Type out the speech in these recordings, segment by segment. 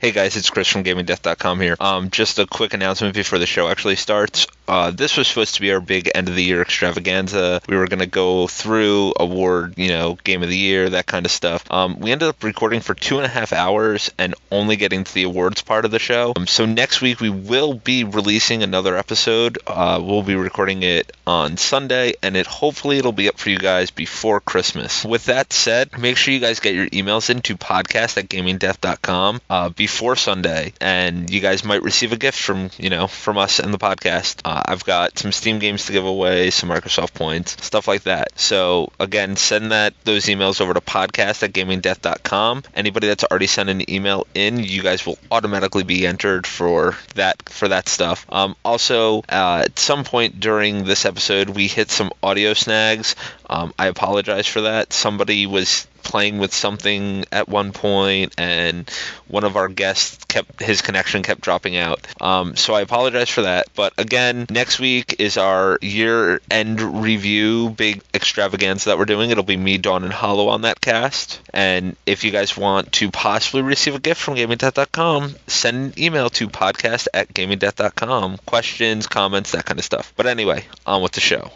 Hey guys, it's Chris from GamingDeath.com here. Just a quick announcement before the show actually starts. This was supposed to be our big end of the year extravaganza. We were going to go through award, game of the year, that kind of stuff. We ended up recording for 2.5 hours and only getting to the awards part of the show. So next week we will be releasing another episode. We'll be recording it on Sunday, and hopefully it'll be up for you guys before Christmas. With that said, make sure you guys get your emails into podcast@gamingdeath.com before Sunday, and you guys might receive a gift from us and the podcast. I've got some Steam games to give away, some Microsoft points, stuff like that. So again, send those emails over to podcast@gamingdeath.com. Anybody that's already sent an email in, you guys will automatically be entered for that stuff. Also, at some point during this episode, we hit some audio snags. I apologize for that. Somebody was playing with something at one point, and one of our guests his connection kept dropping out. So I apologize for that. But again, next week is our year-end review, big extravaganza that we're doing. It'll be me, Dawn, and Hollow on that cast. And if you guys want to possibly receive a gift from GamingDeath.com, send an email to podcast@gamingdeath.com. Questions, comments, that kind of stuff. But anyway, on with the show.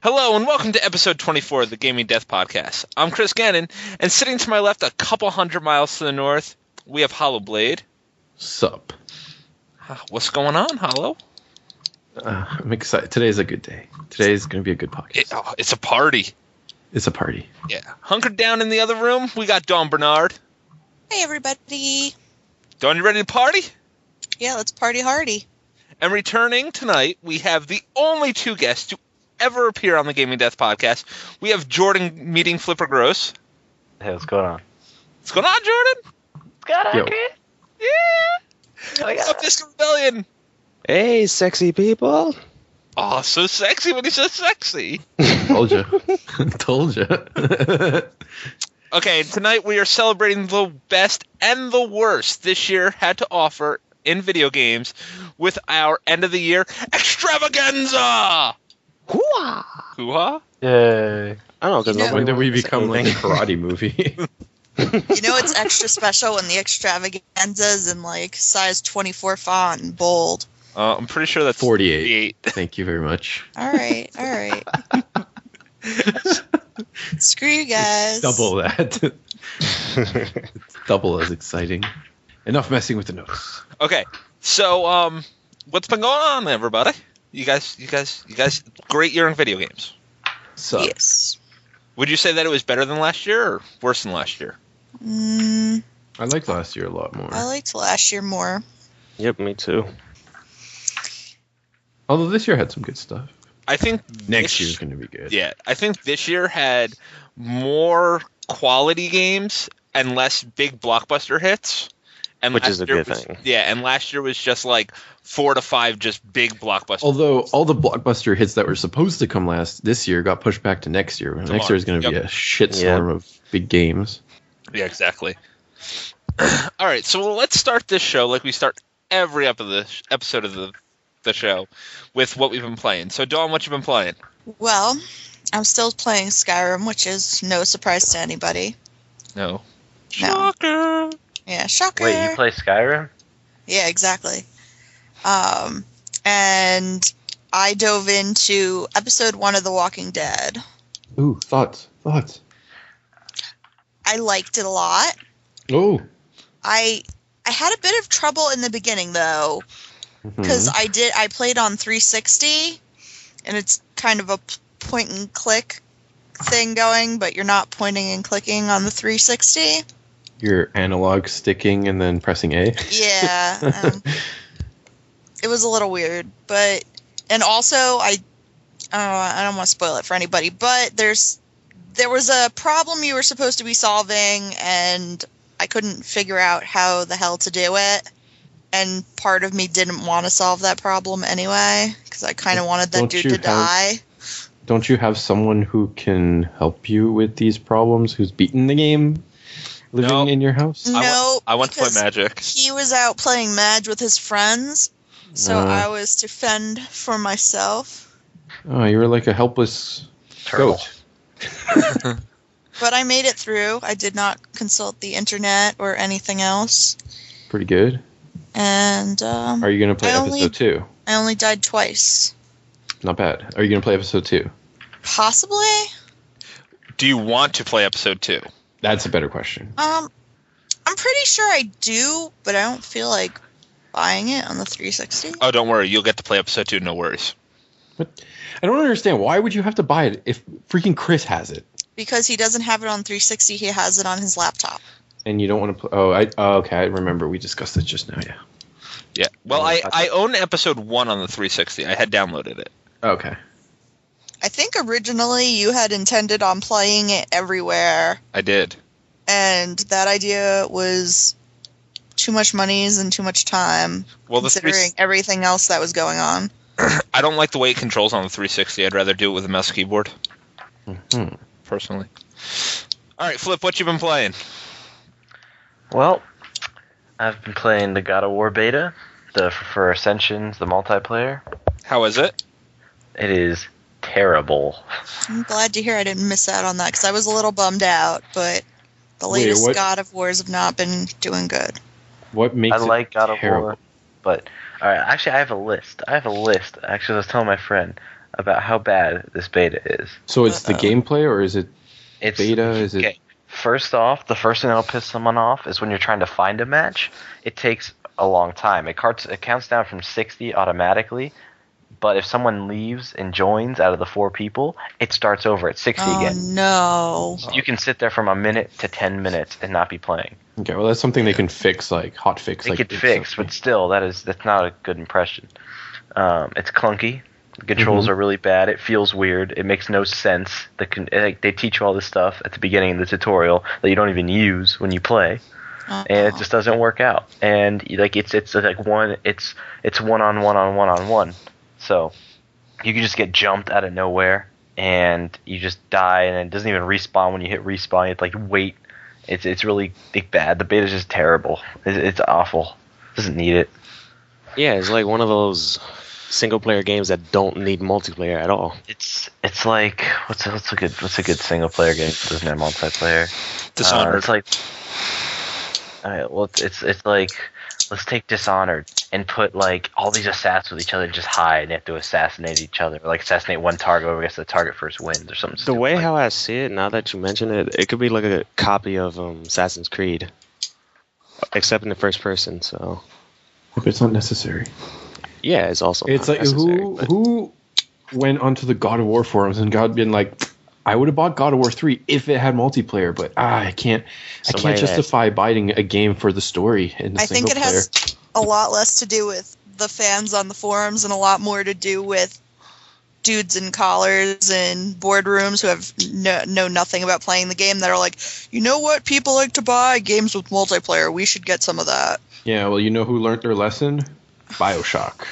Hello and welcome to episode 24 of the Gaming Death Podcast. I'm Chris Gannon, and sitting to my left, a couple hundred miles to the north, we have Hollow Blade. Sup? What's going on, Hollow? I'm excited. Today's a good day. Today's going to be a good podcast. It's a party. It's a party. Yeah. Hunkered down in the other room, we got Dawn Bernard. Hey, everybody. Dawn, you ready to party? Yeah, let's party hardy. And returning tonight, we have the only two guests to ever appear on the Gaming Death Podcast. We have Jordan meeting Flipper Gross. Hey, what's going on? What's going on, Jordan? What's going on, Chris? Yeah! What's up, Disco Rebellion? Hey, sexy people. Oh, so sexy when he's so sexy. Told you. Told you. Okay, tonight we are celebrating the best and the worst this year had to offer in video games with our end of the year extravaganza! Hoo-ah! Hoo-ha? Yay. I don't know, because When did we become like a karate movie? It's extra special when the extravaganza is in like size 24 font and bold. I'm pretty sure that's 48. Thank you very much. All right. Screw you guys. Double that. It's double as exciting. Enough messing with the notes. Okay, so what's been going on, everybody? You guys, great year in video games. So, Yes. Would you say that it was better than last year or worse than last year? I liked last year a lot more. I liked last year more. Yep, me too. Although this year had some good stuff. I think Next year's going to be good. Yeah, I think this year had more quality games and less big blockbuster hits. And Which is a good thing. Yeah, and last year was just like 4 to 5 just big blockbusters. Although all the blockbuster hits that were supposed to come this year got pushed back to next year. Next year is going to be a shitstorm of big games. Yeah, exactly. All right, so let's start this show like we start every episode of the show with what we've been playing. So, Dawn, what you been playing? Well, I'm still playing Skyrim, which is no surprise to anybody. No. Shocker. Yeah, shocker. Wait, you play Skyrim? Yeah, exactly. And I dove into episode 1 of The Walking Dead. Ooh, thoughts. I liked it a lot. Oh. I had a bit of trouble in the beginning though, because I played on 360, and it's kind of a point and click thing going, but you're not pointing and clicking on the 360. Your analog sticking and then pressing A. Yeah, it was a little weird, and also I don't want to spoil it for anybody, but there was a problem you were supposed to be solving, and I couldn't figure out how the hell to do it. And part of me didn't want to solve that problem anyway, because I kind of wanted that dude to die. Don't you have someone who can help you with these problems, who's beaten the game? living No. in your house? No, I went to play because Magic. he was out playing Madge with his friends, so I was to fend for myself. Oh, you were like a helpless Turtle. goat. But I made it through. I did not consult the internet or anything else. Pretty good. And Are you going to play episode 2? I only died twice. Not bad. Are you going to play episode 2? Possibly. Do you want to play episode 2? That's a better question. I'm pretty sure I do, but I don't feel like buying it on the 360. Oh, don't worry. You'll get to play episode 2. No worries. But I don't understand. Why would you have to buy it if freaking Chris has it? Because he doesn't have it on 360, he has it on his laptop. And you don't want to play... Oh, okay. I remember. We discussed it just now, yeah. Yeah. Well, I own episode 1 on the 360. I had downloaded it. Okay. I think originally you had intended on playing it everywhere, I did. and that idea was too much monies and too much time, Well, considering everything else that was going on. I don't like the way it controls on the 360. I'd rather do it with a mouse keyboard. Mm-hmm. Personally. All right, Flip, what you been playing? Well, I've been playing the God of War beta, for Ascensions, the multiplayer. How is it? It is terrible. I'm glad to hear I didn't miss out on that, because I was a little bummed out, but the Wait, latest what? God of Wars have not been doing good. What makes I like it God of terrible? War, but alright, actually I have a list. Actually, I was telling my friend about how bad this beta is. So it's the gameplay, or is it It's beta? Is it... okay. First off, the first thing that'll piss someone off is when you're trying to find a match. It takes a long time. It counts down from 60 automatically, but if someone leaves and joins out of the 4 people, it starts over at 60 Oh, again. no. You can sit there from a minute to 10 minutes and not be playing. Okay, well, that's something they can fix, like hot fix. They like could it's fix, something. but still, that's not a good impression. It's clunky. The controls are really bad. It feels weird. It makes no sense. They teach you all this stuff at the beginning of the tutorial that you don't even use when you play, and it just doesn't work out. And like it's like one-on-one. So you can just get jumped out of nowhere, and you just die, and it doesn't even respawn when you hit respawn. You have to like wait. It's really bad. The beta's just terrible. It's awful. Doesn't need it. Yeah, it's like one of those single-player games that don't need multiplayer at all. It's like what's a good single player game that doesn't have multiplayer? Dishonored. It's like alright, well it's like let's take Dishonored and put like all these assassins with each other and just hide and they have to assassinate each other, or like assassinate one target over against the target first wins or something. The way like how I see it, now that you mention it, it could be like a copy of Assassin's Creed, except in the first person. So But it's not necessary. yeah, it's also It's not like necessary, but- who went onto the God of War forums and God been like, I would have bought God of War 3 if it had multiplayer, but I can't Somebody justify buying a game for the story in the I think single it player. has a lot less to do with the fans on the forums and a lot more to do with dudes in collars and boardrooms who have know nothing about playing the game that are like, you know what, people like to buy games with multiplayer. We should get some of that. Yeah, well, you know who learned their lesson? BioShock.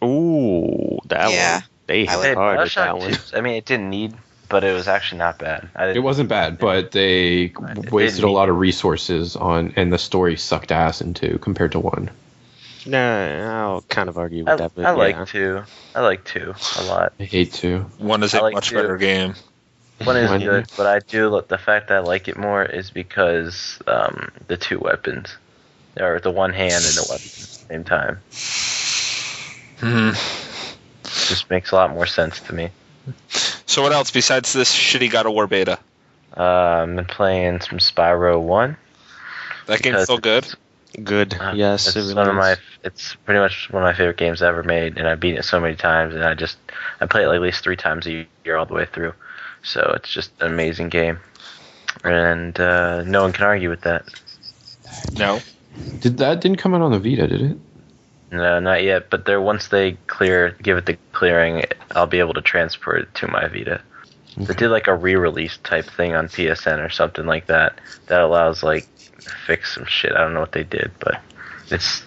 Ooh, that Yeah. one. They I would- hit hard at Bioshock that one. 2, I mean, it didn't need, but it was actually not bad. It wasn't bad, but they wasted a lot of resources on, and the story sucked ass into compared to 1. Nah, I'll kind of argue with that. But I yeah. like 2. I like 2 a lot. I hate to. 1 is I a like much to- better game. 1 is One. good, but I do the fact that I like it more is because the 2 weapons, or the one hand and the weapon at the same time, just makes a lot more sense to me. So what else besides this shitty God of War beta? I've been playing some Spyro 1. That game's Because still good? Good. Yes, it's it really one of my. is. It's pretty much one of my favorite games ever made, and I've beaten it so many times, and I play it like at least 3 times a year all the way through. So it's just an amazing game, and no one can argue with that. No. Didn't come out on the Vita, did it? No, not yet. But once they give it the clearing, I'll be able to transfer it to my Vita. They did like a re-release type thing on PSN or something like that allows like fix some shit. I don't know what they did, but it's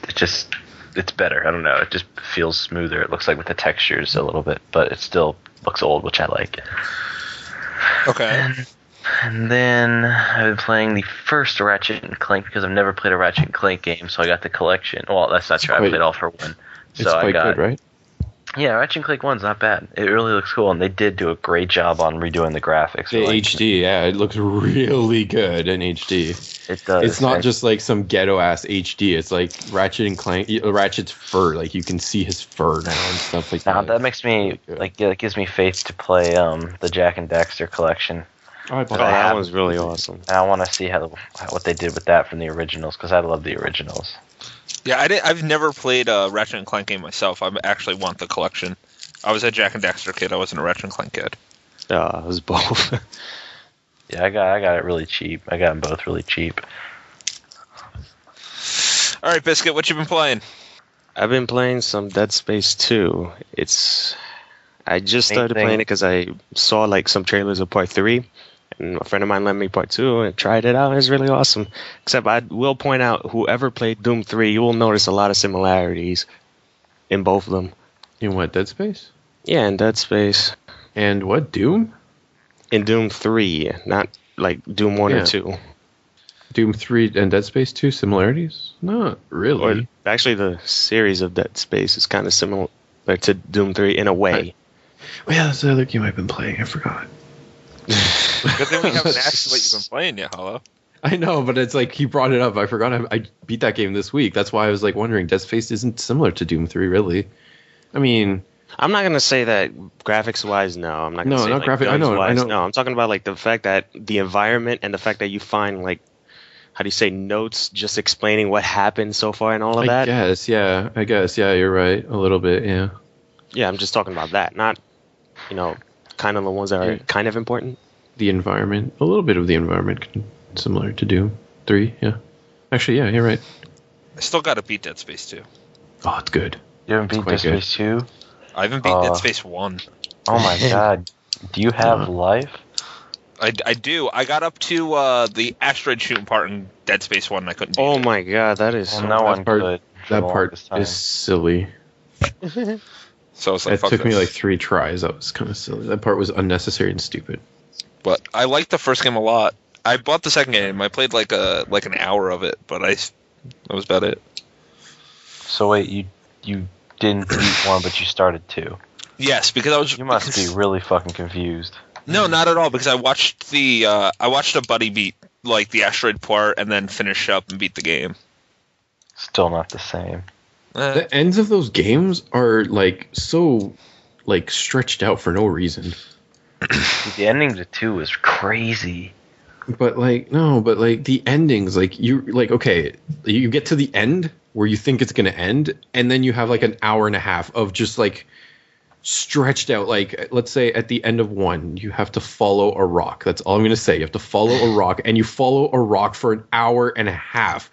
better. I don't know. It just feels smoother. It looks like with the textures a little bit, but it still looks old, which I like. Okay. And then I've been playing the first Ratchet and Clank because I've never played a Ratchet and Clank game, so I got the collection. Well, that's not true. I played all for one. It's quite good, right? Yeah, Ratchet and Clank 1's not bad. It really looks cool, and they did do a great job on redoing the graphics. The HD, yeah, it looks really good in HD. It does. It's not just like some ghetto-ass HD. It's like Ratchet and Clank, Ratchet's fur. Like, you can see his fur now and stuff like that. That makes me, it gives me faith to play the Jak and Daxter collection. Oh, that one's really awesome. And I want to see what they did with that from the originals, because I love the originals. Yeah, I've never played a Ratchet and Clank game myself. I actually want the collection. I was a Jak and Daxter kid. I wasn't a Ratchet and Clank kid. I was both. Yeah, I got it really cheap. I got them both really cheap. All right, Biscuit, what you been playing? I've been playing some Dead Space 2. I just started playing it because I saw like some trailers of Part 3. And a friend of mine lent me Part 2 and tried it out. It was really awesome. Except I will point out, whoever played Doom 3, you will notice a lot of similarities in both of them. In what, Dead Space? Yeah, in Dead Space. And what, Doom? In Doom 3, not like Doom 1 or 2. Doom 3 and Dead Space 2 similarities? Not really. Or actually, the series of Dead Space is kind of similar to Doom 3 in a way. Well, yeah, that's the other game I've been playing. I forgot. Good thing we haven't asked what you've been playing yet, Hollow. I know, but it's like he brought it up. I forgot I beat that game this week. That's why I was like wondering. Dead Space isn't similar to Doom 3, really. I mean, I'm not gonna say that graphics wise. No, I'm not. Gonna say, not graphics. I know. No, I'm talking about like the fact that the environment and the fact that you find like, how do you say, notes just explaining what happened so far and all of that. I guess, yeah, you're right. A little bit, yeah. Yeah, I'm just talking about that, not, kind of the ones that are kind of important. The environment, a little bit of the environment, similar to Doom 3, yeah. Actually, yeah, you're right. I still got to beat Dead Space 2. Oh, it's good. You haven't beat Dead Space 2? I haven't beat Dead Space 1. Oh my god. Do you have life? I do. I got up to the asteroid shooting part in Dead Space 1 and I couldn't beat it. Oh my god, that is... Well, no one could. That part is silly. So it's like, it took me like 3 tries. That was kind of silly. That part was unnecessary and stupid. But I liked the first game a lot. I bought the second game. I played like an hour of it, but that was about it. So wait, you didn't beat 1, but you started 2. Yes, because You must be really fucking confused. No, not at all. Because I watched a buddy beat like the asteroid part and then finish up and beat the game. Still not the same. The ends of those games are like so like stretched out for no reason. The ending to 2 is crazy. But the endings, like okay, you get to the end where you think it's gonna end, and then you have like an hour and a half of just like stretched out. Like, let's say at the end of 1, you have to follow a rock. That's all I'm gonna say. You have to follow a rock, and you follow a rock for an hour and a half.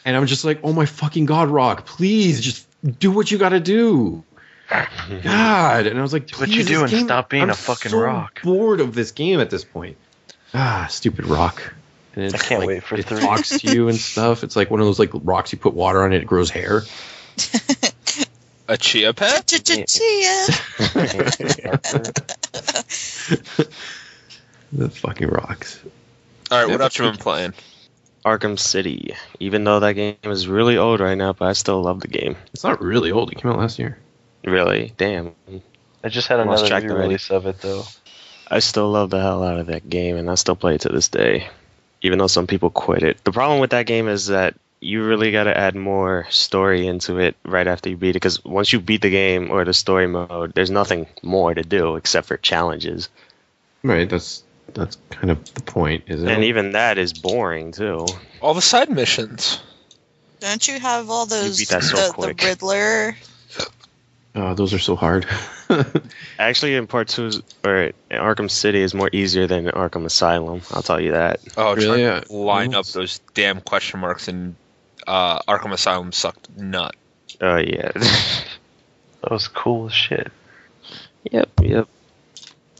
And I'm just like, oh my fucking god, Rock, please just do what you gotta do. God. And I was like, what you doing? Stop being a fucking rock. I'm bored of this game at this point. Stupid rock. And I can't wait for 3. It talks to you and stuff. It's like one of those like rocks you put water on and it grows hair. A chia pet? Chia. The fucking rocks. All right, what else you been playing? Arkham City. Even though that game is really old right now, but I still love the game. It's not really old. It came out last year. Really? Damn. I just had another re-release of it, though. I still love the hell out of that game, and I still play it to this day, even though some people quit it. The problem with that game is that you really got to add more story into it right after you beat it, because once you beat the game or the story mode, there's nothing more to do except for challenges. Right, that's kind of the point, isn't it? And even that is boring, too. All the side missions. Don't you have all those, you beat that so quick. the Riddler? Oh, those are so hard. Actually, in Part 2, or Arkham City is more easier than Arkham Asylum. I'll tell you that. Oh, really? Trying to line up those damn question marks in Arkham Asylum sucked nut. Oh, yeah. That was cool as shit. Yep.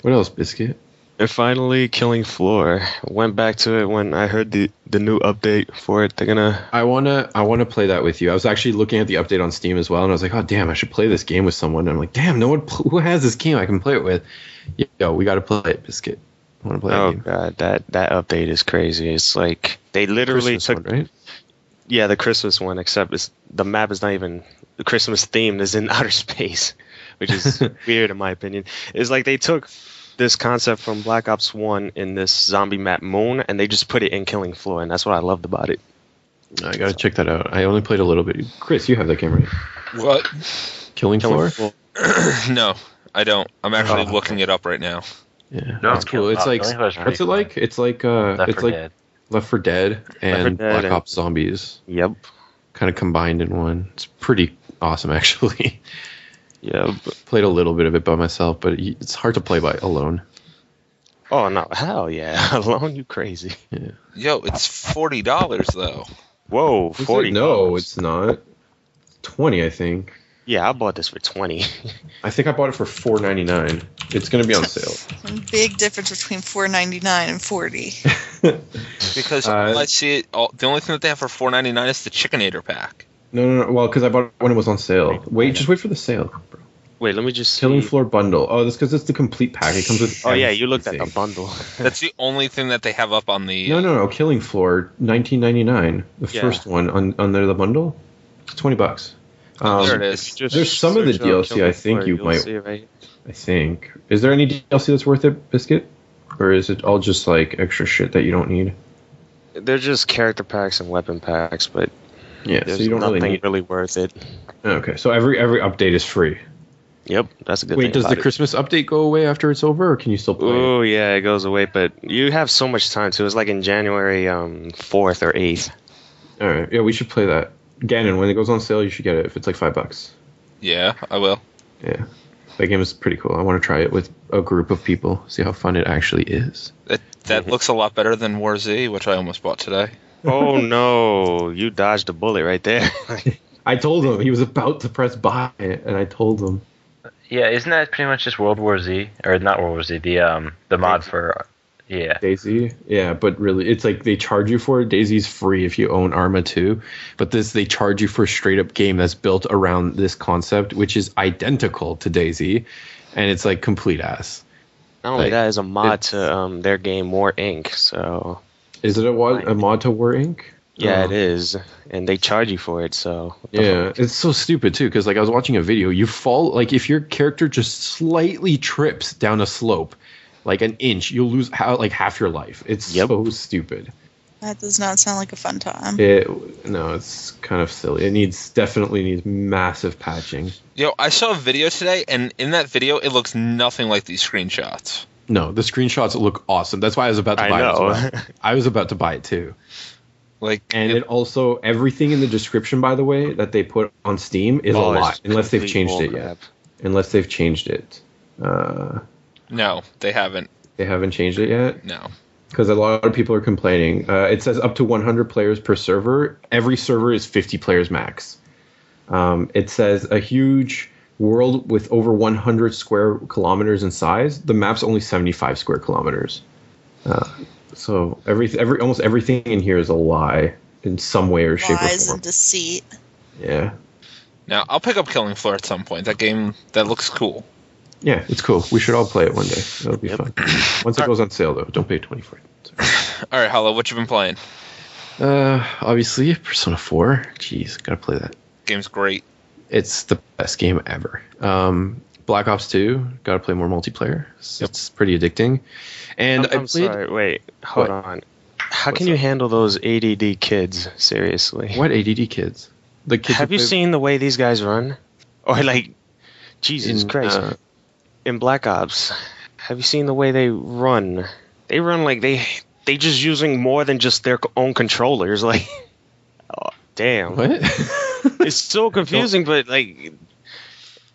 What else, Biscuit? They're finally killing Floor. Went back to it when I heard the new update for it. They're gonna... I wanna play that with you. I was actually looking at the update on Steam as well, and I was like, oh damn, I should play this game with someone. And I'm like, damn, no one who has this game I can play it with. Yo, we gotta play it, Biscuit. I want to play Oh that game. god, that update is crazy. It's like they literally Christmas took one, right? yeah, the Christmas one, except the map is not even Christmas themed, is in outer space, which is weird in my opinion. It's like they took this concept from Black Ops 1 in this zombie map Moon, and they just put it in Killing Floor, and that's what I loved about it. I gotta check that out. I only played a little bit. Chris, you have that game, right? What? Killing Floor? No, I don't. I'm actually Oh, looking it up right now. Yeah, No, that's cool. It's like, Killing Floor's what's it pretty like? It's like, Left it's 4 like Dead. Left 4 Dead and 4 Dead Black and- Ops Zombies Yep. kind of combined in one. It's pretty awesome, actually. Yep. Played a little bit of it by myself, but it's hard to play by alone. Oh no, hell yeah. Alone, you crazy. Yeah. Yo, it's $40 though. Whoa, Is it? 40. No, it's not. 20, I think. Yeah, I bought this for 20. I think I bought it for $4.99. It's gonna be on sale. Some big difference between $4.99 and $40. Because Uh, I see it. The only thing that they have for $4.99 is the Chickenator pack. No. Well, because I bought it when it was on sale. Wait, just wait for the sale, bro. Wait, let me just Killing see. Floor bundle. Oh, that's because it's the complete pack. It comes with. Oh yeah, you looked at the everything. bundle. That's the only thing that they have up on the. No. Killing Floor, $19.99. The Yeah. first one under the bundle, it's $20. There it is. If you just There's some of the search up DLC Killing I think Floor, you you'll might- see it, right? I think. Is there any DLC that's worth it, Biscuit? Or is it all just like extra shit that you don't need? They're just character packs and weapon packs, but Yeah, there's so you don't nothing really need. really worth it. Okay, so every update is free. Yep, that's a good Wait, thing. does the about it. Christmas update go away after it's over, or can you still play it? Oh yeah, it goes away, but you have so much time too. It's like in January 4th or 8th. All right, yeah, we should play that. Ganon, when it goes on sale, you should get it if it's like $5. Yeah, I will. Yeah, that game is pretty cool. I want to try it with a group of people, see how fun it actually is. That looks a lot better than War Z, which I almost bought today. Oh no, you dodged a bullet right there. I told him he was about to press buy, and I told him. Yeah, isn't that pretty much just World War Z? Or not World War Z, the mod for... Yeah. Daisy, yeah, but really, it's like they charge you for it. Daisy's free if you own Arma 2, but they charge you for a straight up game that's built around this concept, which is identical to Daisy, and it's like complete ass. Not only Like, that, is a mod it's- to their game War Inc. So Is it a mod to War Inc? yeah, Oh. it is, and they charge you for it. So what the Yeah, fuck? it's so stupid too, because like I was watching a video, you fall like if your character just slightly trips down a slope, like an inch, you'll lose half your life. It's Yep. so stupid. That does not sound like a fun time. No, it's kind of silly. It definitely needs massive patching. Yo, I saw a video today, and in that video, it looks nothing like these screenshots. No, the screenshots look awesome. That's why I was about to I buy it as know. well. I was about to buy it too. Like, And it also, everything in the description, by the way, that they put on Steam is Oh, a it's lot, unless they've complete changed it bullcrap. yet. Unless they've changed it. no, they haven't. They haven't changed it yet? No. Because a lot of people are complaining. It says up to 100 players per server. Every server is 50 players max. It says a huge world with over 100 square kilometers in size. The map's only 75 square kilometers. So almost everything in here is a lie in some way or shape or Lies form. and deceit. Yeah. Now, I'll pick up Killing Floor at some point. That game, that looks cool. Yeah, it's cool. We should all play it one day. That'll be Yep. fun. Once it goes on sale, though, don't pay 20 for it. All right, Hollow, what you been playing? Obviously, Persona 4. Jeez, gotta play that. Game's great. It's the best game ever. Black Ops 2, gotta play more multiplayer. It's pretty addicting. And I'm sorry. Wait, hold What? on. How What's can you up? handle those ADD kids? Seriously. What ADD kids? The kids Have who you play seen the way these guys run? Or like, Jesus in, Christ. In Black Ops, have you seen the way they run? They run like they just using more than just their own controllers. Like, oh, damn. What? It's so confusing, but like,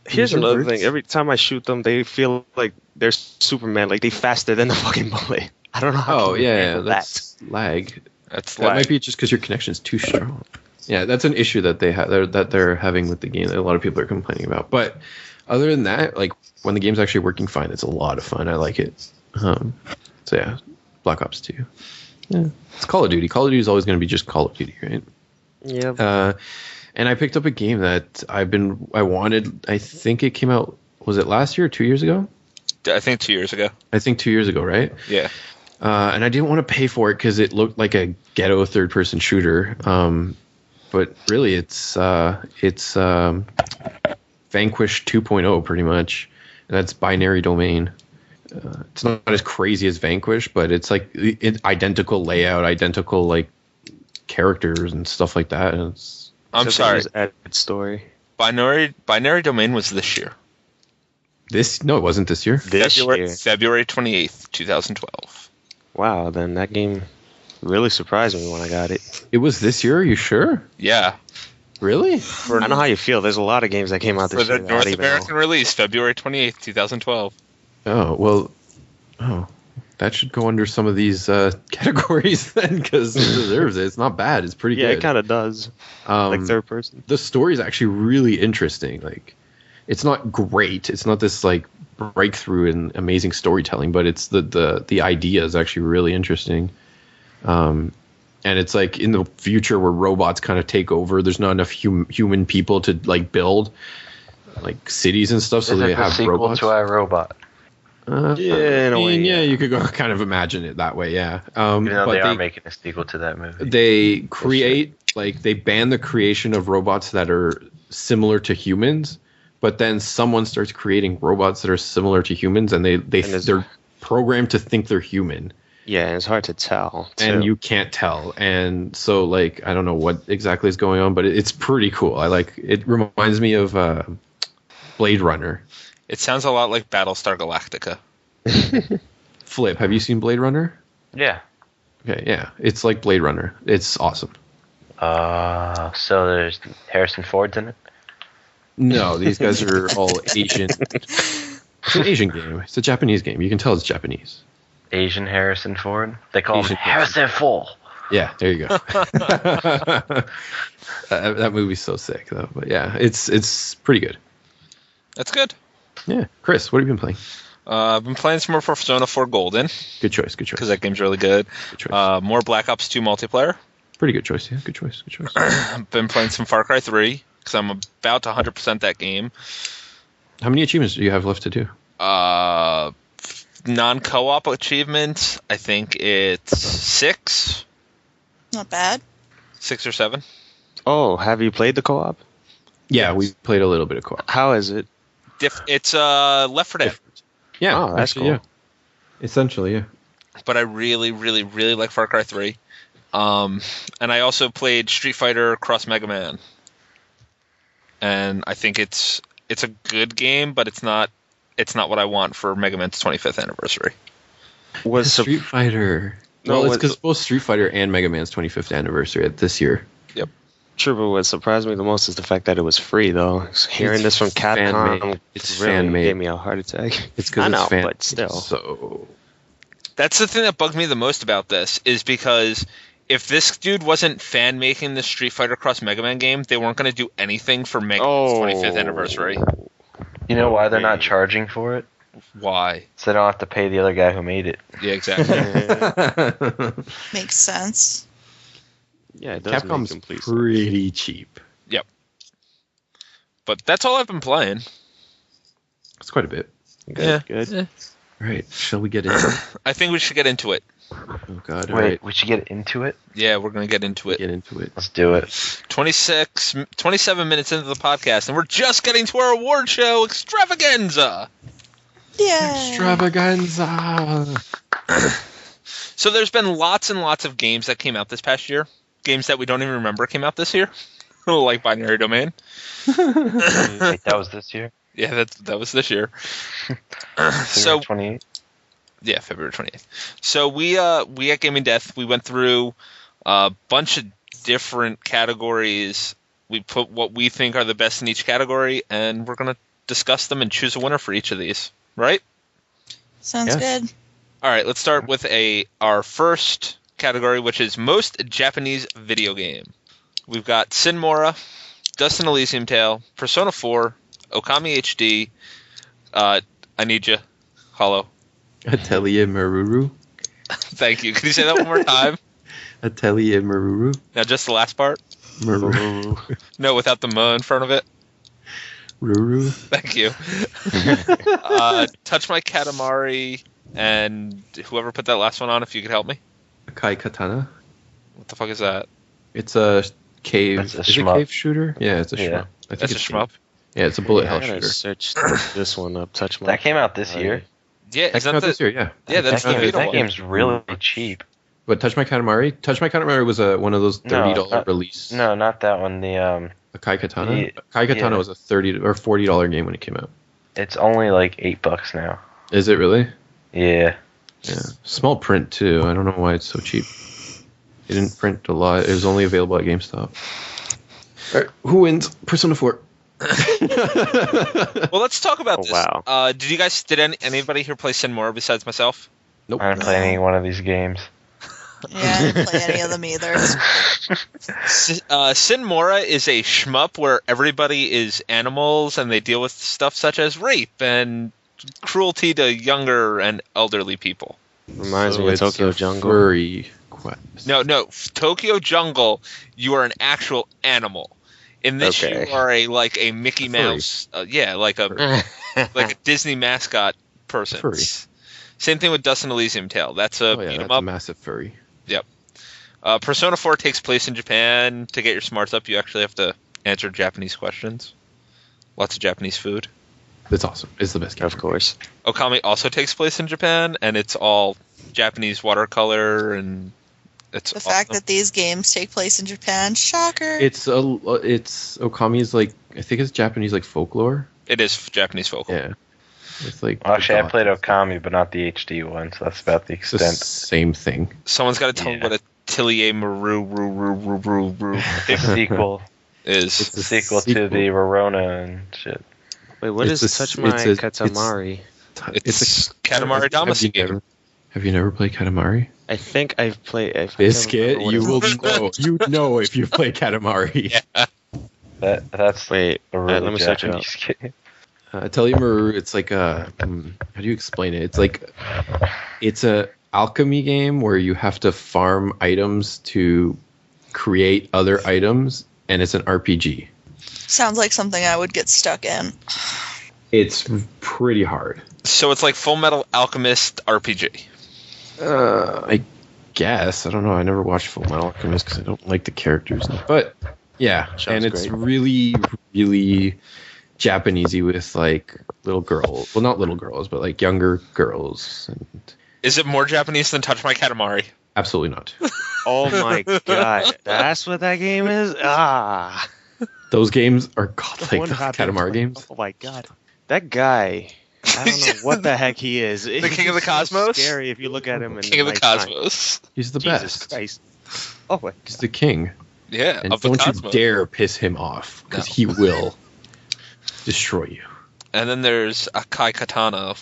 here's Use your another words. thing. Every time I shoot them, they feel like they're Superman. Like they faster than the fucking bullet. I don't know how. Oh can you yeah, handle that's lag. That's That like, might be just because your connection's too strong. Yeah, that's an issue that they're having with the game that a lot of people are complaining about. But other than that, like when the game's actually working fine, it's a lot of fun. I like it. So yeah, Black Ops 2. Yeah, it's Call of Duty. Call of Duty is always going to be just Call of Duty, right? Yeah. And I picked up a game that I wanted. I think it came out. Was it last year or 2 years ago? I think 2 years ago. I think 2 years ago, right? Yeah. And I didn't want to pay for it because it looked like a ghetto third-person shooter. But really, it's Vanquish 2.0 pretty much. And that's binary domain. It's not as crazy as Vanquish, but it's like identical layout, identical like characters and stuff like that. And I'm sorry. Added story. Binary domain was this year. No, it wasn't this year. February 28th, 2012. Wow, then that game really surprised me when I got it. It was this year? Are you sure? Yeah. Really? I know how you feel. There's a lot of games that came out this For year. the North American release, February 28th, 2012. Oh, well. Oh, that should go under some of these categories then, because it deserves it. It's not bad. It's pretty good. Yeah, it kind of does. Like third person. The story is actually really interesting. Like, it's not great. It's not this like breakthrough in amazing storytelling, but it's the idea is actually really interesting. And it's like in the future where robots kind of take over. There's not enough human people to like build like cities and stuff, so they have sequel robots. to iRobot. Yeah, in a way, yeah, you could go kind of imagine it that way. Yeah, Even though but they are making a sequel to that movie. They create they ban the creation of robots that are similar to humans, but then someone starts creating robots that are similar to humans, and they're programmed to think they're human. Yeah, and it's hard to tell. And you can't tell. And so, like, I don't know what exactly is going on, but it's pretty cool. I like it. Reminds me of Blade Runner. It sounds a lot like Battlestar Galactica. Flip, have you seen Blade Runner? Yeah. Okay, yeah. It's like Blade Runner. It's awesome. So there's Harrison Ford's in it? No, these guys are all Asian. It's an Asian game. It's a Japanese game. You can tell it's Japanese. Asian Harrison Ford? They call Asian him Harrison Ford. Yeah, there you go. That movie's so sick, though. But yeah, it's pretty good. That's good. Yeah. Chris, what have you been playing? I've been playing some more Persona 4 Golden. Good choice. Because that game's really good. Good choice. More Black Ops 2 multiplayer. Pretty good choice, yeah. Good choice. I've been playing some Far Cry 3 because I'm about to 100% that game. How many achievements do you have left to do? Non-co-op achievements, I think it's 6. Not bad. 6 or 7. Oh, have you played the co-op? Yeah, we played a little bit of co-op. How is it? It's Left 4 Dead. Yeah, Oh, that's actually, cool. yeah. Essentially, yeah. But I really, really, really like Far Cry 3. And I also played Street Fighter Cross Mega Man. And I think it's a good game, but it's not what I want for Mega Man's 25th anniversary. Was Street Fighter. No, Well, it's because both Street Fighter and Mega Man's 25th anniversary this year. True, but what surprised me the most is the fact that it was free, though. Hearing It's this from Capcom fan-made. It's really fan-made. gave me a heart attack. It's because I know, it's fan, but still. So That's the thing that bugged me the most about this, is because if this dude wasn't fan making the Street Fighter Cross Mega Man game, they weren't going to do anything for Mega Man's 25th anniversary. You know why they're not charging for it? Why? So they don't have to pay the other guy who made it. Yeah, exactly. Makes sense. Yeah, it does Capcom's make complete pretty cheap. Yep. But that's all I've been playing. It's quite a bit. sense. Good. All right, shall we get into it? I think we should get into it. Oh God! All Wait, right, we should get into it? Yeah, we're going to get into it. get into it. Let's do it. 27 minutes into the podcast, and we're just getting to our award show extravaganza. Yeah. Extravaganza. So there's been lots and lots of games that came out this past year. Games that we don't even remember came out this year. Like Binary Domain. Wait, that was this year? Yeah, that was this year. So 28? Yeah, February 28th. So we at Gaming Death, we went through a bunch of different categories. We put what we think are the best in each category, and we're going to discuss them and choose a winner for each of these. Right? Sounds Yes. good. All right, let's start with our first category, which is Most Japanese Video Game. We've got Sin Mora, Dust and Elysium Tale, Persona 4, Okami HD, I Need Ya, Hollow. Atelier Maruru. Thank you. Can you say that one more time? Atelier Maruru. Now just the last part? Maruru. No, without the "m" in front of it. Ruru. Thank you. Touch My Katamari, and whoever put that last one on, if you could help me. Kai Katana. What the fuck is that? It's a cave. That's a is it shmup. cave shooter? Yeah, it's a Yeah. shmup. I think That's a it's shmup? Yeah, it's a bullet hell I gotta shooter. search this one up. Touch My. That came out this year. Yeah, That is came that out the... this year, yeah. Yeah, that's the that, Vita that one. game's really cheap. But Touch My Katamari? Touch My Katamari was one of those $30 not- release. No, not that one. A Kai Katana? the- Kai Katana yeah. was a $30 or $40 game when it came out. It's only like $8 now. Is it really? Yeah. Yeah. Small print, too. I don't know why it's so cheap. It didn't print a lot. It was only available at GameStop. All right, who wins? Persona 4. Well, let's talk about Oh, this. wow. Did anybody here play Sinmora besides myself? Nope. I didn't play any one of these games. Yeah, I didn't play any of them either. Sinmora is a shmup where everybody is animals and they deal with stuff such as rape and cruelty to younger and elderly people. Reminds So me of it's Tokyo a Jungle. Furry quest. No, Tokyo Jungle, you are an actual animal. In this, Okay. you are a Mickey Furry. Mouse, like a Disney mascot person. Furry. Same thing with Dust and Elysium Tale. That's a Oh, yeah, beat 'em that's a up. massive furry. Persona 4 takes place in Japan. To get your smarts up, you actually have to answer Japanese questions. Lots of Japanese food. It's awesome. It's the best game. Of course. Okami also takes place in Japan, and it's all Japanese watercolor, and it's The fact that these games take place in Japan, shocker. It's Okami's I think it's Japanese folklore. it is Japanese folklore. Yeah. It's like Actually, I played gods. Okami, but not the HD one, so that's about the It's the extent. same thing. Someone's got to tell me Yeah. what a Tillier Maru Big sequel. is. It's The sequel to the Rorona and shit. Wait, what It's is a- Touch My it's a- Katamari? It's Katamari Damacy game. Have you never played Katamari? I think I've played. I can't Biscuit, remember what you it's will called. know. You know if you play Katamari. Yeah. That's Wait, a really let me search it up. Japanese game. Tell you, Maru, it's like a. How do you explain it? It's a alchemy game where you have to farm items to create other items, and it's an RPG. Sounds like something I would get stuck in. It's pretty hard. So it's like Full Metal Alchemist RPG. I guess. I don't know. I never watched Full Metal Alchemist because I don't like the characters. But yeah, Sounds and it's great. really, really Japanesey with little girls. Well, not little girls, but younger girls. And Is it more Japanese than Touch My Katamari? absolutely not. Oh my god, that's what that game is. Ah, Those games are godlike. What The happened? Katamari games. Oh my god, that guy. I don't know what the heck he is. The King of the He's Cosmos? So scary if you look at him. In King of the nighttime. Cosmos. He's the Jesus best. Christ. Oh my. He's the king. Yeah, And of the don't you Cosmos. dare piss him off because No. he will destroy you. And then there's Akai Katana,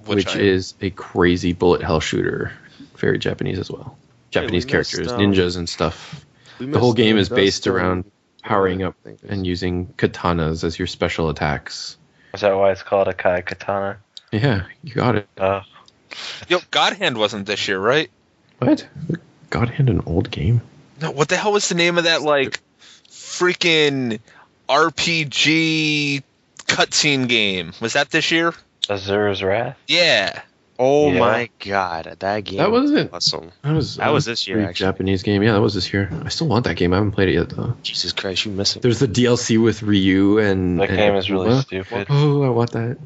Which is a crazy bullet hell shooter. Very Japanese as well. Japanese we missed, characters, ninjas and stuff. We The whole missed game is Dust based and- around powering up I think it's- and using katanas as your special attacks. Is that why it's called a Kai Katana? Yeah, you got it. Yo, God Hand wasn't this year, right? What? God Hand an old game? No, what the hell was the name of that freaking RPG cutscene game? Was that this year? Azura's Wrath? Yeah. Oh Yeah. my god, that game. That wasn't- awesome. That was this year, pretty actually. Japanese game. Yeah, that was this year. I still want that game. I haven't played it yet though. Jesus Christ, you miss it. There's the DLC with Ryu and That and game is really Akuma. stupid. Oh, I want that.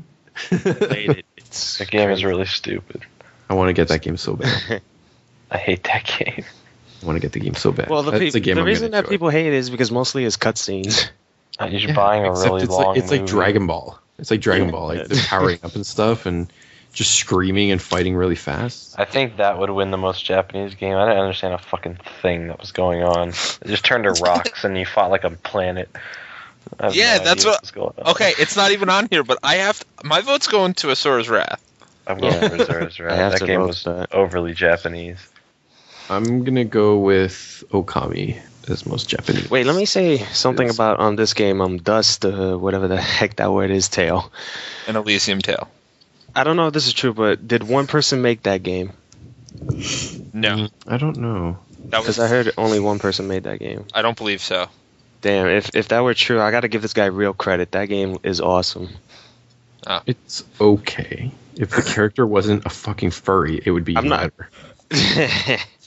Played it. It's That game is crazy. really stupid. I want to get that game so bad. I hate that game. I want to get the game so bad. Well, the That's a game I'm reason gonna that enjoy. people hate it is because mostly it's cutscenes. You're Yeah, buying a except really it's long like, it's like movie. Dragon Ball. It's like Dragon Ball. Yeah. They're powering up and stuff and just screaming and fighting really fast. I think that would win the most Japanese game. I didn't understand a fucking thing that was going on. It just turned to rocks and you fought like a planet. I have Yeah, no that's idea what- was going on. Okay, it's not even on here, but my vote's going to Asura's Wrath. I'm going Yeah. for Azura's I have Wrath. That to game vote was that. overly Japanese. I'm gonna go with Okami as most Japanese. Wait, let me say something Yes. about on this game. Dust, whatever the heck that word is, tail. And Elysium Tale. I don't know if this is true, but did one person make that game? No. I don't know. That Because was I heard only one person made that game. I don't believe so. Damn, if that were true, I got to give this guy real credit. That game is awesome. It's okay. If the character wasn't a fucking furry, it would be better.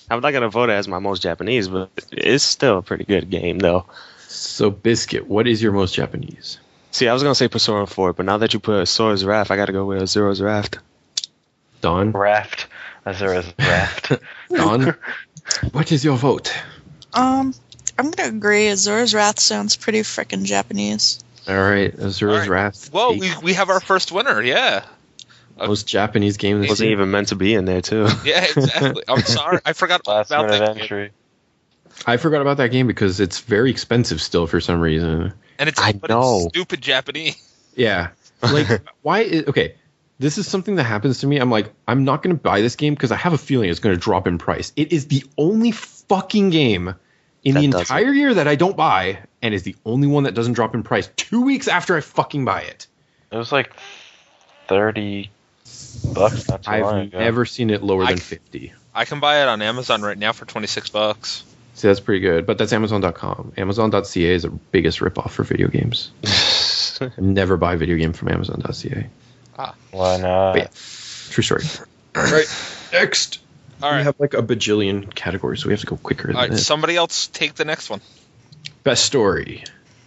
I'm not gonna vote it as my most Japanese, but it's still a pretty good game, though. So, Biscuit, what is your most Japanese? See, I was gonna say Persona 4, but now that you put Azora's Wrath, I gotta go with Azora's Wrath. Dawn? Raft. Azora's Raft. Dawn? What is your vote? I'm gonna agree. Azora's Wrath sounds pretty frickin' Japanese. All right, Azora's Wrath. Well, we have our first winner, yeah. Most Japanese game this Wasn't year. even meant to be in there, too. Yeah, exactly. I'm sorry. I forgot Last about minute that game. entry. I forgot about that game because it's very expensive still for some reason. And it's, I but know. it's stupid Japanese. Yeah. Like, okay, this is something that happens to me. I'm like, I'm not going to buy this game because I have a feeling it's going to drop in price. It is the only fucking game in the entire year that I don't buy, and is the only one that doesn't drop in price 2 weeks after I fucking buy it. It was like $30 not too long I've ago. never seen it lower than 50. I can buy it on Amazon right now for $26. See, that's pretty good, but that's Amazon.com. Amazon.ca is the biggest ripoff for video games. Never buy a video game from Amazon.ca. Why not? But yeah, true story. All right, next. All We right. have like a bajillion categories, so we have to go quicker All than right, this. somebody else take the next one. Best story.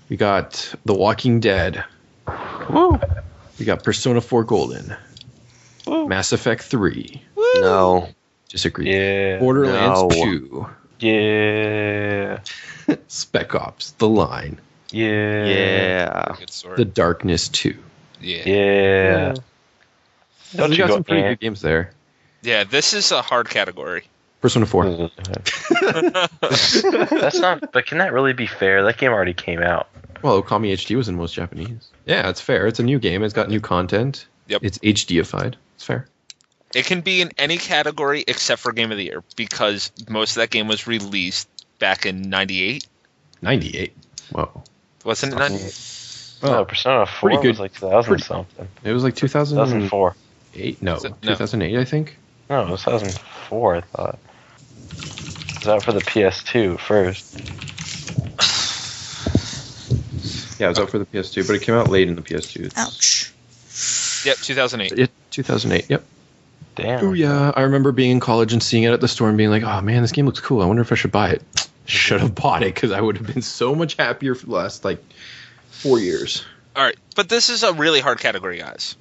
We got The Walking Dead. Woo. We got Persona 4 Golden. Woo. Mass Effect 3. No. Disagree. Yeah. Borderlands No. 2. Yeah. Spec Ops: The Line. Yeah. Yeah. Good story. The Darkness 2. Yeah. Yeah. Don't we you got go some pretty in. good games there. Yeah, this is a hard category. Persona 4. That's not. But can that really be fair? That game already came out. Well, Okami HD was in most Japanese. Yeah, it's fair. It's a new game. It's got new content. Yep. It's HDified. It's fair. It can be in any category except for Game of the Year because most of that game was released back in 98. 98. Whoa. Wasn't it 98? No, Persona 4 pretty good. was like 2000 Pretty- something. It was like 2008. 2004. No, No. 2008, I think. No, it was 2004, I thought. It was out for the PS2 first. Yeah, it was out for the PS2, but it came out late in the PS2. Ouch. Yep, 2008. Yeah, 2008. Yep. Damn. Oh yeah, I remember being in college and seeing it at the store and being like, "Oh man, this game looks cool. I wonder if I should buy it." Should have bought it because I would have been so much happier for the last like 4 years. All right, but this is a really hard category, guys.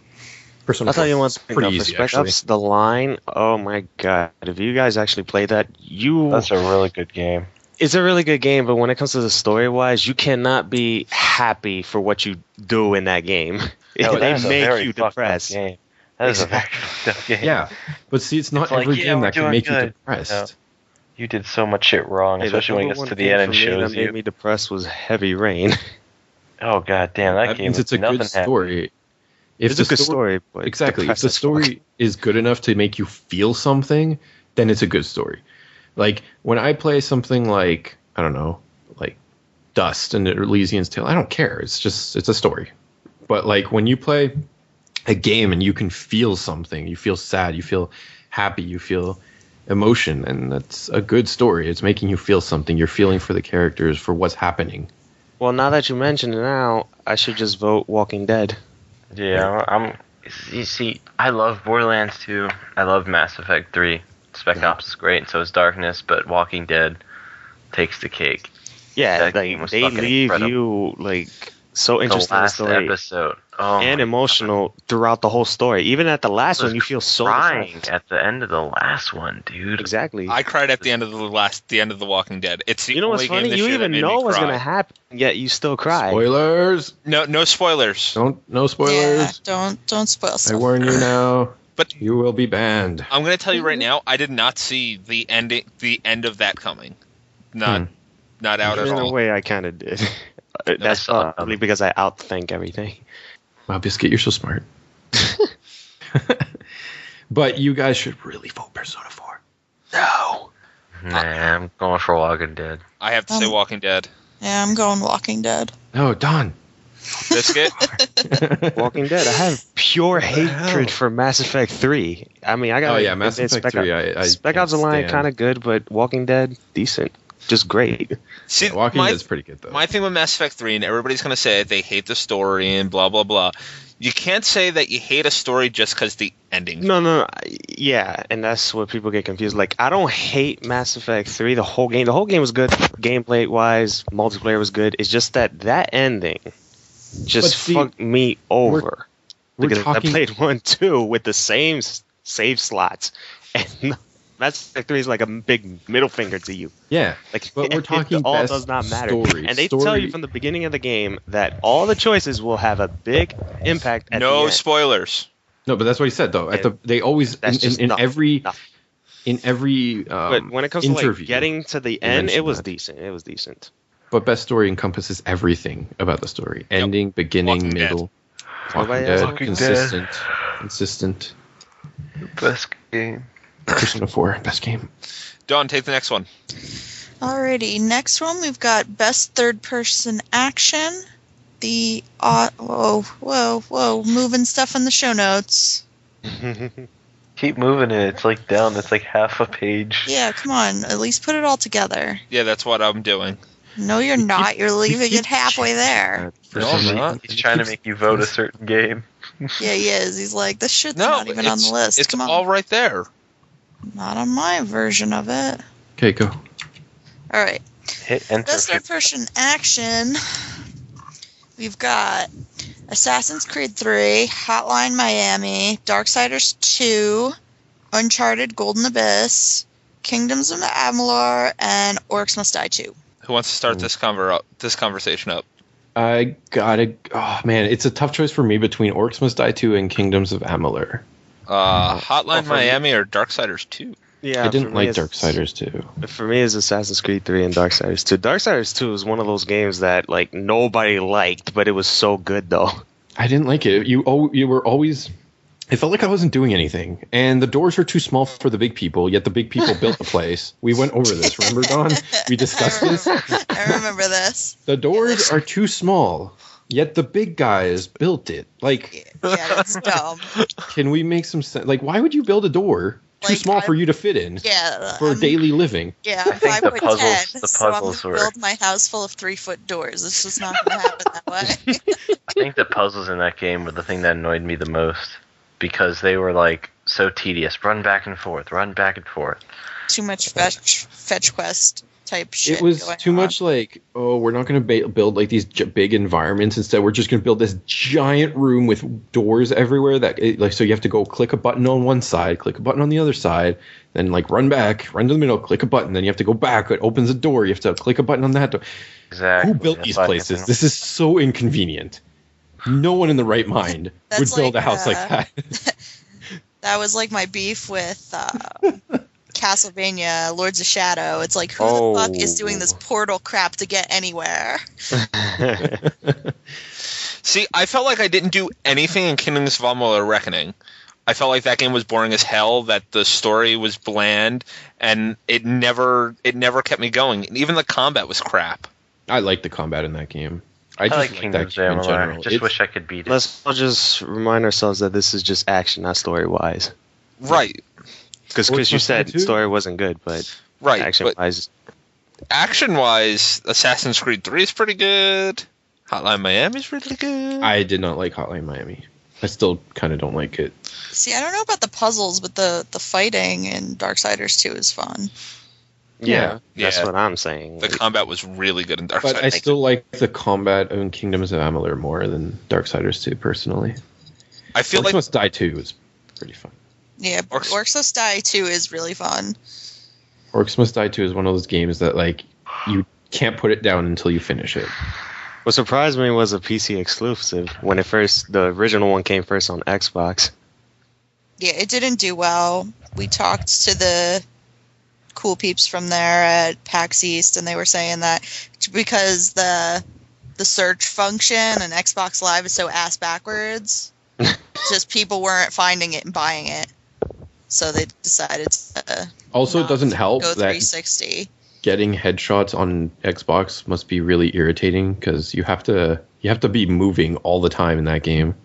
Persona I'll tell 4 you one is thing. pretty though, for easy, Spec actually. Ops: The Line. Oh my god! If you guys actually play that, That's a really good game. it's a really good game. But when it comes to the story wise, you cannot be happy for what you do in that game. No, that They is a make very you fucked up depressed. game. That is a very fucked up game. Yeah, but see, it's not It's like, every yeah, game we're that can doing make you good. depressed. No. You did so much shit wrong, Hey, especially when it number gets one to the game end for and me shows that made you. me depressed was Heavy Rain. Oh god damn, that game means was it's a nothing good happy. story. If It's a good story, but exactly, if depressed the as fuck. story is good enough to make you feel something, then it's a good story. Like when I play something like I don't know, like Dust and Elysian's Tale, I don't care. It's a story. But like when you play a game and you can feel something, you feel sad, you feel happy, you feel emotion, and that's a good story. It's making you feel something. You're feeling for the characters, for what's happening. Well, now that you mention it, now I should just vote Walking Dead. Yeah, you see, I love Borderlands 2. I love Mass Effect 3. Spec Ops is great, and so is Darkness, but Walking Dead takes the cake. Yeah, That game like was they fucking leave incredible. you like so interested The in the last story episode. Oh and my emotional throughout the whole story. Even at the last I was one, you feel so crying depressed. at the end of the last one, dude. Exactly. I cried at the end of the Walking Dead. It's the You know what's only game funny? this You year that even made know me what's cry. gonna happen, yet you still cry. Spoilers! No spoilers. No spoilers. Yeah, don't spoil I stuff. warn you now. But You will be banned. I'm going to tell you right now, I did not see the end of that coming. Not out at In a all. way, I kind of did. That's I saw it. probably because I outthink everything. Wow, Biscuit, you're so smart. But you guys should really vote Persona 4. No. Nah, I'm going for Walking Dead. I have to say Walking Dead. Yeah, I'm going Walking Dead. No, Don. Biscuit? Walking Dead. I have pure hatred for Mass Effect 3. I mean, I got. Oh, yeah, Mass Effect 3, I Spec can't Ops: The Line stand. kind of good, but Walking Dead decent. just great. See, Walking Dead is pretty good though. My thing with Mass Effect 3, and everybody's going to say they hate the story and blah blah blah. You can't say that you hate a story just because the ending. No. Yeah, and that's what people get confused. Like, I don't hate Mass Effect 3. The whole game was good. Gameplay wise, multiplayer was good. It's just that ending just fucked me over. Because I played 1, 2 with the same save slots, and Mass Effect 3 is like a big middle finger to you. Yeah, like, but we're talking it all best does not matter. Story. And they tell you from the beginning of the game that all the choices will have a big impact at the No end. spoilers. No, but that's what he said though. They always in every but when it comes interview, to like getting to the end, it was decent. It was decent. But best story encompasses everything about the story: ending, beginning, Walking middle. Walking Dead, Dead. consistent. Best game. Persona 4, best game. Dawn, take the next one. Alrighty, next one we've got best third-person action. Whoa, moving stuff in the show notes. Keep moving it. It's like down. It's like half a page. Yeah, come on, at least put it all together. Yeah, that's what I'm doing. No, you're not. You're leaving it halfway there. No, I'm not. He's trying to make you vote a certain game. Yeah, he is. He's like, this shit's No, not even on the list. It's Come on. all right there. Not on my version of it. Okay, go. All right. Hit enter. Best third-person action. We've got Assassin's Creed 3, Hotline Miami, Darksiders 2, Uncharted Golden Abyss, Kingdoms of Amalur, and Orcs Must Die 2. Who wants to start this conversation up? I gotta. Oh man, it's a tough choice for me between Orcs Must Die 2 and Kingdoms of Amalur. Hotline Miami or Darksiders 2? Yeah, I didn't like Darksiders 2. For me, it's Assassin's Creed 3 and Darksiders 2. Darksiders 2 is one of those games that like nobody liked, but it was so good though. I didn't like it. You were always. It felt like I wasn't doing anything, and the doors were too small for the big people. Yet the big people built the place. We went over this. Remember, Dawn? We discussed this. I remember this. The doors are too small. Yet the big guys built it. Like, Yeah, that's dumb. can we make some sense? Like, why would you build a door too small for you to fit in? Yeah. For daily living. Yeah, I I'm think the 5'10", puzzles so I'm were- gonna build my house full of 3-foot doors. It's just not gonna happen that way. I think the puzzles in that game were the thing that annoyed me the most because they were like so tedious. Run back and forth. Too much fetch quest type shit. It was going too on. much like, oh, we're not going to build like these big environments. Instead, we're just going to build this giant room with doors everywhere. So you have to go click a button on one side, click a button on the other side, then like run back, run to the middle, click a button, then you have to go back. It opens a door. You have to click a button on that door. Exactly. Who built these places? This is so inconvenient. No one in the right mind would build a house like that. That was like my beef with Castlevania, Lords of Shadow. It's like, who the fuck is doing this portal crap to get anywhere? See, I felt like I didn't do anything in Kingdoms of Amalur: Reckoning. I felt like that game was boring as hell, that the story was bland, and it never kept me going. And even the combat was crap. I like the combat in that game. I I just like like Kingdoms that of game in Amalur. general. Just wish I could beat it. Let's all just remind ourselves that this is just action, not story-wise. Right. Because Orcs you Must Die said 2? story wasn't good, but Right. action-wise, Action-wise, Assassin's Creed 3 is pretty good. Hotline Miami's really good. I did not like Hotline Miami. I still kind of don't like it. See, I don't know about the puzzles, but the fighting in Darksiders 2 is fun. Yeah. that's Yeah. what I'm saying. The combat was really good in Darksiders. But I still like the combat in Kingdoms of Amalur more than Darksiders 2, personally. I feel Orcs like Must Die 2 is pretty fun. Yeah, Orcs Must Die 2 is really fun. Orcs Must Die 2 is one of those games that, like, you can't put it down until you finish it. What surprised me was a PC exclusive when the original one came first on Xbox. Yeah, it didn't do well. We talked to the cool peeps from there at PAX East, and they were saying that because the search function and Xbox Live is so ass backwards, just people weren't finding it and buying it. So they decided to Also, it doesn't help go that 360. getting headshots on Xbox must be really irritating because you have to be moving all the time in that game,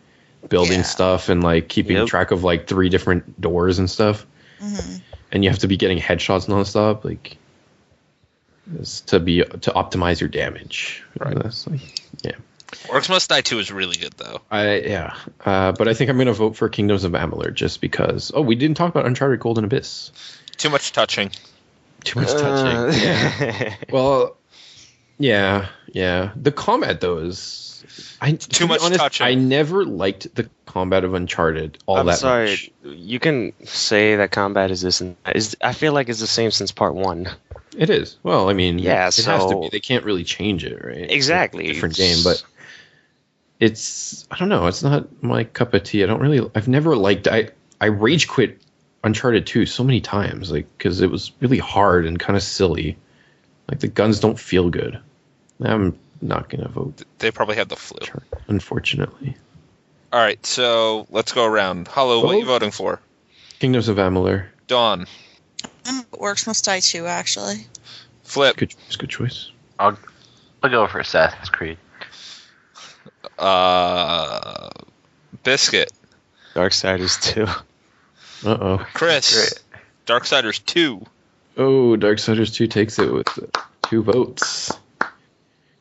building Yeah. stuff and like keeping track of like 3 different doors and stuff. Mm-hmm. And you have to be getting headshots nonstop. Like, is to optimize your damage. Right. That's like, yeah. Orcs Must Die 2 is really good, though. But I think I'm going to vote for Kingdoms of Amalur just because. Oh, we didn't talk about Uncharted Golden Abyss. Too much touching. Too much touching. Yeah. Well, yeah. The combat though is. Too much touching. I never liked the combat of Uncharted I'm that sorry. much. You can say that combat is this and that. I feel like it's the same since part 1. It is. Well, I mean, Yeah, it has to be. They can't really change it, right? Exactly. It's a different game, but it's. I don't know. It's not my cup of tea. I've never liked. I rage quit Uncharted 2 so many times, like because it was really hard and kind of silly. Like the guns don't feel good. I'm not gonna vote. They probably had the flu. Unfortunately. All right, so let's go around. Hollow, what are you voting for? Kingdoms of Amalur. Dawn. Orcs Must Die 2, actually. Flip. Good choice. I'll go for Assassin's Creed. Biscuit. Darksiders 2. Uh-oh. Chris. Darksiders 2. Oh, Darksiders 2 takes it with 2 votes.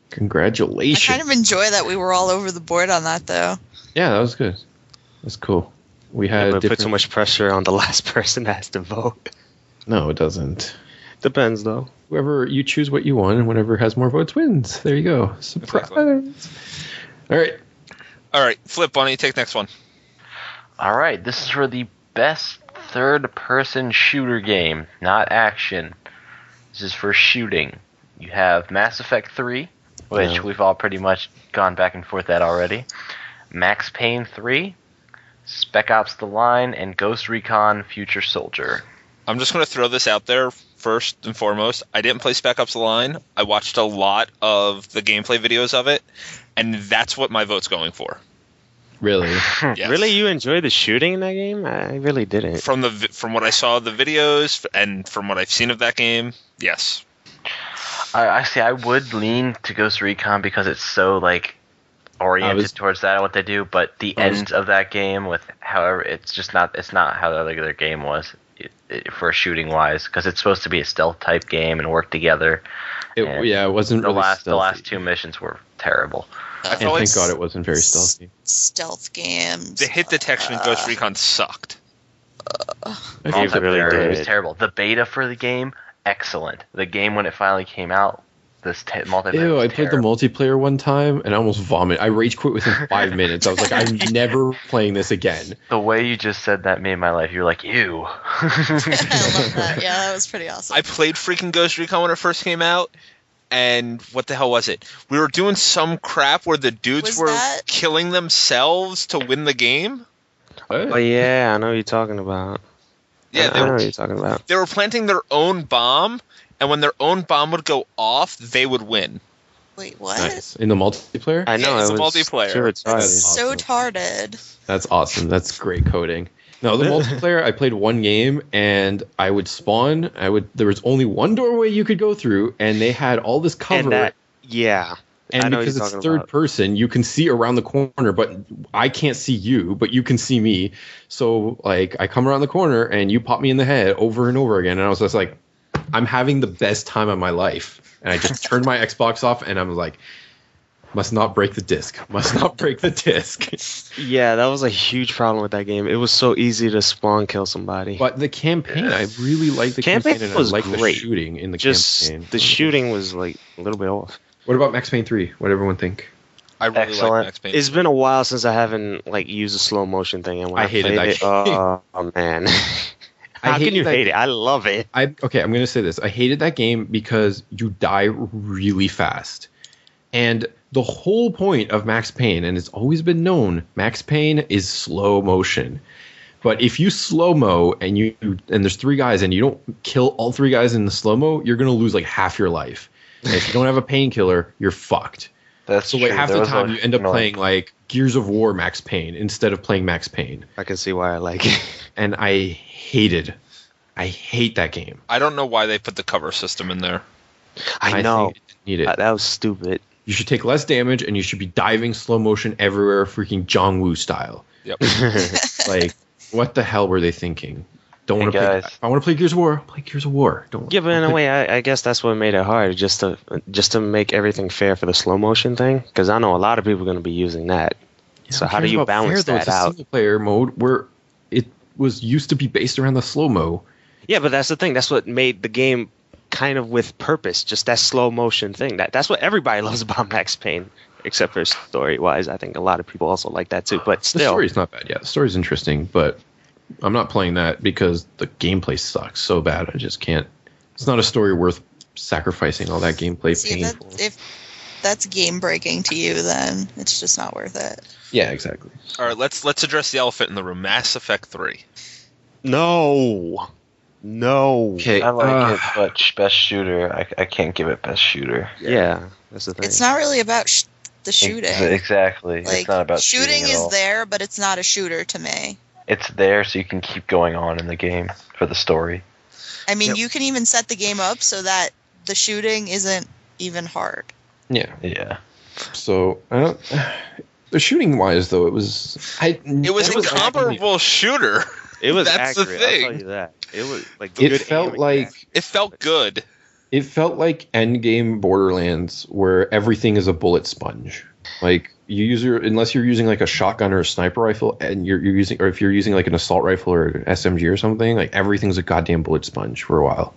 Congratulations. I kind of enjoy that we were all over the board on that, though. Yeah, that was good. That's cool. We had put so much pressure on the last person that has to vote. No, it doesn't. Depends, though. Whoever you choose what you want, and whatever has more votes wins. There you go. Surprise. Exactly. All right, Flip, why don't you take the next one? All right, this is for the best third-person shooter game, not action. This is for shooting. You have Mass Effect 3, which we've all pretty much gone back and forth at already. Max Payne 3, Spec Ops: The Line, and Ghost Recon Future Soldier. I'm just going to throw this out there first and foremost. I didn't play Spec Ops: The Line. I watched a lot of the gameplay videos of it, and that's what my vote's going for. Really? Yes. Really, you enjoy the shooting in that game? I really didn't. From what I saw of the videos and from what I've seen of that game, yes. I would lean to Ghost Recon because it's so oriented towards that and what they do, but the end of that game it's not how the other game was for shooting wise, because it's supposed to be a stealth type game and work together. It wasn't the really last stealthy. The last 2 missions were terrible. And thank God it wasn't very stealthy. Stealth games. The hit detection in Ghost Recon sucked. Multiplayer was terrible. The beta for the game, excellent. The game when it finally came out, multiplayer. Ew, was I played the multiplayer one time and I almost vomited. I rage quit within 5 minutes. I was like, I'm never playing this again. The way you just said that made my life. You're like, ew. I love that. Yeah, that was pretty awesome. I played freaking Ghost Recon when it first came out, and what the hell was it? We were doing some crap where the dudes were killing themselves to win the game. Oh yeah, I know what you're talking about. Yeah, I know what you're talking about. They were planting their own bomb, and when their own bomb would go off, they would win. Wait, what? Nice. In the multiplayer? I know, Yeah, it's it a was multiplayer. Sure, That's so awesome. tarded. That's awesome. That's great coding. No, the multiplayer, I played one game and I would spawn. There was only one doorway you could go through, and they had all this cover. Yeah. And because it's third person, you can see around the corner, but I can't see you, but you can see me. So, I come around the corner and you pop me in the head over and over again. And I was just like, I'm having the best time of my life. And I just turned my Xbox off and I was like, must not break the disc. Must not break the disc. Yeah, that was a huge problem with that game. It was so easy to spawn kill somebody. But the campaign, I really liked the campaign. And was I liked great. The shooting in the Just campaign. the shooting was a little bit off. What about Max Payne 3? What everyone think? I really Excellent. like Max Payne. It's been a while since I haven't used a slow motion thing, and when I I hated played that it, game. oh man, how can you hate it? I love it. I'm going to say this. I hated that game because you die really fast. And the whole point of Max Payne, and it's always been known, Max Payne is slow motion. But if you slow-mo and there's 3 guys and you don't kill all 3 guys in the slow-mo, you're going to lose half your life. And if you don't have a painkiller, you're fucked. That's so true. half There the was time you end up annoying. playing Gears of War Max Payne instead of playing Max Payne. I can see why I like it. And I hate that game. I don't know why they put the cover system in there. I know. think it didn't need it. That was stupid. You should take less damage and you should be diving slow motion everywhere, freaking John Woo style. Yep. What the hell were they thinking? Don't want to play. guys. If I want to play Gears of War, I'll play Gears of War. Don't. Yeah, but in a way, I guess that's what made it hard, just to make everything fair for the slow motion thing. Because I know a lot of people are going to be using that. So how do you balance that It's a out? single player mode where it was used to be based around the slow mo. Yeah, but that's the thing. That's what made the game kind of with purpose. Just that slow motion thing. That's what everybody loves about Max Payne, except for story wise. I think a lot of people also like that too. But The still, story's not bad. Yeah, the story's interesting, but I'm not playing that because the gameplay sucks so bad. I just can't. It's not a story worth sacrificing all that gameplay See, pain that, for. if that's game breaking to you, then it's just not worth it. Yeah, exactly. All right, let's address the elephant in the room. Mass Effect 3. no. Okay, I like it, but best shooter, I can't give it best shooter. Yeah, that's the thing. It's not really about the shooting. Exactly. Like, it's not about shooting at is all. there, but it's not a shooter to me. It's there so you can keep going on in the game for the story. I mean, Yep. you can even set the game up so that the shooting isn't even hard. Yeah. Yeah. So the shooting wise though, it was. It was a comparable shooter. It was That's the accurate. I'll thing. tell you that. It was like It good felt aiming. like It felt good. it felt like endgame Borderlands, where everything is a bullet sponge. Like you use unless you're using like a shotgun or a sniper rifle, and you're using, or if you're using like an assault rifle or an SMG or something, like everything's a goddamn bullet sponge for a while.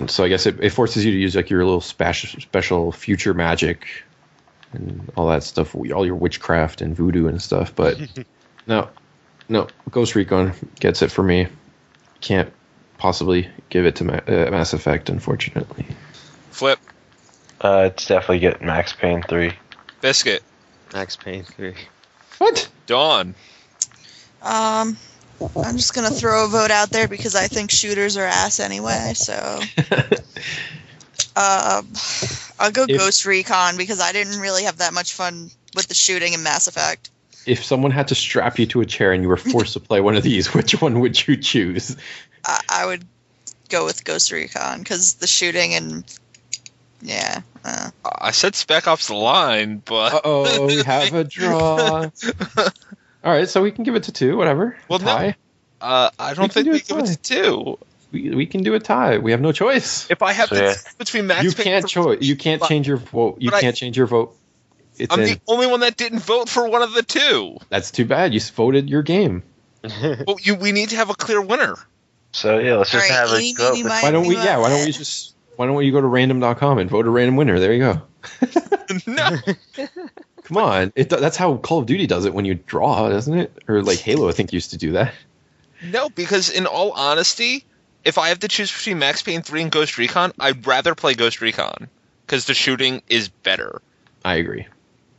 And so I guess it forces you to use like your little special future magic and all that stuff, all your witchcraft and voodoo and stuff. But no, Ghost Recon gets it for me. Can't possibly give it to Mass Effect, unfortunately. Flip. It's definitely get Max Payne 3. Biscuit. Max Payne 3. What? Dawn. I'm just gonna throw a vote out there because I think shooters are ass anyway. So, I'll go Ghost Recon because I didn't really have that much fun with the shooting in Mass Effect. If someone had to strap you to a chair and you were forced to play one of these, which one would you choose? I would go with Ghost Recon because the shooting and yeah. I said Spec Ops The Line, but... Uh-oh, we have a draw. All right, so we can give it to 2, whatever. Well, tie. I don't think we give it to 2. We can do a tie. We have no choice. If I have So, to yeah. choose between Max You Payne can't 3 choose. You can't change your vote. You But can't change your vote. It's I'm in. the only one that didn't vote for one of the two. That's too bad. You voted your game. Well, we need to have a clear winner. So yeah, let's just All right, have eeny, it go. meeny, miny, Why don't we? moe, Yeah. Why don't we moe. just? Why don't you go to random.com and vote a random winner? There you go. No. Come on. That's how Call of Duty does it when you draw, doesn't it? Or like Halo, I think used to do that. No, because in all honesty, if I have to choose between Max Payne 3 and Ghost Recon, I'd rather play Ghost Recon because the shooting is better. I agree.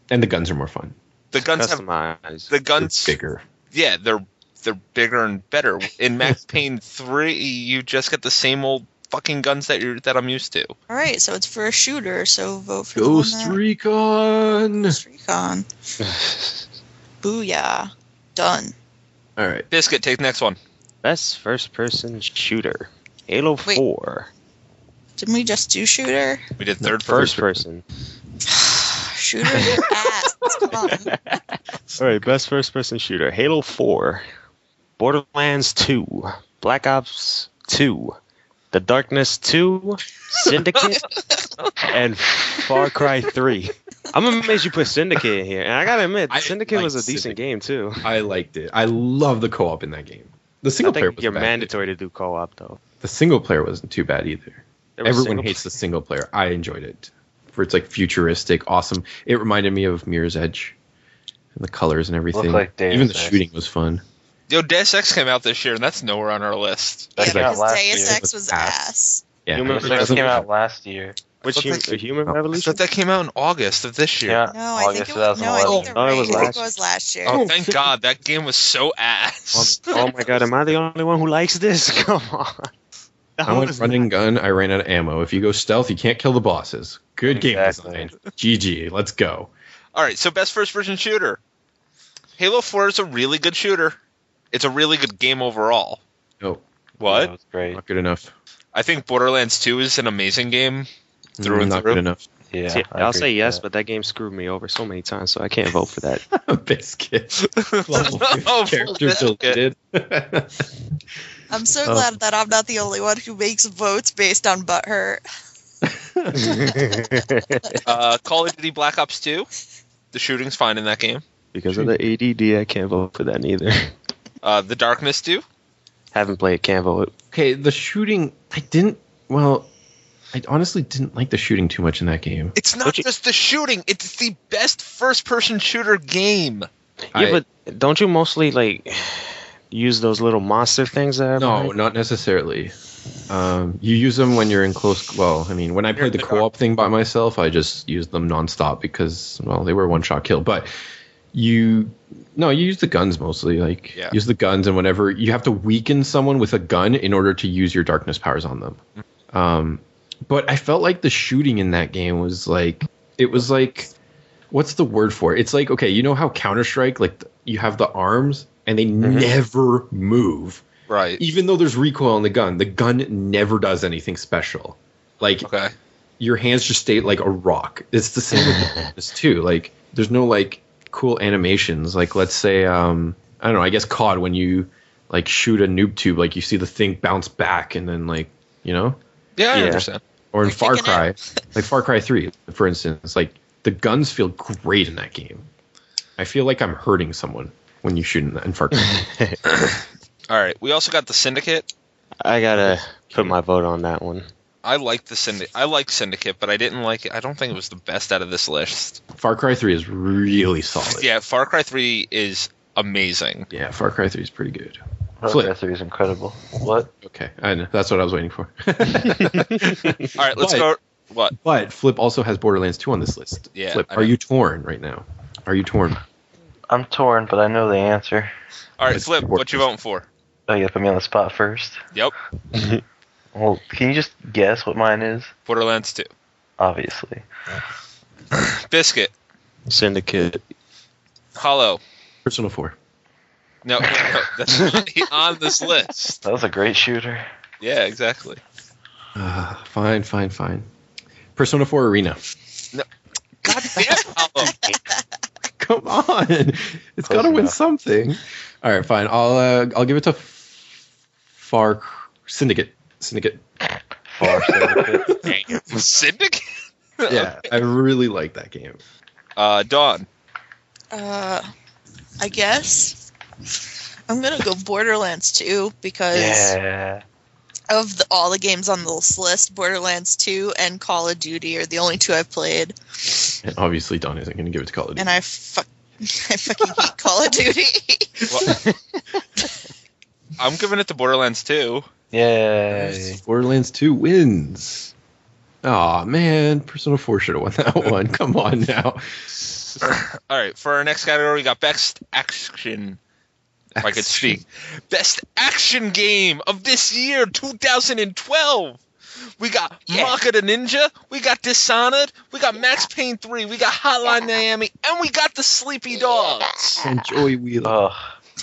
And the guns are more fun. The guns have Customized. the guns They're bigger. Yeah, they're bigger and better. In Max Payne 3, you just get the same old fucking guns that I'm used to. All right, so it's for a shooter. So vote for Ghost the one that- Recon. Ghost Recon. Booyah! Done. All right. Biscuit, take the next one. Best first-person shooter. Halo Wait. 4. Didn't we just do shooter? We did third First person. person. Shooter ass. Come on. All right, best first-person shooter. Halo 4. Borderlands 2. Black Ops 2. The Darkness 2. Syndicate. And Far Cry 3. I'm amazed you put Syndicate in here. And I gotta admit, I Syndicate like was a decent Syndicate. game, too. I liked it. I love the co-op in that game. The single I player think was you're bad. mandatory to do co-op, though. The single player wasn't too bad either. There was Everyone single- hates the single player. I enjoyed it. For it's like futuristic, awesome. It reminded me of Mirror's Edge. And the colors and everything. Looked like Deus Even the Ex. shooting was fun. Yo, Deus Ex came out this year, and that's nowhere on our list. That Yeah, came out because last Deus year. Ex was Ass. ass. Yeah. Human it It wasn't- came out last year. Which I thought human, Human oh, I Revolution? thought that came out in August of this year. Yeah, No, I think August it was. No, I 2011. think they're Oh, right. it was I think last it was last year. Oh, thank God, that game was so ass. Oh my god, am I the only one who likes this? Come on. I went running gun. I ran out of ammo. If you go stealth, you can't kill the bosses. Good game Exactly. design. GG. Let's go. All right, so best first-person shooter. Halo 4 is a really good shooter. It's a really good game overall. No, What? That was great. not good enough. I think Borderlands 2 is an amazing game through and not through. good enough. Yeah, See, I I'll agree say with yes, that. but that game screwed me over so many times, so I can't vote for that. Biscuit. Level Oh, character Biscuit. deleted. I'm so Oh. glad that I'm not the only one who makes votes based on butthurt. Call of Duty Black Ops 2. The shooting's fine in that game. Because of the ADD, I can't vote for that neither. The Darkness 2. Haven't played, can't vote. Okay, the shooting, I honestly didn't like the shooting too much in that game. It's not just the shooting. It's the best first-person shooter game. Yeah, but don't you mostly like use those little monster things that are No, behind? not necessarily. You use them when you're in close. Well, I mean, when I played the co-op thing by myself, I just used them nonstop because, well, they were one-shot kill. But you use the guns mostly. Like, use the guns, and whenever you have to weaken someone with a gun in order to use your darkness powers on them. But I felt like the shooting in that game was like, what's the word for it? It's like, okay, you know how Counter-Strike, like you have the arms and they never move. Right. Even though there's recoil on the gun never does anything special. Like, your hands just stay like a rock. It's the same with this too. Like, there's no like cool animations. Like, let's say, I don't know, I guess COD, when you like shoot a noob tube, like you see the thing bounce back and then like, you know? Yeah, I understand. Or in You're Far kicking Cry, it. like Far Cry 3, for instance, like the guns feel great in that game. I feel like I'm hurting someone when you shoot in Far Cry. All right. We also got the Syndicate. I gotta put my vote on that one. I like the Syndicate. I like Syndicate, but I didn't like it. I don't think it was the best out of this list. Far Cry 3 is really solid. Yeah, Far Cry 3 is amazing. Yeah, Far Cry 3 is pretty good. Far Cry 3 is incredible. What? Okay, I know. That's what I was waiting for. All right, let's go. What? But Flip also has Borderlands 2 on this list. Yeah, Flip, I are know. you torn right now? Are you torn? I'm torn, but I know the answer. All right, Let's Flip, support what you this. voting for? Oh, you gotta put me on the spot first. Yep, Well, can you just guess what mine is? Borderlands 2. Obviously. Biscuit. Syndicate. Hollow. Persona 4. No, that's not on this list. That was a great shooter. Yeah, exactly. Fine. Persona 4 Arena. God damn, Hollow. Come on, it's got to win enough. something. All right, fine. I'll give it to Syndicate. Far Syndicate. Syndicate? Yeah, I really like that game. Dawn. I guess I'm gonna go Borderlands 2 because Yeah. of all the games on this list, Borderlands 2 and Call of Duty are the only two I've played, And obviously, Don isn't going to give it to Call of Duty. and I fucking hate Call of Duty. Well, I'm giving it to Borderlands 2. Yay. Borderlands 2 wins. Aw, man. Persona 4 should have won that one. Come on now. All right, for our next category, we got Best Action. If I could speak. Best Action Game of this year, 2012. We got Maka the Ninja, we got Dishonored, we got Max Payne 3, we got Hotline Miami, and we got the Sleepy Dogs. And Joey Wheeler. Ugh.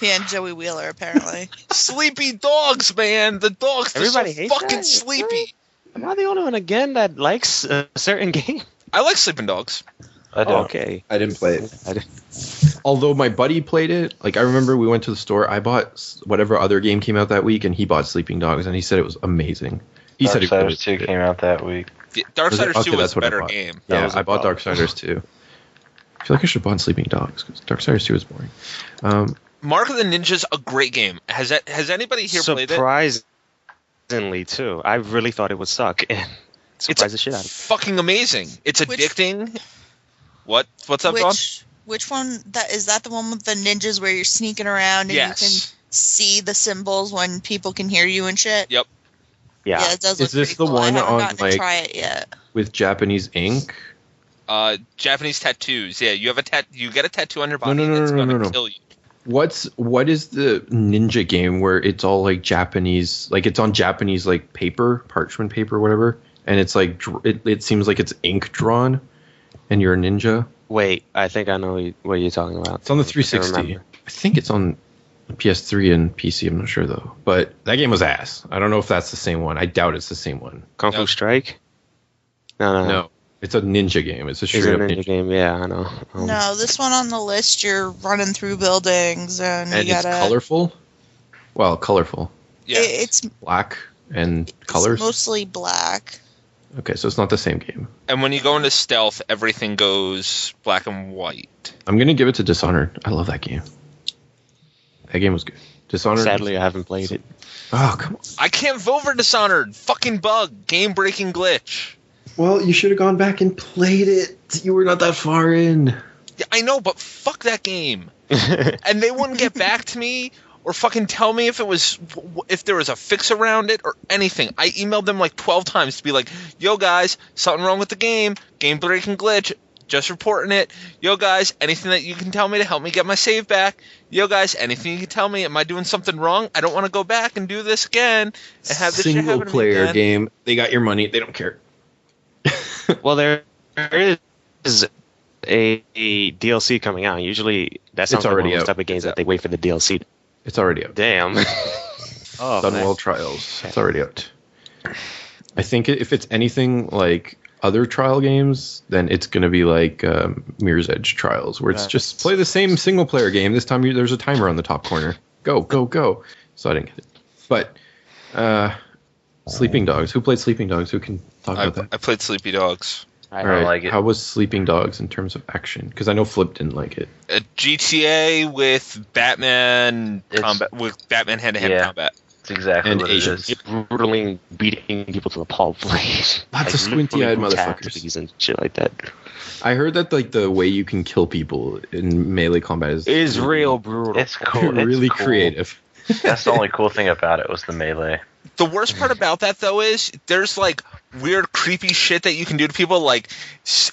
And Joey Wheeler, apparently. Sleepy Dogs, man. The dogs, they're Everybody so hates fucking that? sleepy. Am I the only one again that likes a certain game? I like Sleeping Dogs. I don't. Okay. I didn't play it. Although my buddy played it, like I remember we went to the store, I bought whatever other game came out that week, and he bought Sleeping Dogs, and he said it was amazing. He said he Darksiders 2 came out that week. Yeah, Darksiders Okay, 2 was that's a what I better bought. game. That Yeah, was a I bought problem. Darksiders 2. I feel like I should have bought Sleeping Dogs, because Darksiders 2 is boring. Mark of the Ninja's a great game. Has anybody here played it? Surprisingly, too. I really thought it would suck. And surprised the shit out of me. Fucking amazing. It's Which- addicting. What's up, Dawn? Which one? Is that the one with the ninjas where you're sneaking around and you can Yes. see the symbols when people can hear you and shit? Yep. Yeah. it does Is look this pretty the cool. one I haven't on, gotten to like- try it yet. With Japanese ink. Japanese tattoos. Yeah, you have you get a tattoo on your body no, that's gonna no. kill you. What is the ninja game where it's all like Japanese, like it's on Japanese like paper, parchment paper, whatever, and it's like it seems like it's ink drawn, and you're a ninja. Wait, I think I know what you're talking about. It's on the I can't 360. remember. I think it's on PS3 and PC. I'm not sure though. But that game was ass. I don't know if that's the same one. I doubt it's the same one. Kung Fu No. Strike? No. It's a ninja game. It's a It's straight a up ninja game. Yeah, I know. No, this one on the list, you're running through buildings and And you it's gotta. colorful. Well, colorful. Yeah. It's Black and colors. mostly black. Okay, so it's not the same game. And when you go into stealth, everything goes black and white. I'm gonna give it to Dishonored. I love that game. That game was good. Dishonored. Sadly, I haven't played it. Oh, come on. I can't vote for Dishonored. Fucking bug. Game breaking glitch. Well, you should have gone back and played it. You were not that far in. Yeah, I know, but fuck that game. And they wouldn't get back to me or fucking tell me if there was a fix around it or anything. I emailed them like 12 times to be like, yo guys, something wrong with the game breaking glitch, just reporting it. Yo guys, anything that you can tell me to help me get my save back. Yo guys, anything you can tell me, am I doing something wrong? I don't want to go back and do this again and have this shit happen Single to me player again. game. They got your money. They don't care. Well, there is a DLC coming out. Usually, that sounds like already one of those out. type of games that they wait for the DLC. It's already out. Damn. Oh, Dunwall nice. Trials. It's already out. I think if it's anything like other trial games, then it's going to be like Mirror's Edge Trials, where it's just play the same single player game. This time there's a timer on the top corner. Go, go, go. So I didn't get it. But Sleeping Dogs. Who played Sleeping Dogs? Who can talk about that? I played Sleepy Dogs. I All don't right. like it. How was Sleeping Dogs in terms of action? Because I know Flip didn't like it. A GTA with Batman combat, with Batman hand-to-hand Yeah. combat. It's exactly And what Asians. it is. Brutally beating people to the pulp. Lots of Like, squinty-eyed literally motherfuckers. tactics and shit like that. I heard that like the way you can kill people in melee combat is real brutal. It's cool. really It's cool. creative. That's the only cool thing about it was the melee. The worst part about that, though, is there's, like, weird, creepy shit that you can do to people, like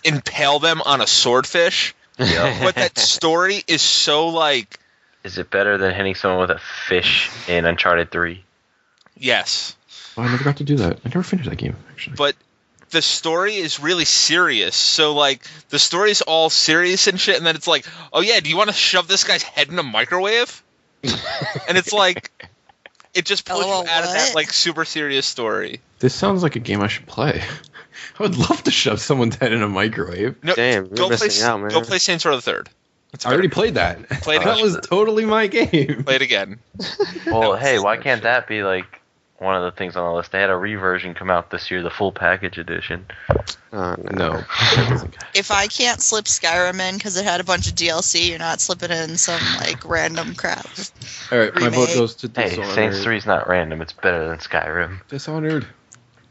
impale them on a swordfish. But that story is so, like... Is it better than hitting someone with a fish in Uncharted 3? Yes. Oh, I never got to do that. I never finished that game, actually. But the story is really serious. So, like, the story is all serious and shit, and then it's like, oh, yeah, do you want to shove this guy's head in a microwave? And it's like... It just pulls you LOL, out of that, what? like, super serious story. This sounds like a game I should play. I would love to shove someone's head in a microwave. No, Damn, you're go play, missing out, man. Go play Saints Row the Third. I already played that. Play it That again. was totally my game. Play it again. Well, was hey, so why much can't fun. that be like one of the things on the list? They had a reversion come out this year, the full package edition. No. That doesn't count. If I can't slip Skyrim in because it had a bunch of DLC, you're not slipping in some like random crap. All right, my vote Remake. goes to Hey, Dishonored. Saints 3 is not random. It's better than Skyrim. Dishonored.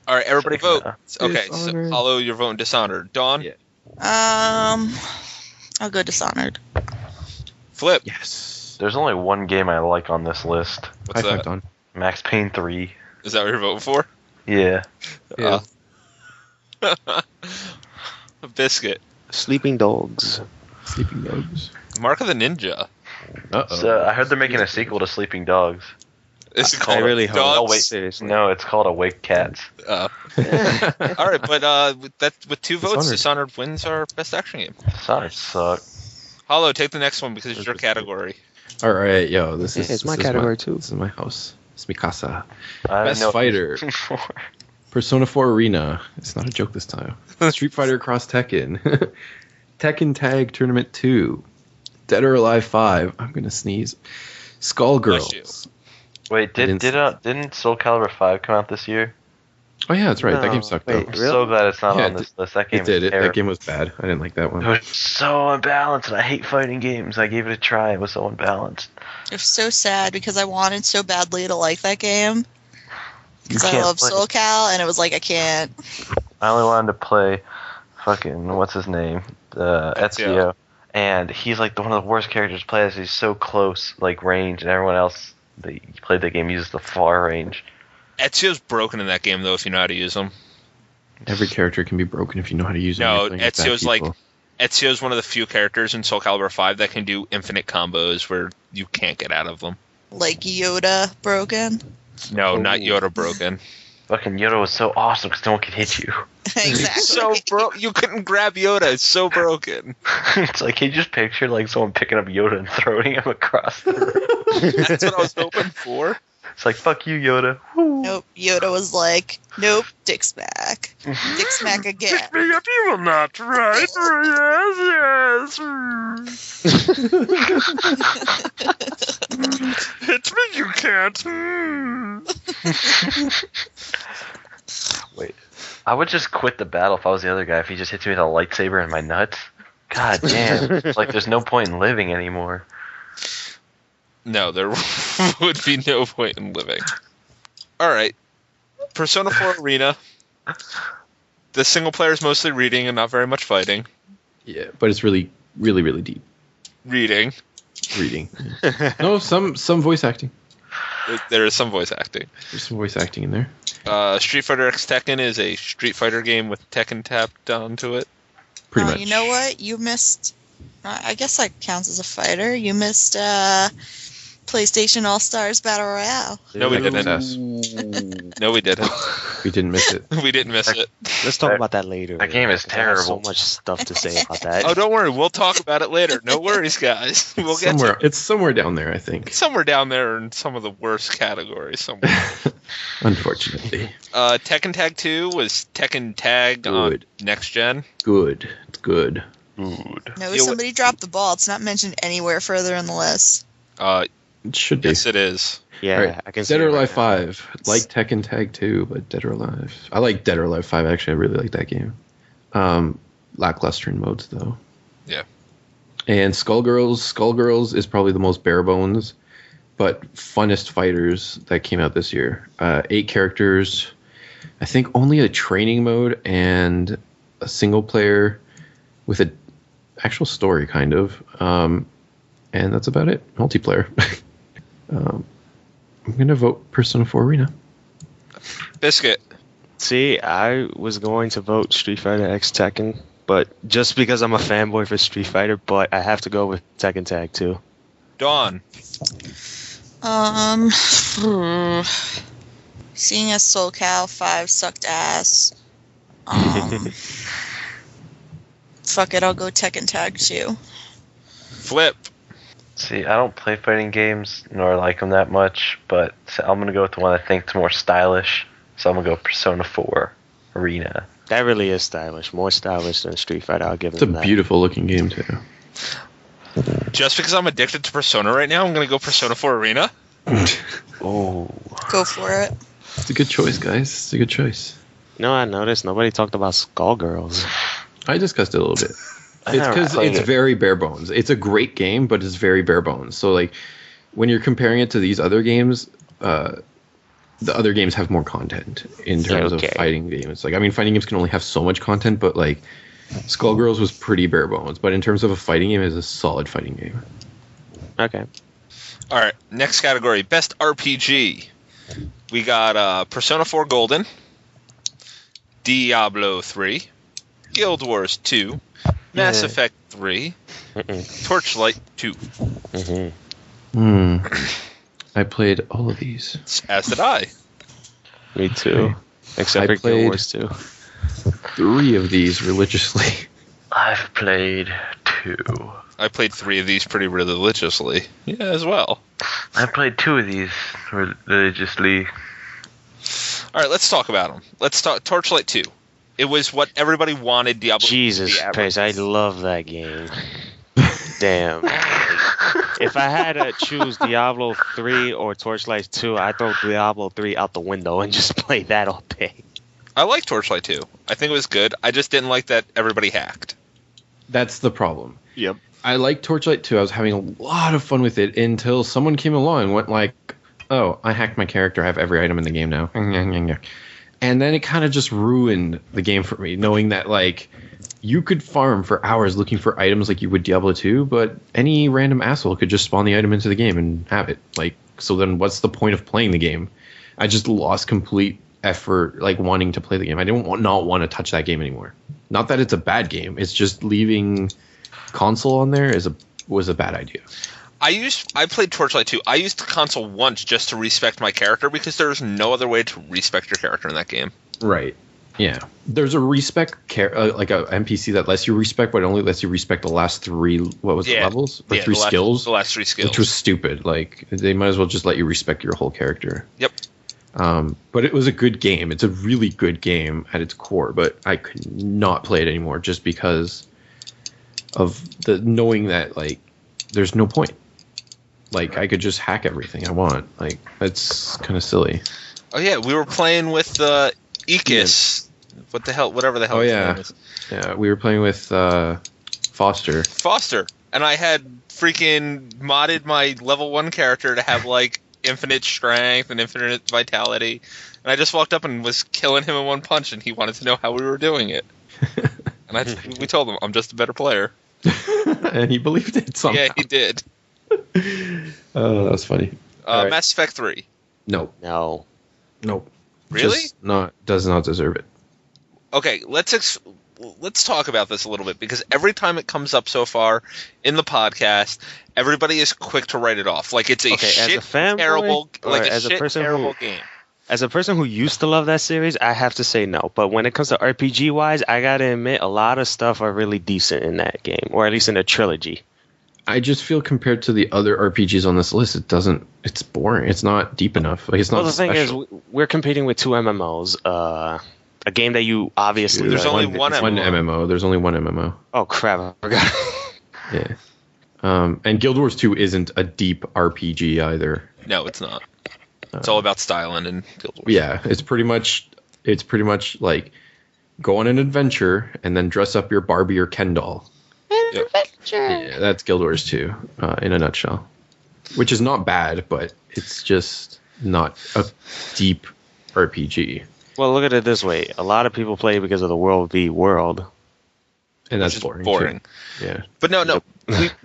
All right, everybody vote. Okay, so Dishonored. Hollow, you're voting Dishonored. Dawn, Yeah. I'll go Dishonored. Flip. Yes. There's only one game I like on this list. What's High five, that? Don. Max Payne 3. Is that what you're voting for? Yeah. Yeah. A biscuit. Sleeping Dogs. Sleeping Dogs. Mark of the Ninja. Uh-oh. So I heard they're making a sequel to Sleeping Dogs. Is it I called really hope. Dogs? Oh, wait. Seriously. No, it's called Awake Cats. All right, but with two votes, Dishonored. Dishonored wins our best action game. Sonic suck. Hollow, take the next one because it's your category. All right, yo, this is Yeah, it's my this is category, too. This is my house. It's mi casa. I Best didn't know fighter. it was before. Persona 4 Arena. It's not a joke this time. Street Fighter Cross Tekken. Tekken Tag Tournament 2. Dead or Alive 5. I'm gonna sneeze. Bless you. Skullgirls. Wait, didn't Soul Calibur 5 come out this year? Oh yeah, that's right. That No, game sucked wait, though. I'm Really? so glad it's not Yeah, on this list. That game It did. is terrible. That game was bad. I didn't like that It one. was so unbalanced, and I hate fighting games. I gave it a try. It was so unbalanced. It was so sad because I wanted so badly to like that game. Because I can't love play- Soul Cal, and it was like, I can't. I only wanted to play fucking, what's his name? Ezio. And he's like one of the worst characters to play as. He's so close, like range, and everyone else that played that game uses the far range. Ezio's broken in that game though, if you know how to use him. Every character can be broken if you know how to use it. No, Ezio's like Ezio's one of the few characters in Soul Calibur 5 that can do infinite combos where you can't get out of them. Like Yoda broken. No, not Yoda broken. Fucking Yoda was so awesome because no one could hit you. Exactly. So you couldn't grab Yoda. It's so broken. It's like, can you just picture like someone picking up Yoda and throwing him across the room? That's what I was hoping for. It's like, fuck you, Yoda. Woo. Nope. Yoda was like, nope, dick's back. Dick smack again. Pick me up, you will not, right? Yes, yes. Hit me, you can't. Wait. I would just quit the battle if I was the other guy, if he just hits me with a lightsaber in my nuts. God damn. It's like there's no point in living anymore. No, there would be no point in living. All right. Persona 4 Arena. The single player is mostly reading and not very much fighting. Yeah, but it's really, really, really deep. Reading. No, some voice acting. There is some voice acting. There's some voice acting in there. Street Fighter X Tekken is a Street Fighter game with Tekken tapped onto it. Pretty much. You know what? You missed. I guess that counts as a fighter. You missed PlayStation All Stars Battle Royale. No, we didn't. No, we didn't. We didn't miss it. We didn't miss it. Let's talk about that later. That game is I have so terrible. much stuff to say about that. Oh, don't worry. We'll talk about it later. No worries, guys. We'll get Somewhere, to it. it's somewhere down there, I think. Somewhere down there in some of the worst categories. Somewhere. Unfortunately. Tekken Tag 2 was Tekken Tag on Good. Next Gen. Good. It's good. Good. No, somebody dropped the ball. It's not mentioned anywhere further in the list. It should be. Yes, it is. Yeah, Right. I can see Dead or it right Alive now. 5. Like Tekken Tag 2, but Dead or Alive. I like Dead or Alive 5, actually. I really like that game. Lackluster in modes, though. Yeah. And Skullgirls. Skullgirls is probably the most bare bones, but funnest fighters that came out this year. 8 characters. I think only a training mode and a single player with an actual story, kind of. And that's about it. Multiplayer. I'm going to vote Persona 4 Arena. Biscuit. See, I was going to vote Street Fighter X Tekken, but just because I'm a fanboy for Street Fighter, but I have to go with Tekken Tag 2. Dawn. Seeing as Soul Cal 5 sucked ass. Fuck it, I'll go Tekken Tag 2. Flip. See, I don't play fighting games, nor like them that much, but I'm going to go with the one I think's more stylish, so I'm going to go Persona 4 Arena. That really is stylish. More stylish than Street Fighter, I'll give It's a them that. beautiful looking game, too. Just because I'm addicted to Persona right now, I'm going to go Persona 4 Arena. Oh. Go for it. It's a good choice, guys. It's a good choice. No, I noticed nobody talked about Skullgirls. I discussed it a little bit. I It's never because played it's it. very bare bones. It's a great game, but it's very bare bones. So, like, when you're comparing it to these other games, the other games have more content in terms of fighting games. Like, I mean, fighting games can only have so much content, but, like, Skullgirls was pretty bare bones. But in terms of a fighting game, it's a solid fighting game. Okay. All right, next category, Best RPG. We got Persona 4 Golden, Diablo 3, Guild Wars 2, Mass Yeah. Effect 3, Mm-mm. Torchlight 2. Mm-hmm. I played all of these. As did I. Me too. Except I for Guild played- Wars 2. 3 of these religiously. I've played 2. I played 3 of these pretty religiously. Yeah, as well. I played 2 of these religiously. All right, let's talk about them. Let's talk Torchlight 2. It was what everybody wanted Diablo Jesus to be. Christ, I love that game. Damn. If I had to choose Diablo 3 or Torchlight 2, I'd throw Diablo 3 out the window and just play that all day. I like Torchlight 2. I think it was good. I just didn't like that everybody hacked. That's the problem. Yep. I like Torchlight 2. I was having a lot of fun with it until someone came along and went like, oh, I hacked my character. I have every item in the game now. And then it kind of just ruined the game for me, knowing that, like, you could farm for hours looking for items like you would Diablo 2, but any random asshole could just spawn the item into the game and have it. Like, so then what's the point of playing the game? I just lost complete effort, like, wanting to play the game. I didn't not want to touch that game anymore. Not that it's a bad game. It's just leaving console on there was a bad idea. I played Torchlight 2. I used the console once just to respect my character because there's no other way to respect your character in that game. Right. Yeah. There's a respect like a NPC that lets you respect, but it only lets you respect the last 3 levels or 3 skills. The last 3 skills. Which was stupid. Like, they might as well just let you respect your whole character. Yep. But it was a good game. It's a really good game at its core, but I could not play it anymore just because of the knowing that like there's no point. Like I could just hack everything I want. Like that's kind of silly. Oh yeah, we were playing with Ekis. What the hell? Whatever the hell. Oh his yeah, name is. yeah. We were playing with Foster. And I had freaking modded my level 1 character to have like infinite strength and infinite vitality, and I just walked up and was killing him in one punch, and he wanted to know how we were doing it. And we told him I'm just a better player, and he believed it somehow. Yeah, he did. Oh, that was funny. Right. Mass Effect 3. No. Really? Does not deserve it. Okay, let's talk about this a little bit, because every time it comes up so far in the podcast, everybody is quick to write it off like it's a terrible game. As a person who used to love that series, I have to say no. But when it comes to RPG wise, I gotta admit a lot of stuff are really decent in that game, or at least in the trilogy. I just feel compared to the other RPGs on this list, it's boring. It's not deep enough. Like it's not. Well, the special. thing is, we're competing with two MMOs. A game that you obviously... There's only one MMO. There's only one MMO. Oh, crap. I forgot. Yeah. And Guild Wars 2 isn't a deep RPG either. No, it's not. It's all about styling and Guild Wars. Yeah, it's pretty much like go on an adventure and then dress up your Barbie or Ken doll. Yeah, that's Guild Wars 2 in a nutshell. Which is not bad, but it's just not a deep RPG. Well, look at it this way. A lot of people play because of the World v. World. And that's boring. Too. Yeah. But no.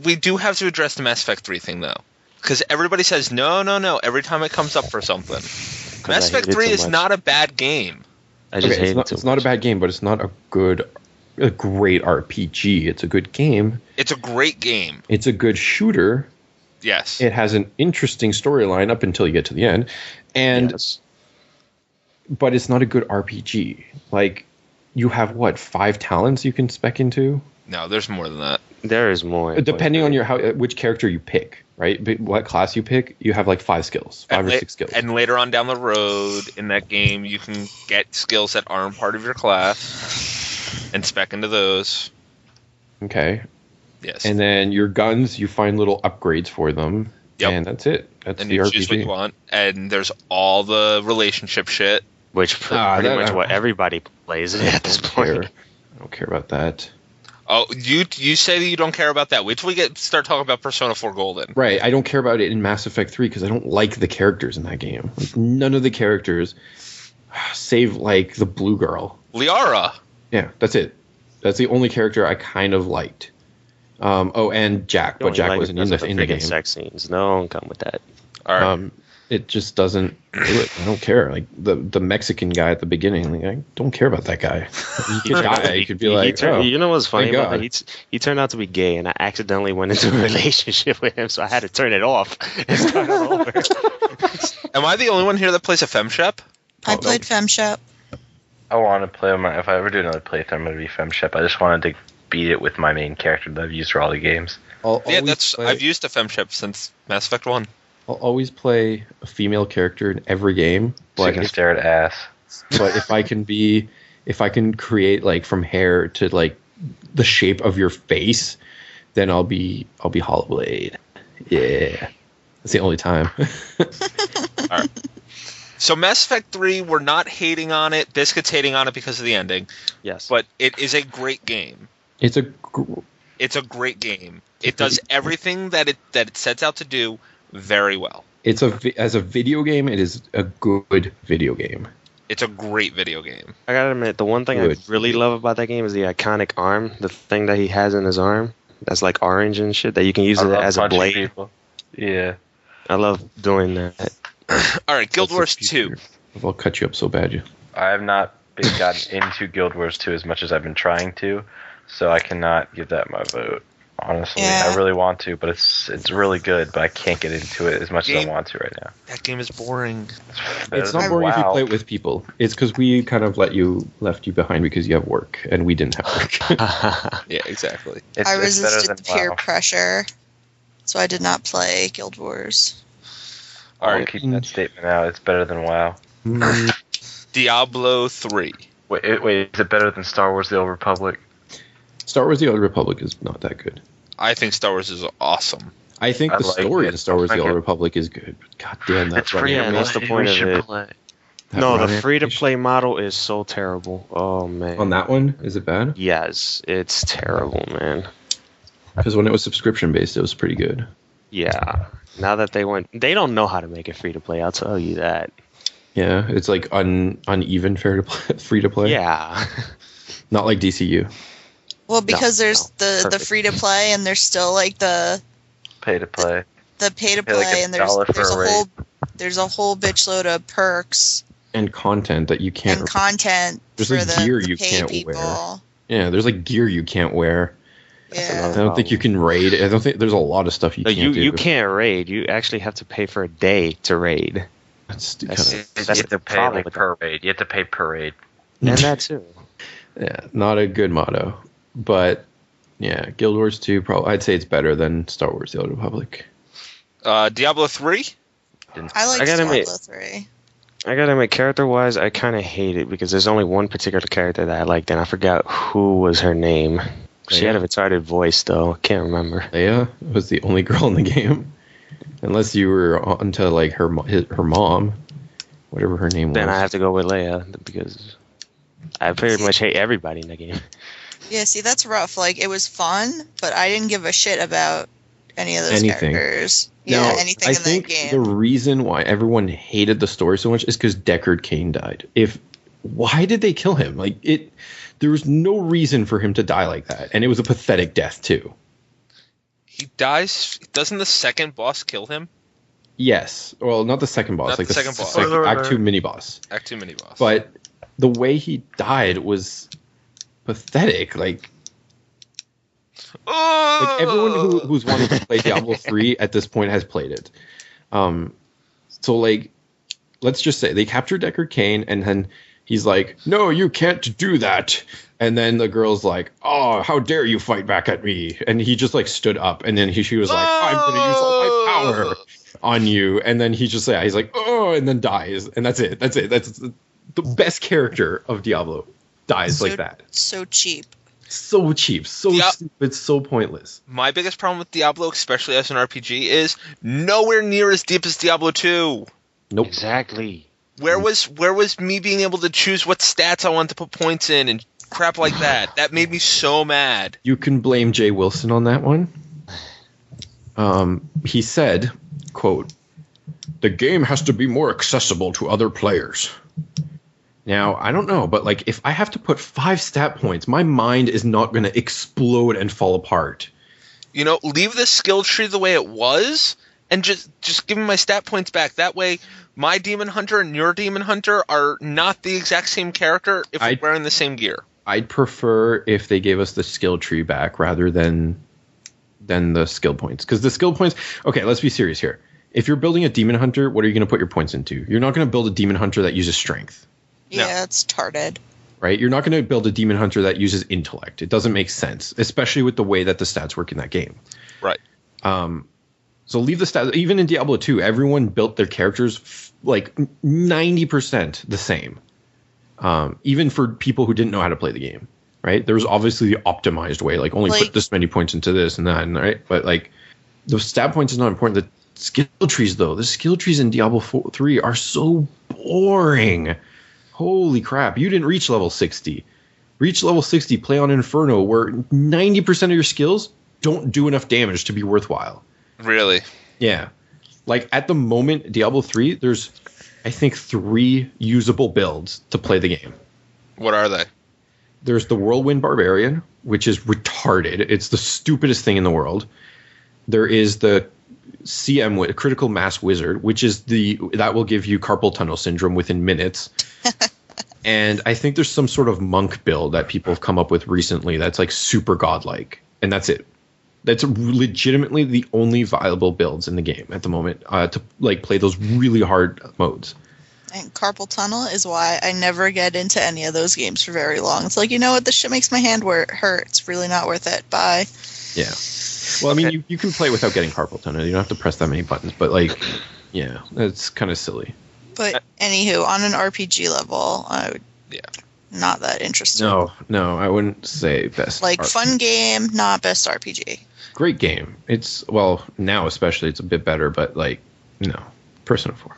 we do have to address the Mass Effect 3 thing, though. Because everybody says, no, every time it comes up for something. Mass Effect 3 is not a bad game. It's not a bad game, but it's not a great RPG. It's a good game. It's a great game. It's a good shooter. Yes. It has an interesting storyline up until you get to the end. And... Yes. But it's not a good RPG. Like, you have, 5 talents you can spec into? No, there's more than that. There is more. Depending on which character you pick, right? What class you pick, you have, 5 skills. 5 or 6 skills. And later on down the road in that game, you can get skills that aren't part of your class and spec into those. Okay. Yes. And then your guns, you find little upgrades for them. Yep. And that's it. That's and the you RPG. choose what you want. And there's all the relationship shit. Which pretty much what everybody plays at this point. I don't care about that. Oh, you say that you don't care about that. Wait till we start talking about Persona 4 Golden. Right. I don't care about it in Mass Effect 3 because I don't like the characters in that game. Like, none of the characters, save the blue girl. Liara. Yeah, that's it. That's the only character I kind of liked. And Jack, but Jack wasn't in the game. Sex scenes. Don't come with that. All right. It just doesn't do it. I don't care. Like the Mexican guy at the beginning, I don't care about that guy. He could die. He could be you know what's funny about that? He turned out to be gay, and I accidentally went into a relationship with him, so I had to turn it off and start all over. Am I the only one here that plays a FemShep? I played FemShep. I want to play if I ever do another playthrough, I'm going to be FemShep. I just wanted to beat it with my main character that I've used for all the games. I've used a FemShep since Mass Effect 1. I'll always play a female character in every game. So you can stare at ass. But if I can create from hair to the shape of your face, then I'll be Hollowblade. Yeah, that's the only time. All right. So Mass Effect 3, we're not hating on it. Biscuit's hating on it because of the ending. Yes, but it is a great game. It's a great game. It does everything that it sets out to do very well. As a video game, it is a good video game. It's a great video game. I gotta admit, the one thing I really love about that game is the iconic arm, the thing that he has in his arm. That's orange and shit that you can use it as a blade. People. Yeah, I love doing that. All right, Guild Wars 2. I'll cut you up so bad. I have not gotten into Guild Wars 2 as much as I've been trying to, so I cannot give that my vote. Honestly, I really want to, but it's really good, but I can't get into it as much as I want to right now. That game is boring. It's not boring if you play it with people. It's because we kind of left you behind because you have work, and we didn't have work. Yeah, exactly. I resisted the peer pressure, so I did not play Guild Wars. All right, keep that statement out. It's better than WoW. Diablo 3. Wait, is it better than Star Wars: The Old Republic? Star Wars: The Old Republic is not that good. I think Star Wars is awesome. I think the story in Star Wars: The Old it. Republic is good. But God damn, that's It's free. Yeah, that's the point of it. Play. No, the free-to-play model is so terrible. Oh, man. On that one, is it bad? Yes, it's terrible, man. Because when it was subscription-based, it was pretty good. Yeah. Now that they don't know how to make it free-to-play, I'll tell you that. Yeah, it's like uneven free to play. Yeah. Not like DCU. Well, because there's the perfect. free to play, and there's still like the Pay to play. pay to Pay like play, and there's a whole bitch load of perks And content that you can't. and content There's for like the, gear the you pay can't people. wear. Yeah, there's like gear you can't wear. Yeah. I don't think you can raid. I don't think there's a lot of stuff you No, can't do. you can't raid. You actually have to pay for a day to raid. That's That's- kinda, You That's have to the pay problem like with per raid. You have to pay per raid. And that too. yeah, not a good motto. But yeah, Guild Wars 2, probably I'd say it's better than Star Wars: The Old Republic. Diablo 3? I like I gotta Diablo admit- 3. I gotta admit, character-wise, I kind of hate it because there's only one particular character that I liked, and I forgot who was her name. She had a retarded voice, though. Can't remember. Leia was the only girl in the game, unless you were onto like her mom, whatever her name was. Then I have to go with Leia because I pretty much hate everybody in the game. Yeah, see, that's rough. Like, it was fun, but I didn't give a shit about any of those Anything. characters. Now, Yeah, anything I in think that game. the reason why everyone hated the story so much is because Deckard Cain died. Why did they kill him? Like it, there was no reason for him to die like that, and it was a pathetic death too. He dies. Doesn't the second boss kill him? Yes, well, not the second boss, Not like the second boss. like Spoiler Act alert. 2 mini boss. Act 2 mini boss. But the way he died was pathetic. Like everyone who's wanted to play Diablo 3 at this point has played it. So like, let's just say they captured Deckard Cain, and then he's like, "No, you can't do that." And then the girl's like, "Oh, how dare you fight back at me?" And he just like stood up, and then she was like, "I'm going to use all my power on you." And then he's like, "Oh," and then dies, and that's it. That's the best character of Diablo dies like that. So cheap. So cheap, so stupid, so pointless. My biggest problem with Diablo, especially as an RPG, is nowhere near as deep as Diablo 2. Nope. Exactly. Where was me being able to choose what stats I wanted to put points in and crap like that? That made me so mad. You can blame Jay Wilson on that one. He said, quote, "The game has to be more accessible to other players." Now, I don't know, but like if I have to put 5 stat points, my mind is not going to explode and fall apart. You know, leave the skill tree the way it was and just give me my stat points back. That way, my Demon Hunter and your Demon Hunter are not the exact same character if we're wearing the same gear. I'd prefer if they gave us the skill tree back rather than the skill points. Because the skill points... Okay, let's be serious here. If you're building a Demon Hunter, what are you going to put your points into? You're not going to build a Demon Hunter that uses strength. Yeah, it's tarded. Right? You're not going to build a Demon Hunter that uses intellect. It doesn't make sense, especially with the way that the stats work in that game. Right. So leave the stats. Even in Diablo 2, everyone built their characters like 90% the same. Even for people who didn't know how to play the game, right? There was obviously the optimized way, like only put this many points into this and that, and right? But like the stat points is not important. The skill trees, though, the skill trees in Diablo 3 are so boring. Holy crap! You didn't reach level 60. Reach level 60, play on Inferno, where 90% of your skills don't do enough damage to be worthwhile. Really? Yeah. Like at the moment, Diablo 3, there's I think 3 usable builds to play the game. What are they? There's the Whirlwind Barbarian, which is retarded. It's the stupidest thing in the world. There is the CM Critical Mass Wizard, which is that will give you carpal tunnel syndrome within minutes. And I think there's some sort of monk build that people have come up with recently that's like super godlike, and that's it. That's legitimately the only viable builds in the game at the moment to like play those really hard modes. And carpal tunnel is why I never get into any of those games for very long. It's like, you know what, this shit makes my hand hurt. It's really not worth it. Bye. Yeah. Well, I mean, you can play without getting carpal tunnel. You don't have to press that many buttons, but like, yeah, it's kind of silly. But Anywho, on an RPG level, I would not that interested. No, I wouldn't say best. Like fun game, not best RPG. Great game. It's now especially it's a bit better, but like no, Persona 4.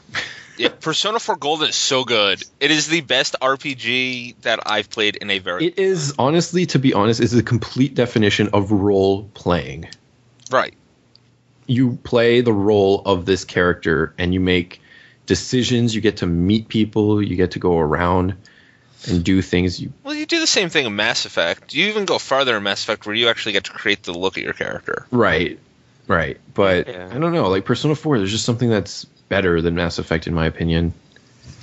Yeah, Persona 4 Golden is so good. It is the best RPG that I've played in a very. It is honestly, to be honest, is the complete definition of role playing. Right. You play the role of this character, and you make decisions. You get to meet people. You get to go around and do things. Well, you do the same thing in Mass Effect. You even go farther in Mass Effect, where you actually get to create the look of your character. Right. But I don't know. Like Persona 4, there's just something that's better than Mass Effect, in my opinion.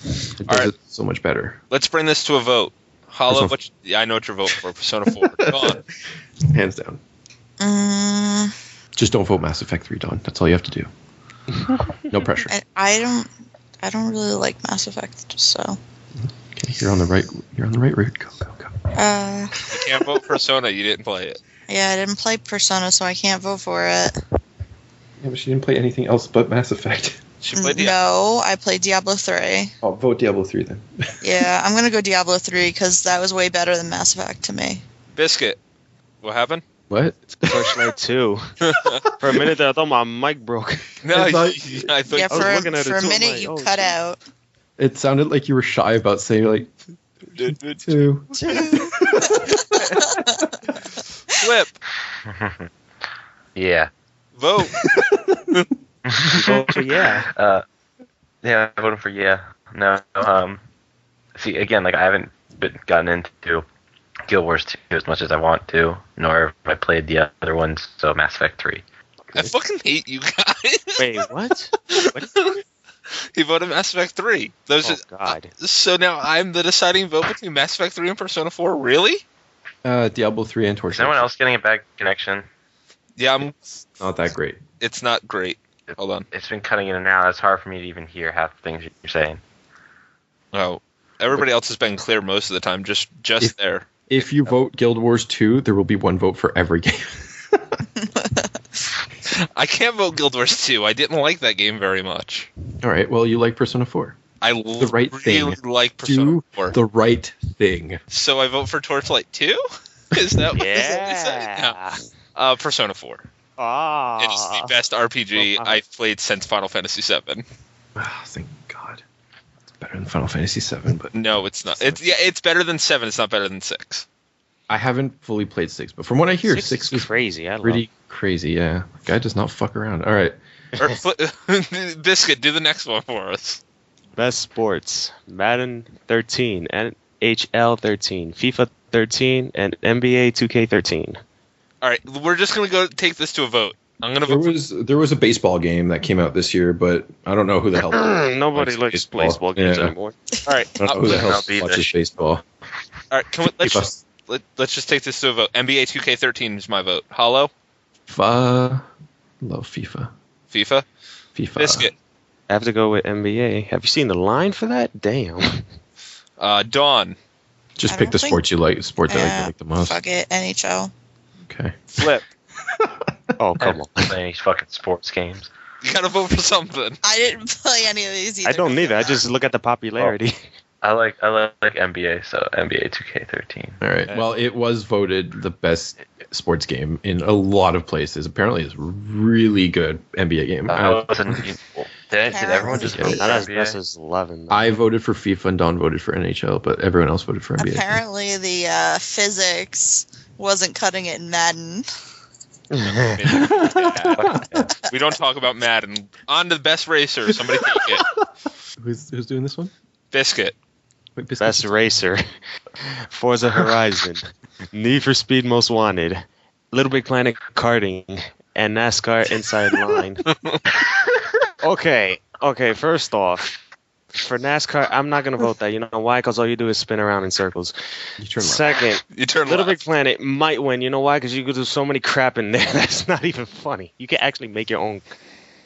It does it so much better. Let's bring this to a vote. Hollow, I know what you're voting for. Persona 4. Go on. Hands down. Just don't vote Mass Effect 3, Dawn. That's all you have to do. No pressure. I don't really like Mass Effect, so. Okay, you're on the right route. Go. You can't vote Persona. You didn't play it. Yeah, I didn't play Persona, so I can't vote for it. Yeah, but she didn't play anything else but Mass Effect. She played No, I played Diablo 3. Oh, vote Diablo 3 then. Yeah, I'm gonna go Diablo 3 because that was way better than Mass Effect to me. Biscuit. What happened? What? Torchlight 2. For a minute there, I thought my mic broke. No, I thought- I thought. Yeah, I was looking at it for a too, I'm minute like, you oh, cut shit. out. It sounded like you were shy about saying like 2. Flip. Yeah. Vote. Vote for yeah. Yeah, I voted for yeah. No, see, again, like I haven't gotten into Guild Wars 2 as much as I want to, nor have I played the other ones, so Mass Effect 3. I fucking hate you guys. Wait, what? He voted Mass Effect 3. God. So now I'm the deciding vote between Mass Effect 3 and Persona 4? Really? Diablo 3 and Is Torchlight. anyone else getting a bad connection? Yeah, Not that great. it's not great. Hold on. It's been cutting in and out. It's hard for me to even hear half the things you're saying. Oh, everybody else has been clear most of the time. Just there. If you vote Guild Wars 2, there will be one vote for every game. I can't vote Guild Wars 2. I didn't like that game very much. All right. Well, you like Persona 4. I The right really thing. like Persona Do 4. the right thing. So I vote for Torchlight 2? Is that what you're saying? Yeah. No. Persona 4. Ah. It is the best RPG I've played since Final Fantasy VII. Oh, thank God. It's better than Final Fantasy 7, but No, it's not. It's better than 7. It's not better than 6. I haven't fully played 6, but from what I hear, 6 is is crazy. I love pretty crazy. Yeah, guy does not fuck around. All right. Biscuit, do the next one for us. Best sports: Madden 13, NHL 13, FIFA 13, and NBA 2K13. All right, we're just gonna go take this to a vote. I'm gonna vote. There was a baseball game that came out this year, but I don't know who the hell. Nobody likes baseball games Yeah. anymore. All right, I don't know who the hell I'll be watches there. baseball. all right. Let's just take this to a vote. NBA 2K13 is my vote. Hollow, FIFA. Love FIFA. FIFA, Biscuit, I have to go with NBA. Have you seen the line for that? Damn. Dawn, Just I pick don't the think- sport you like. Sport that you like the most. Fuck it, NHL. Okay. Flip. Oh, come on. Playing these fucking sports games. You gotta vote for something. I didn't play any of these either. I don't need that. I just look at the popularity. I like NBA, so NBA 2K13. All right. Well, it was voted the best sports game in a lot of places. Apparently, it's a really good NBA game. Did everyone just vote for Not as best NBA? as 11. I voted for FIFA and Don voted for NHL, but everyone else voted for NBA. Apparently, the physics wasn't cutting it in Madden. We don't talk about Madden. On to the best racer. Somebody take it. Who's doing this one? Biscuit. Wait, Biscuit. Best racer: Forza Horizon, Need for Speed Most Wanted, Little Big Planet karting, and NASCAR Inside Line. Okay. First off, for NASCAR, I'm not gonna vote that. You know why? Because all you do is spin around in circles. You turn left. Second, You turn Little left. Big Planet might win. You know why? Because you could do so many crap in there. That's not even funny. You can actually make your own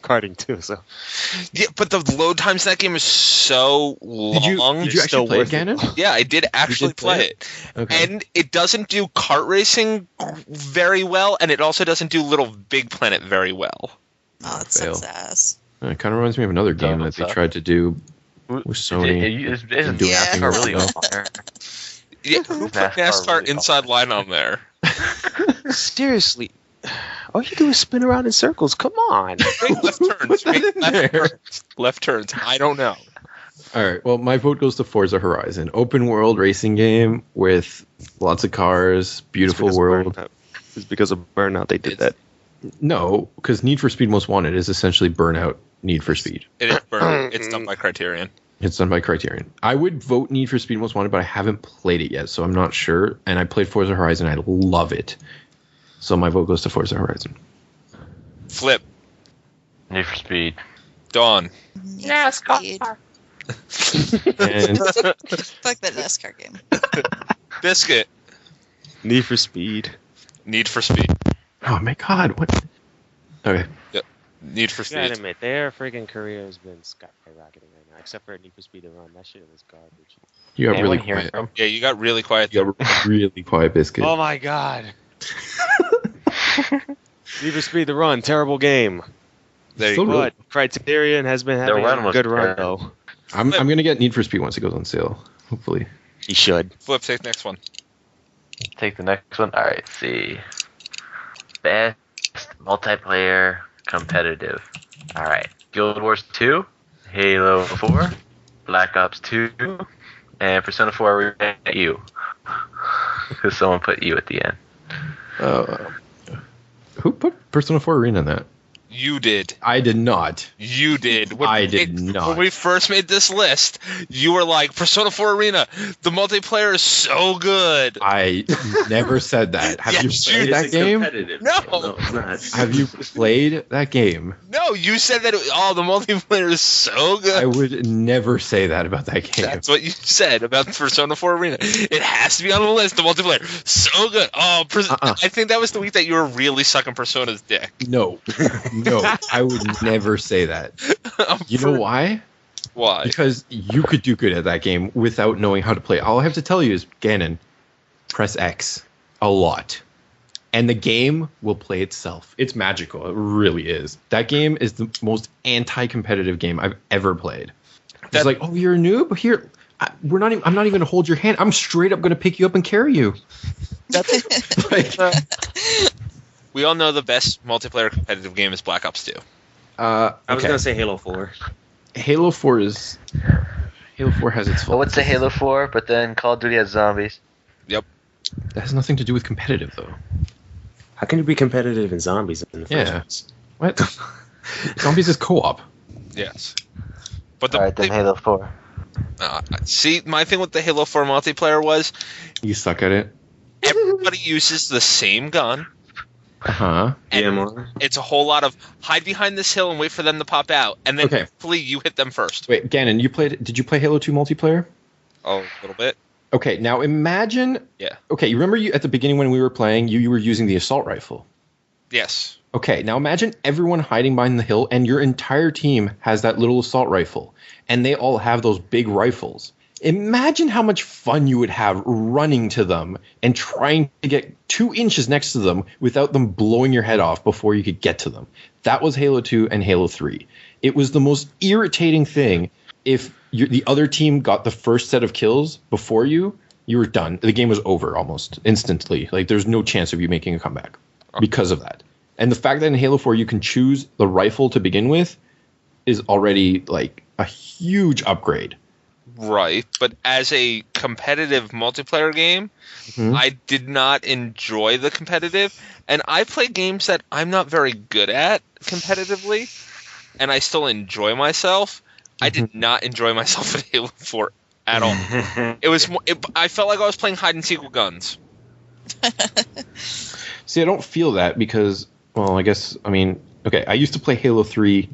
karting too. So Yeah, but the load times in that game is so long. Did you Still actually play it, worth it. Gannon? Yeah, I did actually play play it. Okay. And it doesn't do kart racing very well, and it also doesn't do Little Big Planet very well. Oh, it Fail. sucks ass. It kind of reminds me of another game that they suck. tried to do With Sony. Isn't do Yeah. NASCAR really on there? Yeah, who put NASCAR inside line on there? Seriously. All you do is spin around in circles. Come on. Make left turns. Make left turns. Left turns. I don't know. All right. Well, my vote goes to Forza Horizon. Open world racing game with lots of cars, beautiful world. It's because of Burnout they did that. No, because Need for Speed Most Wanted is essentially Burnout Need for Speed. It is burned. It's done by Criterion. It's done by Criterion. I would vote Need for Speed Most Wanted, but I haven't played it yet, so I'm not sure. And I played Forza Horizon. I love it. So my vote goes to Forza Horizon. Flip. Need for Speed. Dawn. NASCAR. And Fuck that NASCAR game. Biscuit. Need for Speed. Need for Speed. oh my god, what? Okay. Need for You gotta Speed. admit, their freaking career has been skyrocketing right now, except for Need for Speed the Run. That shit was garbage. You got Anyone really hear quiet. from? Yeah, you got really quiet You there. got really quiet, Biscuit. Oh my god. Need for Speed the Run, terrible game. There you So go. good. But Criterion has been having run a was good run good. though. I'm gonna get Need for Speed once it goes on sale. Hopefully. He should. Flip, take the next one. Take the next one. All right, see. Best multiplayer competitive. All right, Guild Wars 2, Halo 4, Black Ops 2, and Persona 4 at you. Because someone put you at the end. Who put Persona 4 Arena in that? You did. I did not. You did. I did not. When we first made this list, you were like, Persona 4 Arena, the multiplayer is so good. I never said that. Have Yes, you you played that game? No. it's not. Have you played that game? No, you said that, the multiplayer is so good. I would never say that about that game. That's what you said about Persona 4 Arena. It has to be on the list, the multiplayer. So good. Oh, I think that was the week that you were really sucking Persona's dick. No. No, I would never say that. You know why? Why? Because you could do good at that game without knowing how to play. All I have to tell you is, Ganon, press X a lot. And the game will play itself. It's magical. It really is. That game is the most anti-competitive game I've ever played. It's like, oh, you're a noob? Here, I'm not even going to hold your hand. I'm straight up going to pick you up and carry you. Like, We all know the best multiplayer competitive game is Black Ops 2. I was okay. gonna say Halo 4. Halo 4 has its Well, faults. what's the Halo 4? But then Call of Duty has zombies. That has nothing to do with competitive, though. How can you be competitive in zombies in the first Yeah. place? What? Zombies is co-op. Yes. But the All right, then Halo 4. see, my thing with the Halo 4 multiplayer was You suck at it. everybody uses the same gun. Uh-huh. And DMR? it's a whole lot of hide behind this hill and wait for them to pop out, and then Okay. hopefully you hit them first. Wait, Ganon, did you play Halo 2 multiplayer? Oh, a little bit. Okay, now imagine. Yeah. Okay, you remember at the beginning when we were playing, you were using the assault rifle. Yes. Okay, now imagine everyone hiding behind the hill, and your entire team has that little assault rifle, and they all have those big rifles. Imagine how much fun you would have running to them and trying to get 2 inches next to them without them blowing your head off before you could get to them. That was Halo 2 and Halo 3. It was the most irritating thing. If the other team got the first set of kills before you were done. The game was over almost instantly. Like, there's no chance of you making a comeback because of that. And the fact that in Halo 4 you can choose the rifle to begin with is already like a huge upgrade. Right, but as a competitive multiplayer game, Mhm. I did not enjoy the competitive, and I play games that I'm not very good at competitively, and I still enjoy myself. I did not enjoy myself in Halo 4 at all. I felt like I was playing hide and seek with guns. See, I don't feel that because, well, okay, I used to play Halo 3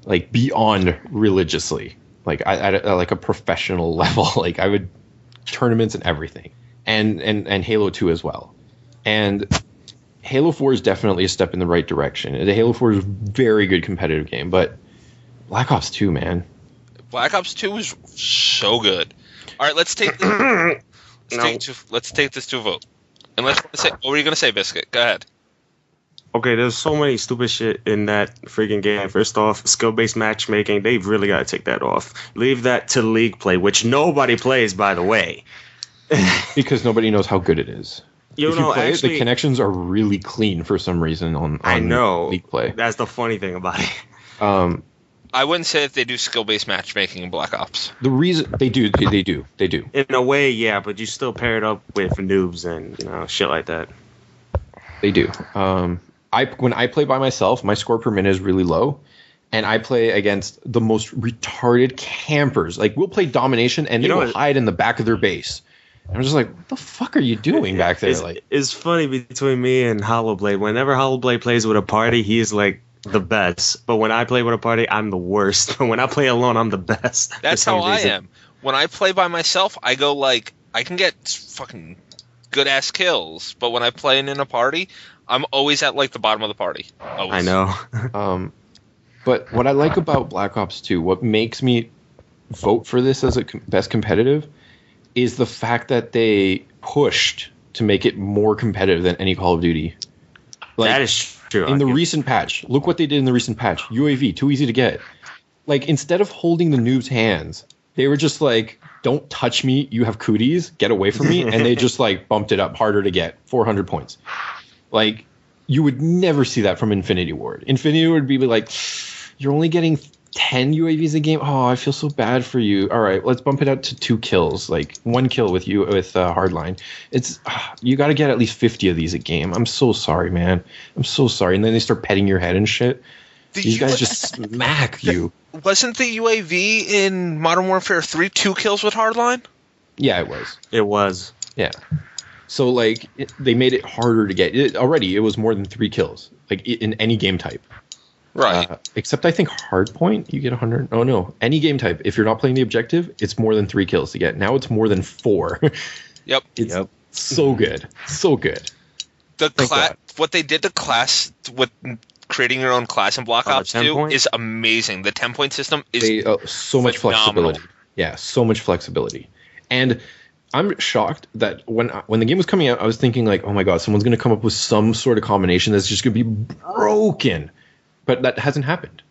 like beyond religiously. Like at like a professional level. Like I would tournaments and everything. And Halo 2 as well. And Halo 4 is definitely a step in the right direction. The Halo 4 is a very good competitive game, but Black Ops 2, man. Black Ops 2 was so good. All right, let's take this. Let's take this to a vote. And what were you going to say, Biscuit? Go ahead. Okay, there's so many stupid shit in that freaking game. First off, skill-based matchmaking, they've really got to take that off. Leave that to league play, which nobody plays, by the way. Because nobody knows how good it is. If you play actually, it, the connections are really clean for some reason on I know. league play. That's the funny thing about it. I wouldn't say that they do skill-based matchmaking in Black Ops. The reason they do. In a way, yeah, but you still pair it up with noobs and shit like that. They do. When I play by myself, my score per minute is really low, and I play against the most retarded campers. Like, we'll play domination, and they will hide in the back of their base. And I'm just like, what the fuck are you doing back there? It's funny between me and Hollowblade. Whenever Hollowblade plays with a party, he is like the best. But when I play with a party, I'm the worst. But when I play alone, I'm the best. That's how I am. When I play by myself, I go like, I can get fucking good ass kills. But when I play in a party, I'm always at like the bottom of the party. Always. I know. But what I like about Black Ops 2, what makes me vote for this as a best competitive, is the fact that they pushed to make it more competitive than any Call of Duty. Like, that is true. In the recent patch, look what they did in the recent patch. UAV, too easy to get. Like, instead of holding the noob's hands, they were just like, don't touch me, you have cooties, get away from me. And they just like bumped it up harder to get 400 points. Like, you would never see that from Infinity Ward. Infinity Ward would be like, you're only getting 10 UAVs a game. Oh, I feel so bad for you. All right, let's bump it out to 2 kills, like 1 kill with Hardline. It's you got to get at least 50 of these a game. I'm so sorry, man. I'm so sorry. And then they start petting your head and shit. These guys just smack you. Wasn't the UAV in Modern Warfare 3 2 kills with Hardline? Yeah, it was. It was. Yeah. So like they made it harder to get. It was more than 3 kills, like in any game type. Right. Except I think Hardpoint, you get 100. Oh no, any game type. If you're not playing the objective, it's more than 3 kills to get. Now it's more than 4. Yep. It's so good, so good. What they did to class with creating your own class in Black Ops 2 is amazing. The 10-point system is so much flexibility. Yeah, so much flexibility. And I'm shocked that when the game was coming out, I was thinking like, oh my god, someone's going to come up with some sort of combination that's just going to be broken. But that hasn't happened.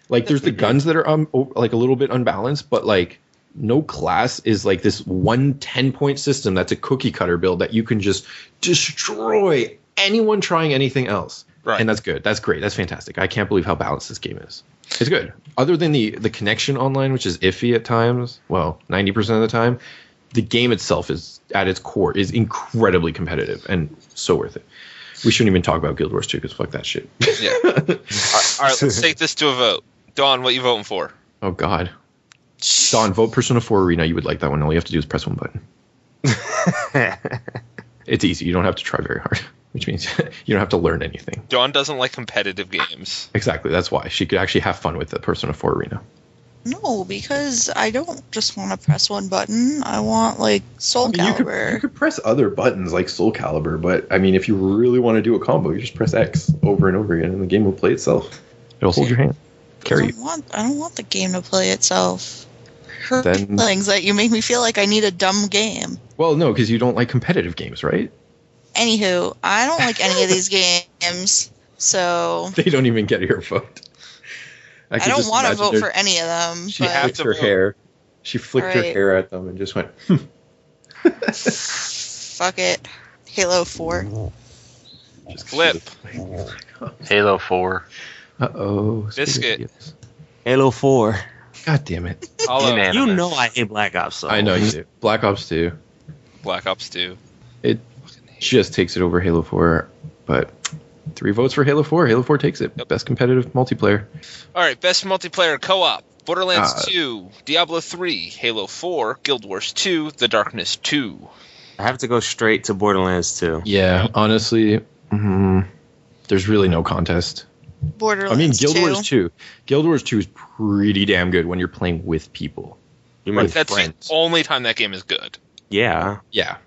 Like, there's the guns that are like a little bit unbalanced, but like no class is like this 10-point system that's a cookie cutter build that you can just destroy anyone trying anything else. Right. And that's good. That's great. That's fantastic. I can't believe how balanced this game is. It's good. Other than the connection online, which is iffy at times, well, 90% of the time, the game itself is at its core is incredibly competitive and so worth it. We shouldn't even talk about Guild Wars 2 because fuck that shit. Yeah. All right, let's take this to a vote. Dawn, what you voting for? Oh, God. Dawn, vote Persona 4 Arena. You would like that one. All you have to do is press one button. It's easy. You don't have to try very hard, which means you don't have to learn anything. Dawn doesn't like competitive games. Exactly. That's why. She could actually have fun with the Persona 4 Arena. No, because I don't just want to press one button. I want, like, Soul Calibur. You could press other buttons like Soul Calibur, but, I mean, if you really want to do a combo, you just press X over and over again, and the game will play itself. It'll hold your hand. Carry you. I don't want the game to play itself. Feelings that you make me feel like I need a dumb game. Well, no, because you don't like competitive games, right? Anywho, I don't like any of these games, so... They don't even get your vote. I don't want to vote for any of them. She flicked her hair. She flicked her hair at them and just went, Fuck it. Halo 4. Just flip. Halo 4. Uh-oh. Biscuit. Halo 4. God damn it. You know I hate Black Ops, so. I know you do. Black Ops 2. Black Ops 2. It just takes it over Halo 4, but 3 votes for Halo 4. Halo 4 takes it. Yep. Best competitive multiplayer. All right, best multiplayer co-op. Borderlands 2, Diablo 3, Halo 4, Guild Wars 2, The Darkness 2. I have to go straight to Borderlands 2. Yeah, honestly, there's really no contest. Borderlands 2. Guild Wars 2. Guild Wars 2 is pretty damn good when you're playing with people. That's friends. The only time that game is good. Yeah. Yeah.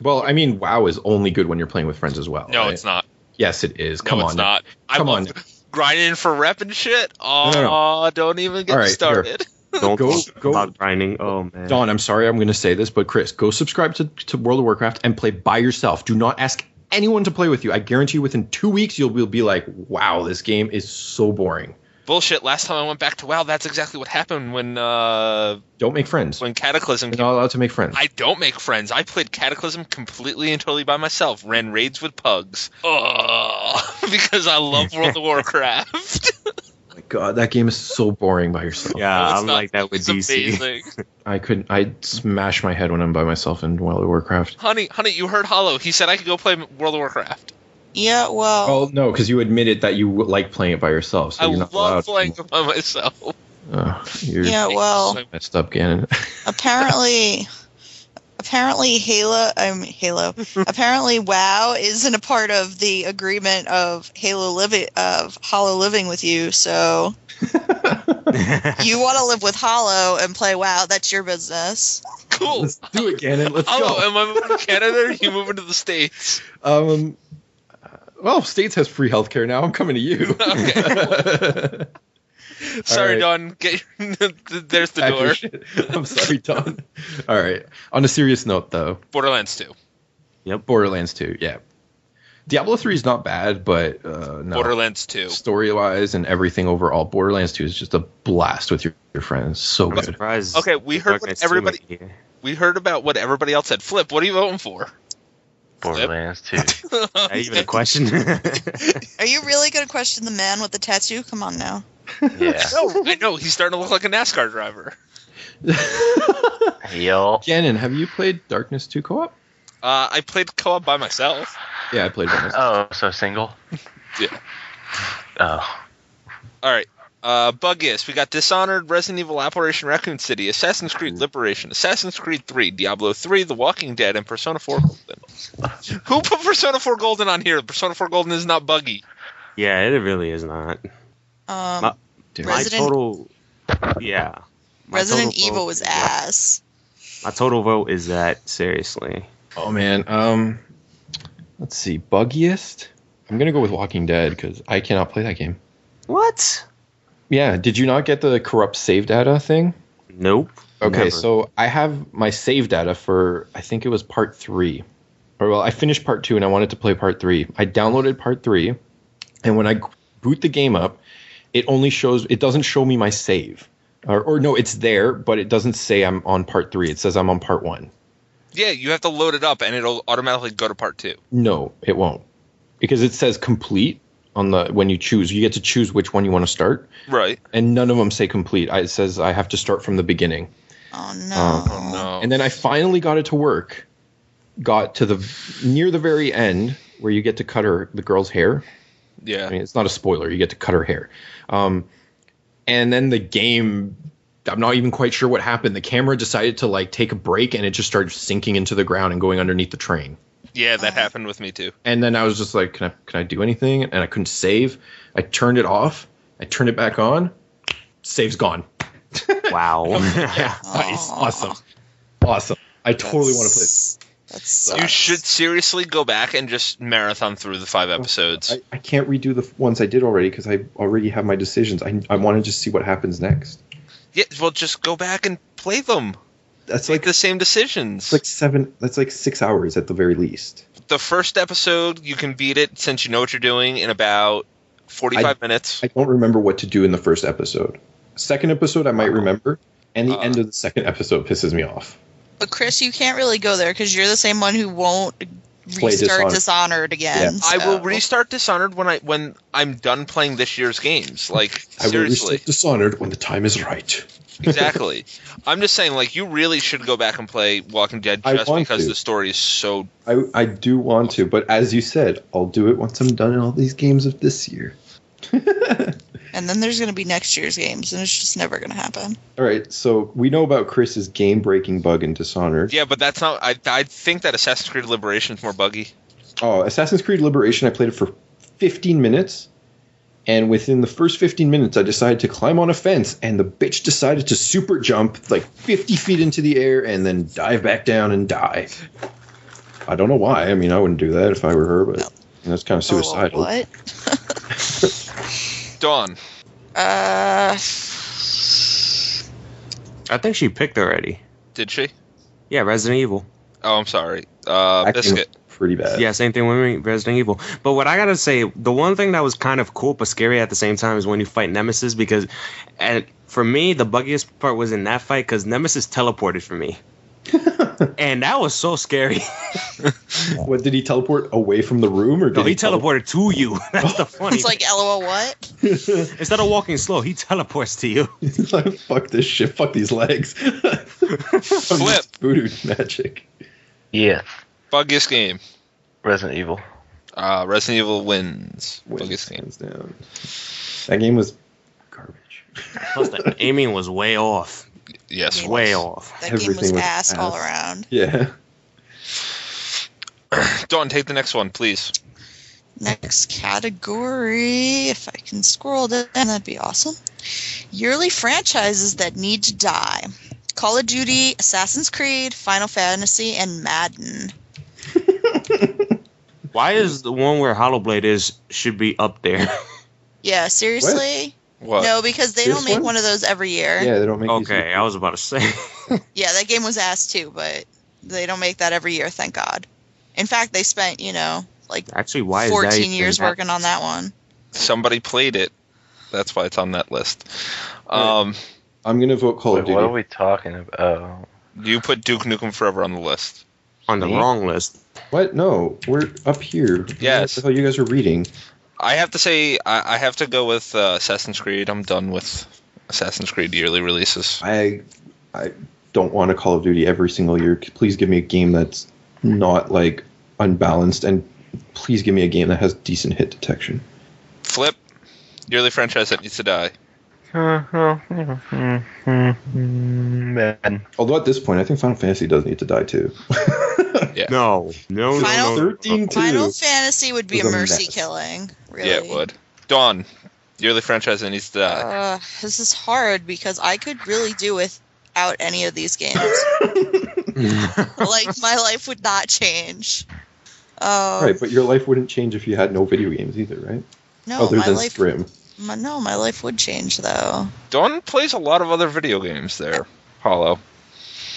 Well, I mean, WoW is only good when you're playing with friends as well. No, right? It's not. Yes, it is. Come on. It's not. Come on. Grinding for rep and shit? Oh, no. Don't even get started. Don't go about grinding. Oh, man. Dawn, I'm sorry I'm going to say this, but Chris, go subscribe to World of Warcraft and play by yourself. Do not ask anyone to play with you. I guarantee you within 2 weeks, you'll be like, wow, this game is so boring. Bullshit. Last time I went back to WoW, that's exactly what happened when Don't make friends. when Cataclysm You're not allowed to make friends. I don't make friends. I played Cataclysm completely and totally by myself. Ran raids with pugs. Because I love World of Warcraft. Oh my God, that game is so boring by yourself. Yeah, No, it's I'm not. like that with It's DC. amazing. I'd smash my head when I'm by myself in World of Warcraft. Honey, you heard Hollow. He said I could go play World of Warcraft. Yeah, well, Oh no, because you admitted that you like playing it by yourself, so I you're not allowed love to. playing it by myself. You're yeah, well, messed up, Gannon. apparently Halo. Apparently, WoW isn't a part of the agreement of Hollow living with you. So, you want to live with Hollow and play WoW? That's your business. Cool. Let's do it, Gannon. Let's Hollow, go. am I moving to Canada or are you moving to the States? Well, States has free healthcare now. I'm coming to you. Okay. Sorry, right. Don. There's the I door. appreciate it. I'm sorry, Don. All right. On a serious note, though, Borderlands 2. Borderlands 2, yeah. Diablo 3 is not bad, but no. Borderlands 2. Story-wise and everything overall, Borderlands 2 is just a blast with your friends. So I'm good. surprised. Okay, we heard what Darkness 2 everybody. made it. We heard about what everybody else said. Flip, what are you voting for? Borderlands 2. Not even a question. Are you really going to question the man with the tattoo? Come on now. Yeah. No, I know he's starting to look like a NASCAR driver. Yo. Gannon, have you played Darkness 2 co-op? I played co-op by myself. Yeah, I played by myself. Oh, so single? Yeah. Oh. All right. Buggiest. We got Dishonored, Resident Evil, Operation Raccoon City, Assassin's Creed Liberation, Assassin's Creed 3, Diablo 3, The Walking Dead, and Persona 4 Golden. Who put Persona 4 Golden on here? Persona 4 Golden is not buggy. Yeah, it really is not. My Resident total. Yeah. My Resident total Evil vote was is that. ass. My total vote is that, seriously. Oh man, let's see, buggiest. I'm gonna go with Walking Dead because I cannot play that game. What? Yeah, did you not get the corrupt save data thing? Nope. Okay, Never. so I have my save data for I think it was part 3. Or well, I finished part 2 and I wanted to play part 3. I downloaded part 3, and when I boot the game up, it doesn't show me my save. Or no, it's there, but it doesn't say I'm on part 3. It says I'm on part 1. Yeah, you have to load it up, and it'll automatically go to part 2. No, it won't. Because it says complete on when you choose. You get to choose which one you want to start. Right. And none of them say complete. It says I have to start from the beginning. Oh no. Oh, no. And then I finally got it to work. Got to near the very end where you get to cut the girl's hair. Yeah. I mean, it's not a spoiler. You get to cut her hair. And then the game, I'm not even quite sure what happened. The camera decided to take a break, and it just started sinking into the ground and going underneath the train. Yeah, that happened with me too. And then I was just like, can I do anything? And I couldn't save. I turned it off. I turned it back on. Save's gone. Wow. Yeah, nice. Awesome. I totally want to play this. That sucks. You should seriously go back and just marathon through the 5 episodes. I can't redo the ones I did already because I already have my decisions. I want to just see what happens next. Yeah, well, just go back and play them. That's Make the same decisions. That's like 6 hours at the very least. The first episode, you can beat it since you know what you're doing in about 45 minutes. I don't remember what to do in the first episode. Second episode, I might remember, and the end of the second episode pisses me off. But Chris, you can't really go there because you're the same one who won't Play restart Dishonored. Dishonored again. Yeah. I will so- restart Dishonored when I'm done playing this year's games. Like, I will seriously. restart Dishonored when the time is right. Exactly. I'm just saying, you really should go back and play Walking Dead I just want because to. the story is so... I do want to, but as you said, I'll do it once I'm done in all these games of this year. And then there's going to be next year's games, and it's just never going to happen. All right, so we know about Chris's game-breaking bug in Dishonored. Yeah, but that's not... I think that Assassin's Creed Liberation is more buggy. Oh, Assassin's Creed Liberation, I played it for 15 minutes, and within the first 15 minutes, I decided to climb on a fence, and the bitch decided to super jump 50 feet into the air and then dive back down and die. I don't know why. I mean, I wouldn't do that if I were her, but that's kind of suicidal. Oh, what? Dawn. I think she picked already. Did she? Yeah, Resident Evil. Oh, I'm sorry. Actually, Biscuit. pretty bad. Yeah, same thing with me, Resident Evil. But what I gotta say, the one thing that was kind of cool but scary at the same time is when you fight Nemesis, because, and for me, the buggiest part was in that fight because Nemesis teleported for me. And that was so scary. What, did he teleport away from the room, or did No, he teleported to you. That's the funny It's like, LOL, what? Instead of walking slow, he teleports to you. He's like, fuck this shit, fuck these legs. Flip. Voodoo magic. Yeah. Buggiest game. Resident Evil. Resident Evil wins. Buggiest game. Hands down. That game was garbage. Plus, the aiming was way off. Yes. Game Way was- off. That game was Everything was ass all ass. around. Yeah. Dawn, take the next one, please. Next category, if I can scroll down, that'd be awesome. Yearly franchises that need to die. Call of Duty, Assassin's Creed, Final Fantasy, and Madden. Why is the one where Hollowblade should be up there? Yeah, seriously? What? No, because they This don't make one? one of those every year. Yeah, they don't make these- Okay, I was about to say. Yeah, that game was ass too, but they don't make that every year, thank God. In fact, they spent, like Actually, why is 14 that even years happening? working on that one. Somebody played it. That's why it's on that list. I'm gonna vote Call Wait, of Duty. what are we talking about? Oh. You put Duke Nukem Forever on the list. On the Me? wrong list. What? No, we're up here. Yes. What the hell you guys are reading? I have to say, I have to go with Assassin's Creed. I'm done with Assassin's Creed yearly releases. I don't want a Call of Duty every single year. Please give me a game that's not like unbalanced, and please give me a game that has decent hit detection. Flip, yearly franchise that needs to die. Man. Although at this point, I think Final Fantasy does need to die too. Yeah. No. Final- 13 Final too. Fantasy would be Was a a mercy mess. killing, really. Yeah, it would. Dawn, yearly franchise that needs to die. This is hard because I could really do without any of these games. Like, my life would not change. Right, but your life wouldn't change if you had no video games either, right? No, Other my than life. Scrim. My life would change though. Dawn plays a lot of other video games there, Hollow.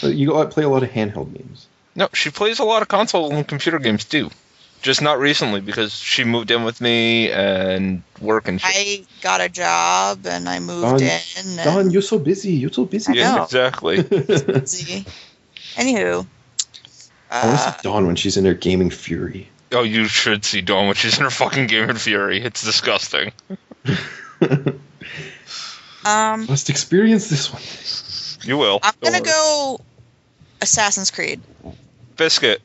But you play a lot of handheld games. No, she plays a lot of console and computer games too. Just not recently because she moved in with me and work and shit. I got a job and I moved Dawn, in. And Don, you're so busy. You're so busy. I Yeah, know. exactly. busy. Anywho. I want to see Dawn when she's in her gaming fury. Oh, you should see Dawn when she's in her fucking Game Fury. It's disgusting. Must experience this one. You will. I'm Don't gonna worry. go Assassin's Creed. Biscuit.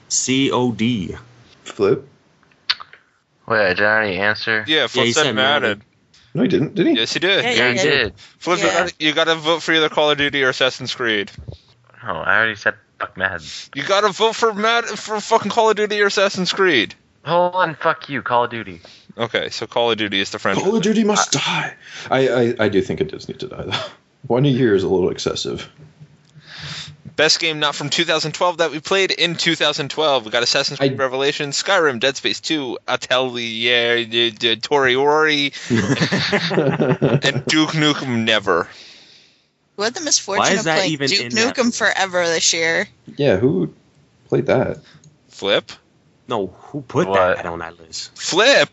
COD. Flip? Wait, did I already answer? Yeah, Flip he said said Madden. No, he didn't. Did he? Yes, he did. Yeah, Yeah, you I did. Flip, Yeah. you gotta vote for either Call of Duty or Assassin's Creed. No, I already said fuck Madden. You gotta vote for fucking Call of Duty or Assassin's Creed. Hold on, fuck you, Call of Duty. Okay, so Call of Duty is the franchise. Call of Duty must die. I do think it does need to die, though. One a year is a little excessive. Best game not from 2012 that we played in 2012. We got Assassin's Creed Revelations, Skyrim, Dead Space 2, Atelier, Toriori, and Duke Nukem Never. Who had the Why misfortune is of that playing even Duke in that Nukem list? forever this year? Yeah, who played that? Flip? No, who put What? that on that list? Flip!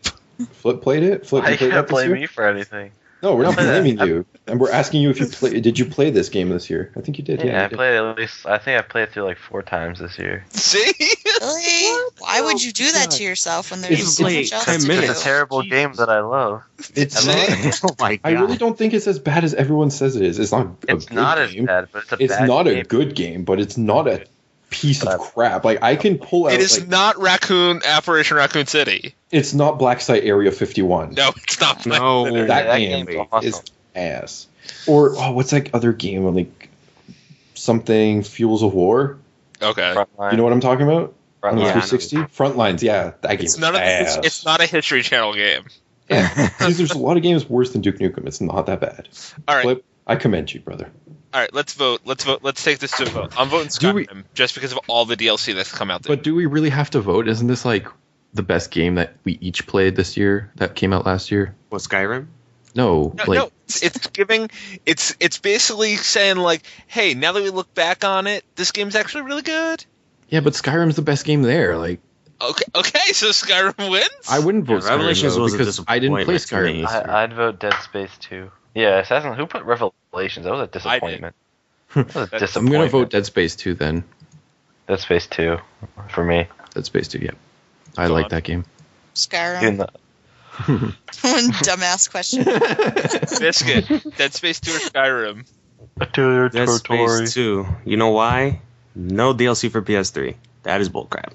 Flip played it? Flip, Why you you played can't that this blame year? me for anything? No, we're not I played blaming that. you. And we're asking you if you play. Did you play this game this year? I think you did. Yeah, Yeah, I played at least. I think I played it through like 4 times this year. See? Really? Why would you do that God. to yourself when there's It's so like much else 10 to minutes. do? It's a terrible game that I love. It's I not. Oh my god. I really don't think it's as bad as everyone says it is. It's not. It's a good not as game. bad, but it's a It's bad not game. a good game, but it's not a piece of crap. Like I can pull out. It is like, not Operation Raccoon City. It's not Black Site Area 51. No, it's not. No. that that game game's awesome. is ass. Or what's that other game? Like something Fuels of War. Okay. Frontline. You know what I'm talking about? On the Yeah, I know. 360. Frontlines. Yeah, that game. It's is not, ass. it's not a History Channel game. Yeah. See, there's a lot of games worse than Duke Nukem. It's not that bad. All right. Flip, I commend you, brother. All right, let's vote. Let's take this to a vote. I'm voting Do we- Skyrim just because of all the DLC that's come out there. But do we really have to vote? Isn't this like the best game that we each played this year that came out last year? What, Skyrim? No, No, like no, it's giving. It's basically saying like, hey, now that we look back on it, this game's actually really good. yeah, but Skyrim's the best game there. Like Okay, so Skyrim wins? I wouldn't vote Revelations Skyrim though, was a because I didn't play disappointment to Skyrim me. this year. I'd vote Dead Space 2. Yeah, who put Revelations? That was a disappointment. That was a I'm disappointment. gonna vote Dead Space 2 then. Dead Space 2 for me. Dead Space 2, yeah. I Go like on. that game. Skyrim. Even the, Dumbass question. Biscuit. Dead Space 2 or Skyrim? Dead Space 2. You know why? No DLC for PS3. That is bullcrap.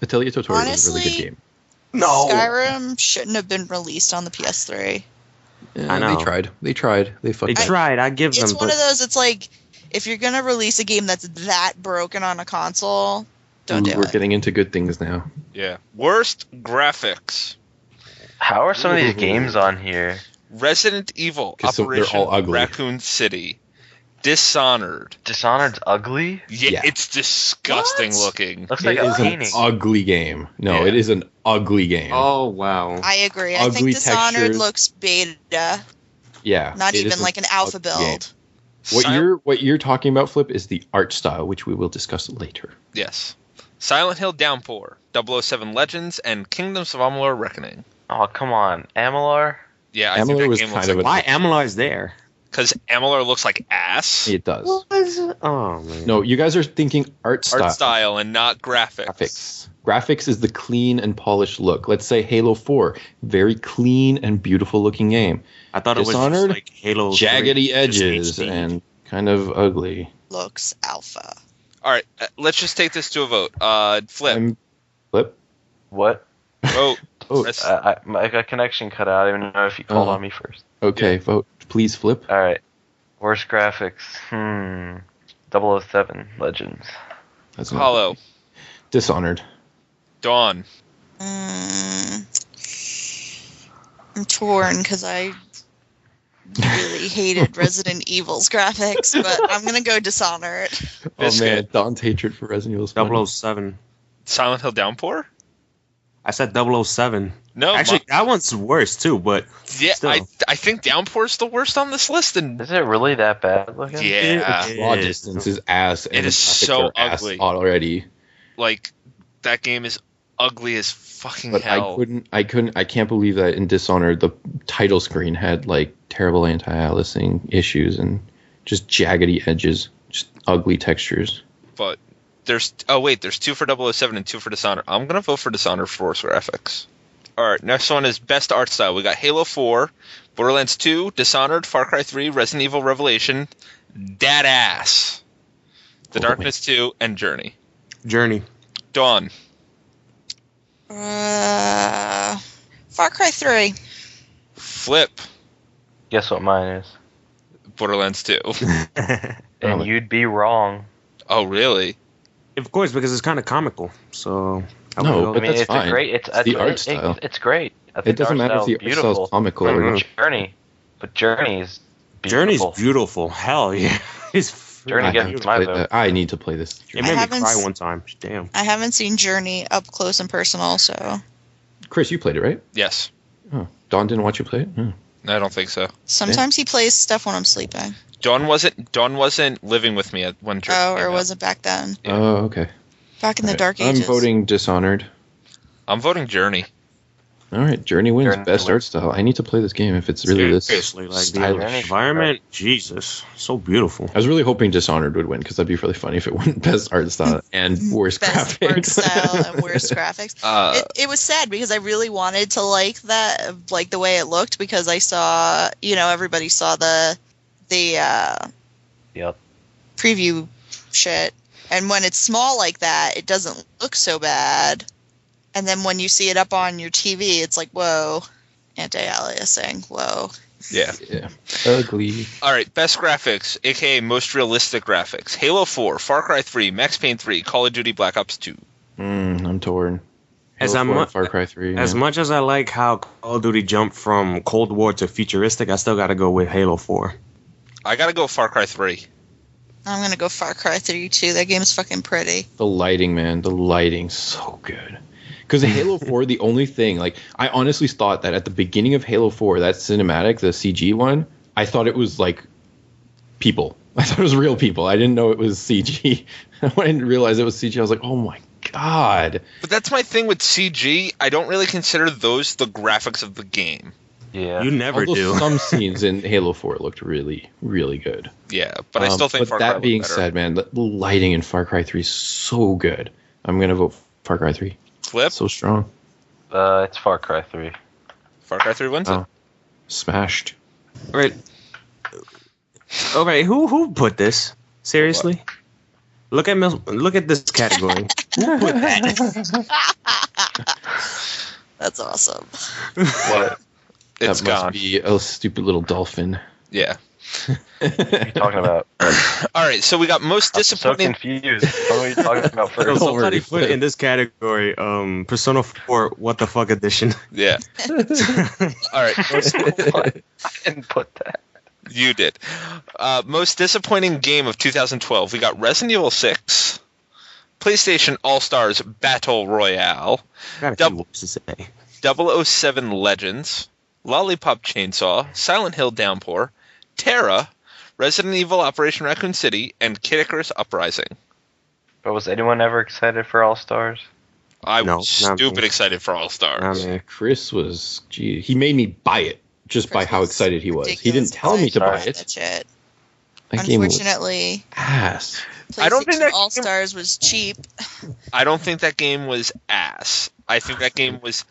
Atelier Tottori was a really Honestly, good game. Skyrim shouldn't have been released on the PS3. Yeah, I know. They tried. They fucked They up. tried. I give them. It's one But of those. It's like if you're gonna release a game that's that broken on a console, don't do We're it. getting into good things now. Yeah. Worst graphics. how are some of these games on here? Resident Evil, 'Cause so they're Operation all ugly. Raccoon City. Dishonored. Dishonored's ugly? Yeah, Yeah. it's disgusting What? looking. Looks like It a is an painting. ugly game. No, Yeah. it is an ugly game. oh wow. I agree. I Ugly think Dishonored textures. looks beta, Yeah. not it even is like an alpha ugly game. build. What you're talking about, Flip, is the art style, which we will discuss later. Yes. Silent Hill Downpour, 007 Legends, and Kingdoms of Amalur Reckoning. Oh, come on. Amalur? Yeah, I Amalur think that was game looks kind of like a- Why Amalur's there? because Amalur looks like ass. It does. Oh man. No, you guys are thinking art style. Art style and not graphics. Graphics is the clean and polished look. Let's say Halo 4, very clean and beautiful looking game. I thought it was Dishonored, just like Halo. 3, Jaggedy just edges HD. and kind of ugly. Looks alpha. All right, let's just take this to a vote. Flip. Flip. What? Vote. Oh, Press- My connection cut out. I don't even know if you called Oh. on me first. okay, vote. Please flip. Alright. Worst graphics. 007 Legends. That's not- Hollow. Dishonored. Dawn. Mm, I'm torn because I really hated Resident Evil's graphics, but I'm gonna go Dishonored. Oh Biscuit. man, Don's hatred for Resident Evil. is funny. 007. Silent Hill Downpour? I said 007. No, Actually, that one's worse too. But yeah, still. I think Downpour's the worst on this list, and Is it really that bad looking? yeah, It Raw is. distance is ass. And It is the graphics so are ass ugly. already. like that game is ugly as fucking But hell. I can't believe that in Dishonored the title screen had like terrible anti-aliasing issues and just jaggedy edges, just ugly textures. But there's two for 007 and two for Dishonored. I'm gonna vote for Dishonored for worst graphics. All right, next one is best art style. We got Halo 4, Borderlands 2, Dishonored, Far Cry 3, Resident Evil Revelation, Dead Ass, The Oh, Darkness 2, and Journey. Journey. Dawn. Far Cry 3. Flip. Guess what mine is? Borderlands 2. And Oh. you'd be wrong. Oh, really? Of course, because it's kind of comical. So I No, would but go- I mean, that's it's fine. a great. It's the art it- style. It's great. I think It doesn't the art matter if the style's art style is beautiful. comical or Mhm. not. Journey, but Journey's Journey's beautiful. beautiful. Hell yeah. It's Journey I gets have to my play vote. that. I need to play this. It made me haven't cry s- one time. Damn. I haven't seen Journey up close and personal, so Chris, you played it, right? Yes. Oh, Don didn't watch you play it. Oh. I don't think so. sometimes he plays stuff when I'm sleeping. Dawn wasn't living with me when Journey Oh, came or out. was it back then? Yeah. Oh, okay. Back in the Alright, dark ages. I'm voting Dishonored. I'm voting Journey. All right, Journey wins Journey best wins. art style. I need to play this game if it's really this Seriously, like the stylish. environment, Jesus, so beautiful. I was really hoping Dishonored would win because that'd be really funny if it won best art style and worst Best graphics. art style and worst graphics. It was sad because I really wanted to like that, like the way it looked, because I saw, everybody saw the Yep. preview shit, and when it's small like that, it doesn't look so bad. And then when you see it up on your TV, it's like, whoa, anti-aliasing, whoa. Yeah. Yeah, ugly. All right, best graphics, aka most realistic graphics. Halo 4, Far Cry 3, Max Payne 3, Call of Duty Black Ops 2. I'm torn. As Halo I'm 4 mu- and Far Cry 3. As yeah. much as I like how Call of Duty jumped from Cold War to futuristic, I still got to go with Halo 4. I gotta go Far Cry 3. I'm gonna go Far Cry 3 too. That game's fucking pretty. The lighting, man, the lighting's so good. Because Halo 4, the only thing, like, I honestly thought that at the beginning of Halo 4, that cinematic, the CG one, I thought it was like people. I thought it was real people. I didn't know it was CG. When I didn't realize it was CG, I was like, oh my God. But that's my thing with CG. I don't really consider those the graphics of the game. Yeah. You never Although do. some scenes in Halo 4 looked really, really good. Yeah, but I still think But Far Cry that looked being better. said, man, the lighting in Far Cry 3 is so good. I'm going to vote Far Cry 3. Flip, So strong. It's Far Cry 3. Far Cry 3 wins it. Oh. Smashed. Right. Okay, who put this? Seriously? Look at this category. Who put that? That's awesome. What? It's that must gone. be a stupid little dolphin. Yeah. What are you talking about? All right, so we got most I'm so disappointing. confused. What are you talking about So first? somebody worry. put in this category, Persona 4 What the Fuck Edition. Yeah. All right, I didn't put that. you did. Most disappointing game of 2012. We got Resident Evil 6, PlayStation All Stars Battle Royale, Got a few words to say. 007 Legends, Lollipop Chainsaw, Silent Hill Downpour, Terra, Resident Evil Operation Raccoon City, and Kid Icarus Uprising. But was anyone ever excited for All Stars? I No, was not stupid me. excited for All Stars. Chris was, he made me buy it just by Chris how was excited he was. He ridiculous didn't tell me to buy about it. that shit. That game was Unfortunately, ass. I don't think that All Stars was cheap. I don't think that game was ass. I think that game was.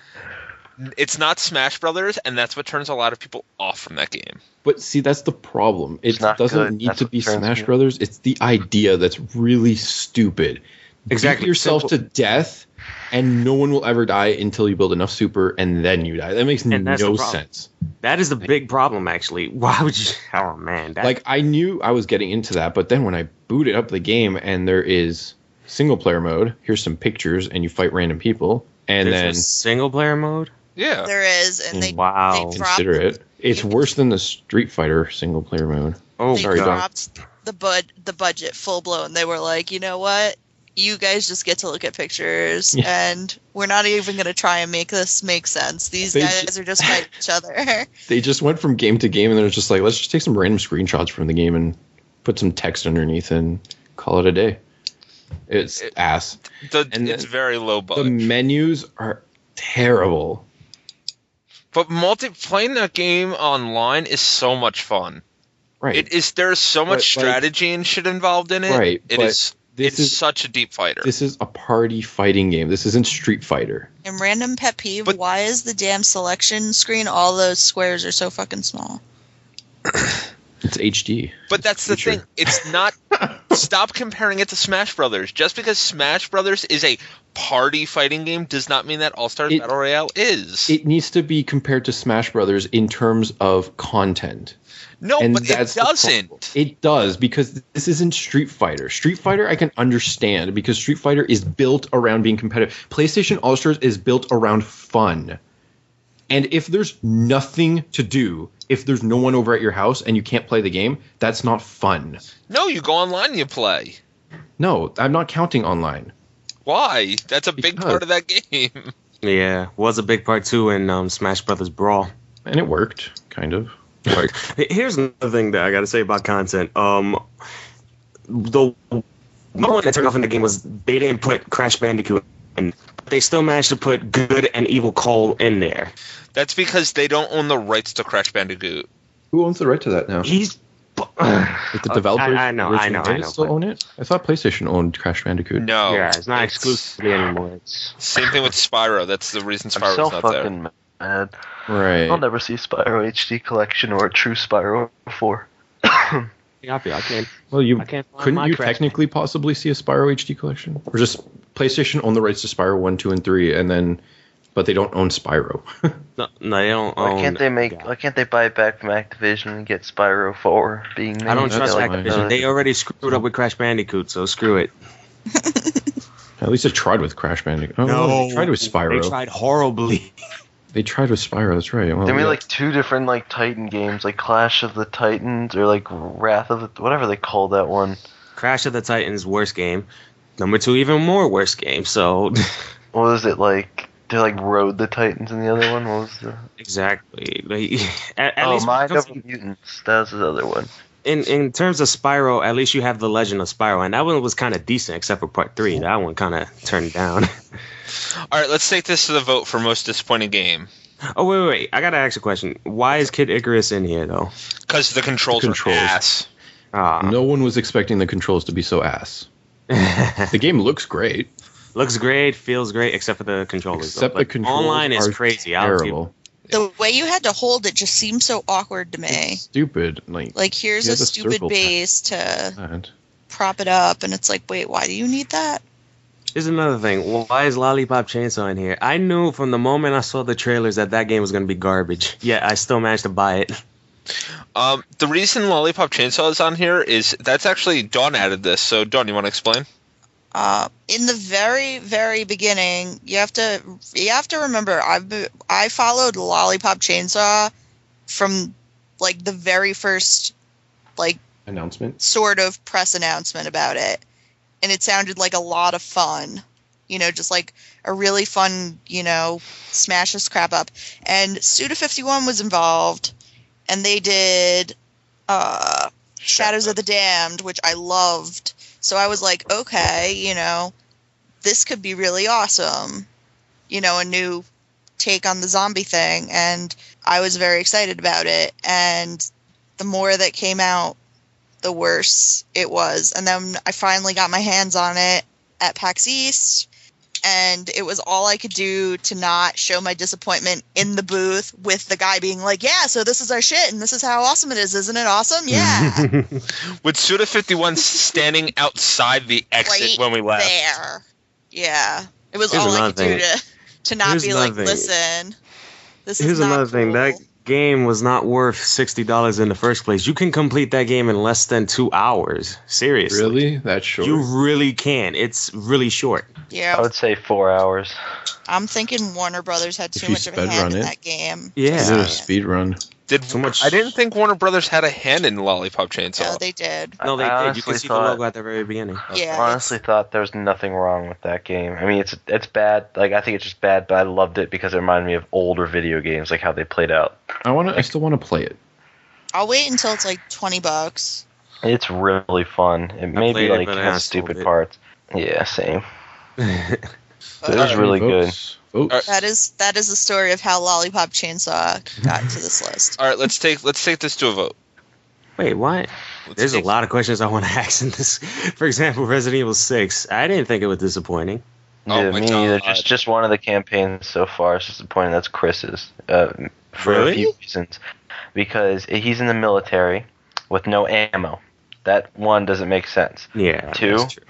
It's not Smash Brothers, and that's what turns a lot of people off from that game. But see, that's the problem. It It's not doesn't good. need That's to what be turns Smash me- Brothers. It's the idea that's really stupid. Exactly. Beat yourself to death, and no one will ever die until you build enough super, and then you die. That makes And that's no the problem. sense. That is the big problem, actually. Why would you? Oh man, that, Like, I knew I was getting into that, but then when I booted up the game and there is single player mode, here's some pictures, and you fight random people, and there's then a single player mode. Yeah. There is, and they Wow. they dropped, consider it. It's worse than the Street Fighter single player mode. Oh they sorry, Dom. dropped the budget full blown. They were like, you know what? You guys just get to look at pictures, Yeah. and we're not even going to try and make this make sense. These They guys are just fighting each other. They just went from game to game, and they're just like, let's just take some random screenshots from the game and put some text underneath and call it a day. It's ass. And It's very low The budget. menus are terrible. But playing that game online is so much fun. Right. It is. There's so much But, like- strategy and shit involved in it. Right, It but is. this It's is- such a deep fighter. This is a party fighting game. This isn't Street Fighter. And random pet peeve, But- why is the damn selection screen, all those squares are so fucking small? It's HD. But that's the Feature. thing. It's not. Stop comparing it to Smash Brothers. Just because Smash Brothers is a party fighting game does not mean that All Stars It- Battle Royale is. It needs to be compared to Smash Brothers in terms of content. no, And but it that's the problem. doesn't. It does, because this isn't Street Fighter. Street Fighter I can understand because Street Fighter is built around being competitive. PlayStation All Stars is built around fun. And if there's nothing to do, if there's no one over at your house and you can't play the game, that's not fun. No, you go online and you play. No, I'm not counting online. Why? That's a big Because- part of that game. Yeah, was a big part too in Smash Brothers Brawl. And it worked, kind of. Like, here's another thing that I got to say about content. The one that turned off in the game was they didn't put Crash Bandicoot in. They still managed to put Good and Evil Cole in there. That's because they don't own the rights to Crash Bandicoot. Who owns the right to that now? He's. Like the developers I know, originally I know, still but- own it? I thought PlayStation owned Crash Bandicoot. No. Yeah, it's not exclusively anymore. It's Same thing with Spyro. That's the reason I'm Spyro's so not there. fucking mad. Right. I'll never see Spyro HD Collection or a true Spyro before. I can't. Well, you I can't find couldn't my you Crash technically possibly see a Spyro HD collection, or just PlayStation own the rights to Spyro 1, 2, and 3, and then, but they don't own Spyro. No, they don't. Why own- can't they make? Yeah. Why can't they buy it back from Activision and get Spyro 4 being made? I don't That's trust fine. Activision. They already screwed up with Crash Bandicoot, so screw it. At least it tried with Crash Bandicoot. Oh, they tried with Spyro. They tried horribly. They tried with Spyro. That's right. Well, They made yeah. like two different like Titan games, like Clash of the Titans or like Wrath of the whatever they call that one. Crash of the Titans, worst game. Number 2, even more worst game. So What was it like? They like rode the Titans in the other one. What was the? exactly. Like, at Oh, least when it Mind comes of to- the Mutants. That was the other one. In terms of Spyro, at least you have the Legend of Spyro, and that one was kind of decent, except for Part 3. That one kind of turned down. All right, let's take this to the vote for most disappointing game. Oh, wait. I gotta ask a question. Why is Kid Icarus in here, though? Because the controls are ass. No one was expecting the controls to be so ass. The game looks great. Looks great, feels great, except for the controllers. Except the controls online is are crazy. terrible. The way you had to hold it just seemed so awkward to me. It's stupid. Like here's you a had to stupid circle base to that. prop it up, and it's like, wait, why do you need that? Here's another thing. Why is Lollipop Chainsaw in here? I knew from the moment I saw the trailers that game was going to be garbage. Yet I still managed to buy it. The reason Lollipop Chainsaw is on here is that's actually Dawn added this. So Dawn, you want to explain? In the very, very beginning, you have to remember, I followed Lollipop Chainsaw from like the very first like Announcement? Sort of press announcement about it, and it sounded like a lot of fun. Just like a really fun, smash this crap up. And Suda51 was involved, and they did Shadows of the Damned, which I loved. So I was like, okay, this could be really awesome. A new take on the zombie thing. And I was very excited about it. And the more that came out, the worse it was. And then I finally got my hands on it at PAX East. And it was all I could do to not show my disappointment in the booth with the guy being like, yeah, so this is our shit, and this is how awesome it is. Isn't it awesome? Yeah. With Suda51 standing outside the exit when we left. There. Yeah. It was Here's all I another could do thing. to not Here's be like, another thing. listen, this Here's is not another thing. cool. That game was not worth $60 in the first place. You can complete that game in less than 2 hours. Seriously. Really? That's short? You really can. It's really short. Yeah. I would say 4 hours. I'm thinking Warner Brothers had If too you much of a speed hand run in it. that game. Yeah. I did a speed run. So much- I didn't think Warner Brothers had a hand in Lollipop Chainsaw. No, they did. No, they I did. You can honestly see the thought- logo at the very beginning. Yeah. I honestly thought there was nothing wrong with that game. I mean, it's bad. Like, I think it's just bad, but I loved it because it reminded me of older video games, like how they played out. I still want to play it. I'll wait until it's like $20. It's really fun. It may be played it, like but I has sold stupid it. parts. Yeah, same. It But was really good. Votes. Votes. that is the story of how Lollipop Chainsaw got to this list. All right, let's take this to a vote. Wait, what? Let's There's a take- lot of questions I want to ask in this. For example, Resident Evil 6. I didn't think it was disappointing. Oh Yeah, my me neither. God. Just one of the campaigns so far. It's disappointing. That's Chris's. For Really? a few reasons. Because he's in the military with no ammo. That one doesn't make sense. Yeah. Two? that's true.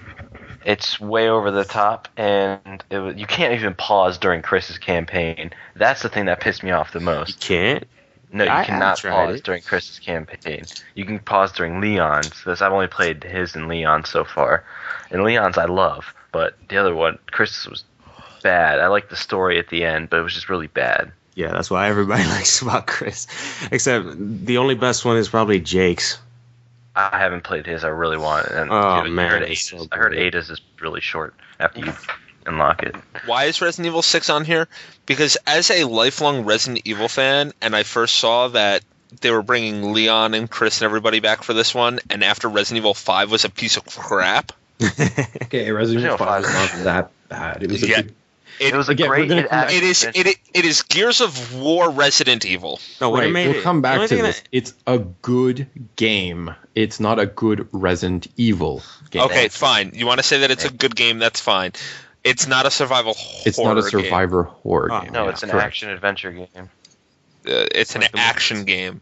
It's way over the top, and you can't even pause during Chris's campaign. That's the thing that pissed me off the You most. can't? No, you I cannot tried pause it. during Chris's campaign. You can pause during Leon's, because I've only played his and Leon's so far. And Leon's I love, but the other one, Chris's was bad. I liked the story at the end, but it was just really bad. Yeah, that's why everybody likes about Chris. Except the only best one is probably Jake's. I haven't played his. I really want it. And Oh, dude, man, I heard it's so Ada's is really short after you unlock it. Why is Resident Evil 6 on here? Because as a lifelong Resident Evil fan, and I first saw that they were bringing Leon and Chris and everybody back for this one, and after Resident Evil 5 was a piece of crap. Okay, Resident Evil 5 is not that bad. It was a Yeah. good. It was a Again, we're great. gonna come back- It is Gears of War Resident Evil. No, what Right, made we'll it- come the back only to thing this. It's a good game. It's not a good Resident Evil game. Okay, fine. You want to say that it's a good game? That's fine. It's not a survival horror It's not a game. survivor horror Oh, game. No, yeah, it's an correct. action adventure game. It's an Like the action movies. game.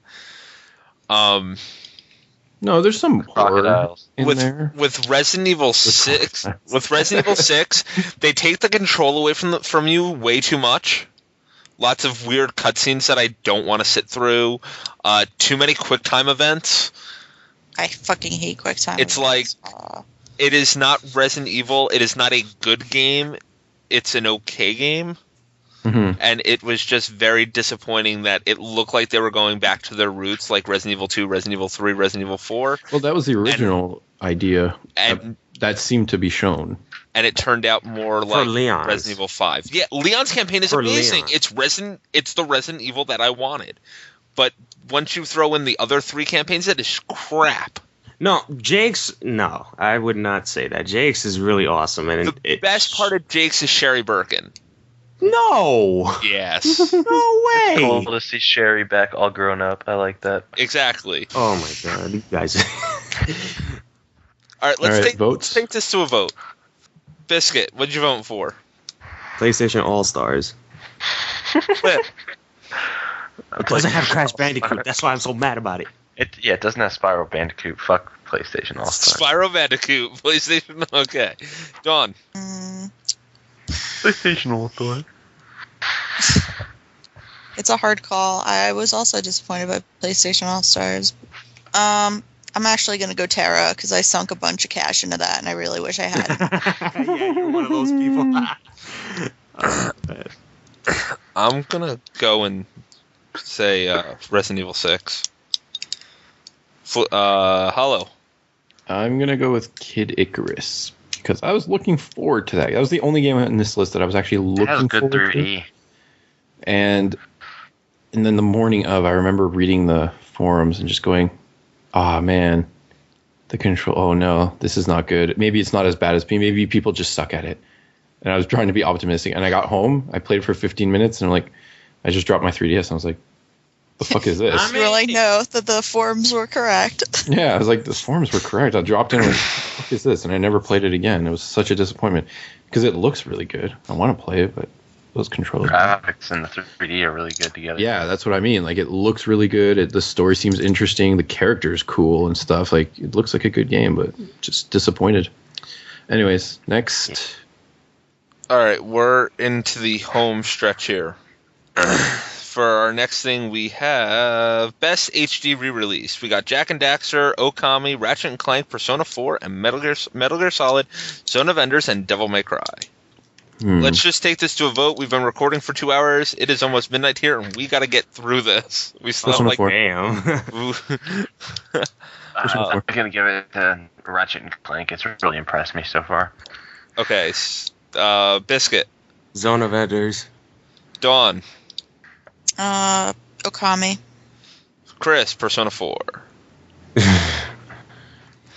No, there's some horror Crocodiles. in there. With Resident Evil 6, with Resident Evil 6, they take the control away from you way too much. Lots of weird cutscenes that I don't want to sit through. Too many QuickTime events. I fucking hate QuickTime. It's events. It is not Resident Evil. It is not a good game. It's an okay game. Mhm. And it was just very disappointing that it looked like they were going back to their roots, like Resident Evil 2, Resident Evil 3, Resident Evil 4. Well, that was the original idea. And That seemed to be shown. and it turned out more like Leon's. Resident Evil 5. Yeah, Leon's campaign is For amazing. Leon. It's the Resident Evil that I wanted. But once you throw in the other 3 campaigns, it is crap. No, Jake's. No, I would not say that. Jake's is really awesome, and The best part of Jake's is Sherry Birkin. No. Yes. No way. Cool to see Sherry back all grown up. I like that. Exactly. Oh my god, you guys. All right, let's votes. take this to a vote. Biscuit, what'd you vote for? PlayStation All Stars. Flip. It doesn't have Crash Bandicoot. That's why I'm so mad about it. It doesn't have Spyro Bandicoot. Fuck PlayStation All Stars. Spyro Bandicoot, PlayStation. Okay. Dawn. PlayStation All Stars. It's a hard call. I was also disappointed by PlayStation All Stars. I'm actually going to go Terra because I sunk a bunch of cash into that, and I really wish I had. Yeah, you're one of those people. I'm gonna go and say Resident Evil 6. Hollow. I'm gonna go with Kid Icarus because I was looking forward to that. That was the only game on this list that I was actually looking That was good forward through to. E. And then the morning of, I remember reading the forums and just going, "Ah, man, the control. Oh no, this is not good. Maybe it's not as bad as maybe people just suck at it." And I was trying to be optimistic. And I got home, I played for 15 minutes, and I'm like, I just dropped my 3DS. And I was like, "The fuck is this?" You really know that the forums were correct. Yeah, I was like, the forums were correct. I dropped in and like, what the fuck is this? And I never played it again. It was such a disappointment because it looks really good. I want to play it, but those controllers. Graphics and the 3D are really good together. Yeah, that's what I mean. Like, it looks really good. The story seems interesting. The character's cool and stuff. Like, it looks like a good game, but just disappointed. Anyways, next. All right, we're into the home stretch here. For our next thing, we have Best HD Re-Release. We got Jak and Daxter, Okami, Ratchet and Clank, Persona 4, and Metal Gear Solid, Zone of Enders, and Devil May Cry. Let's just take this to a vote. We've been recording for 2 hours. It is almost midnight here, and we got to get through this. We still have, like... Damn. I'm going to give it to Ratchet and Clank. It's really impressed me so far. Okay, Biscuit. Zone of Enders. Dawn. Okami. Chris, Persona 4.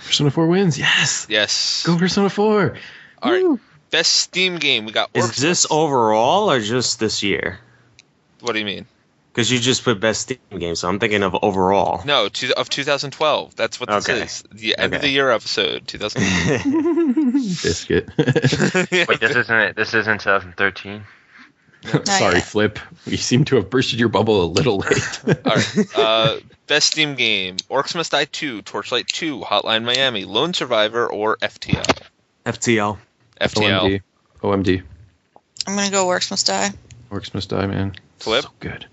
Persona 4 wins. Yes. Yes. Go Persona 4. All right. Woo. Best Steam game. We got... Is this overall or just this year? What do you mean? Because you just put best Steam game, so I'm thinking of overall. No, of 2012. That's what this is. The end of the year episode, 2012. Biscuit. Wait, this isn't 2013? Sorry, yet. Flip. We seem to have bursted your bubble a little late. All right. Best Steam game. Orcs Must Die 2, Torchlight 2, Hotline Miami, Lone Survivor, or FTL? FTL. FTL. OMD. I'm going to go Works Must Die. Orcs Must Die, man. Flip? So good.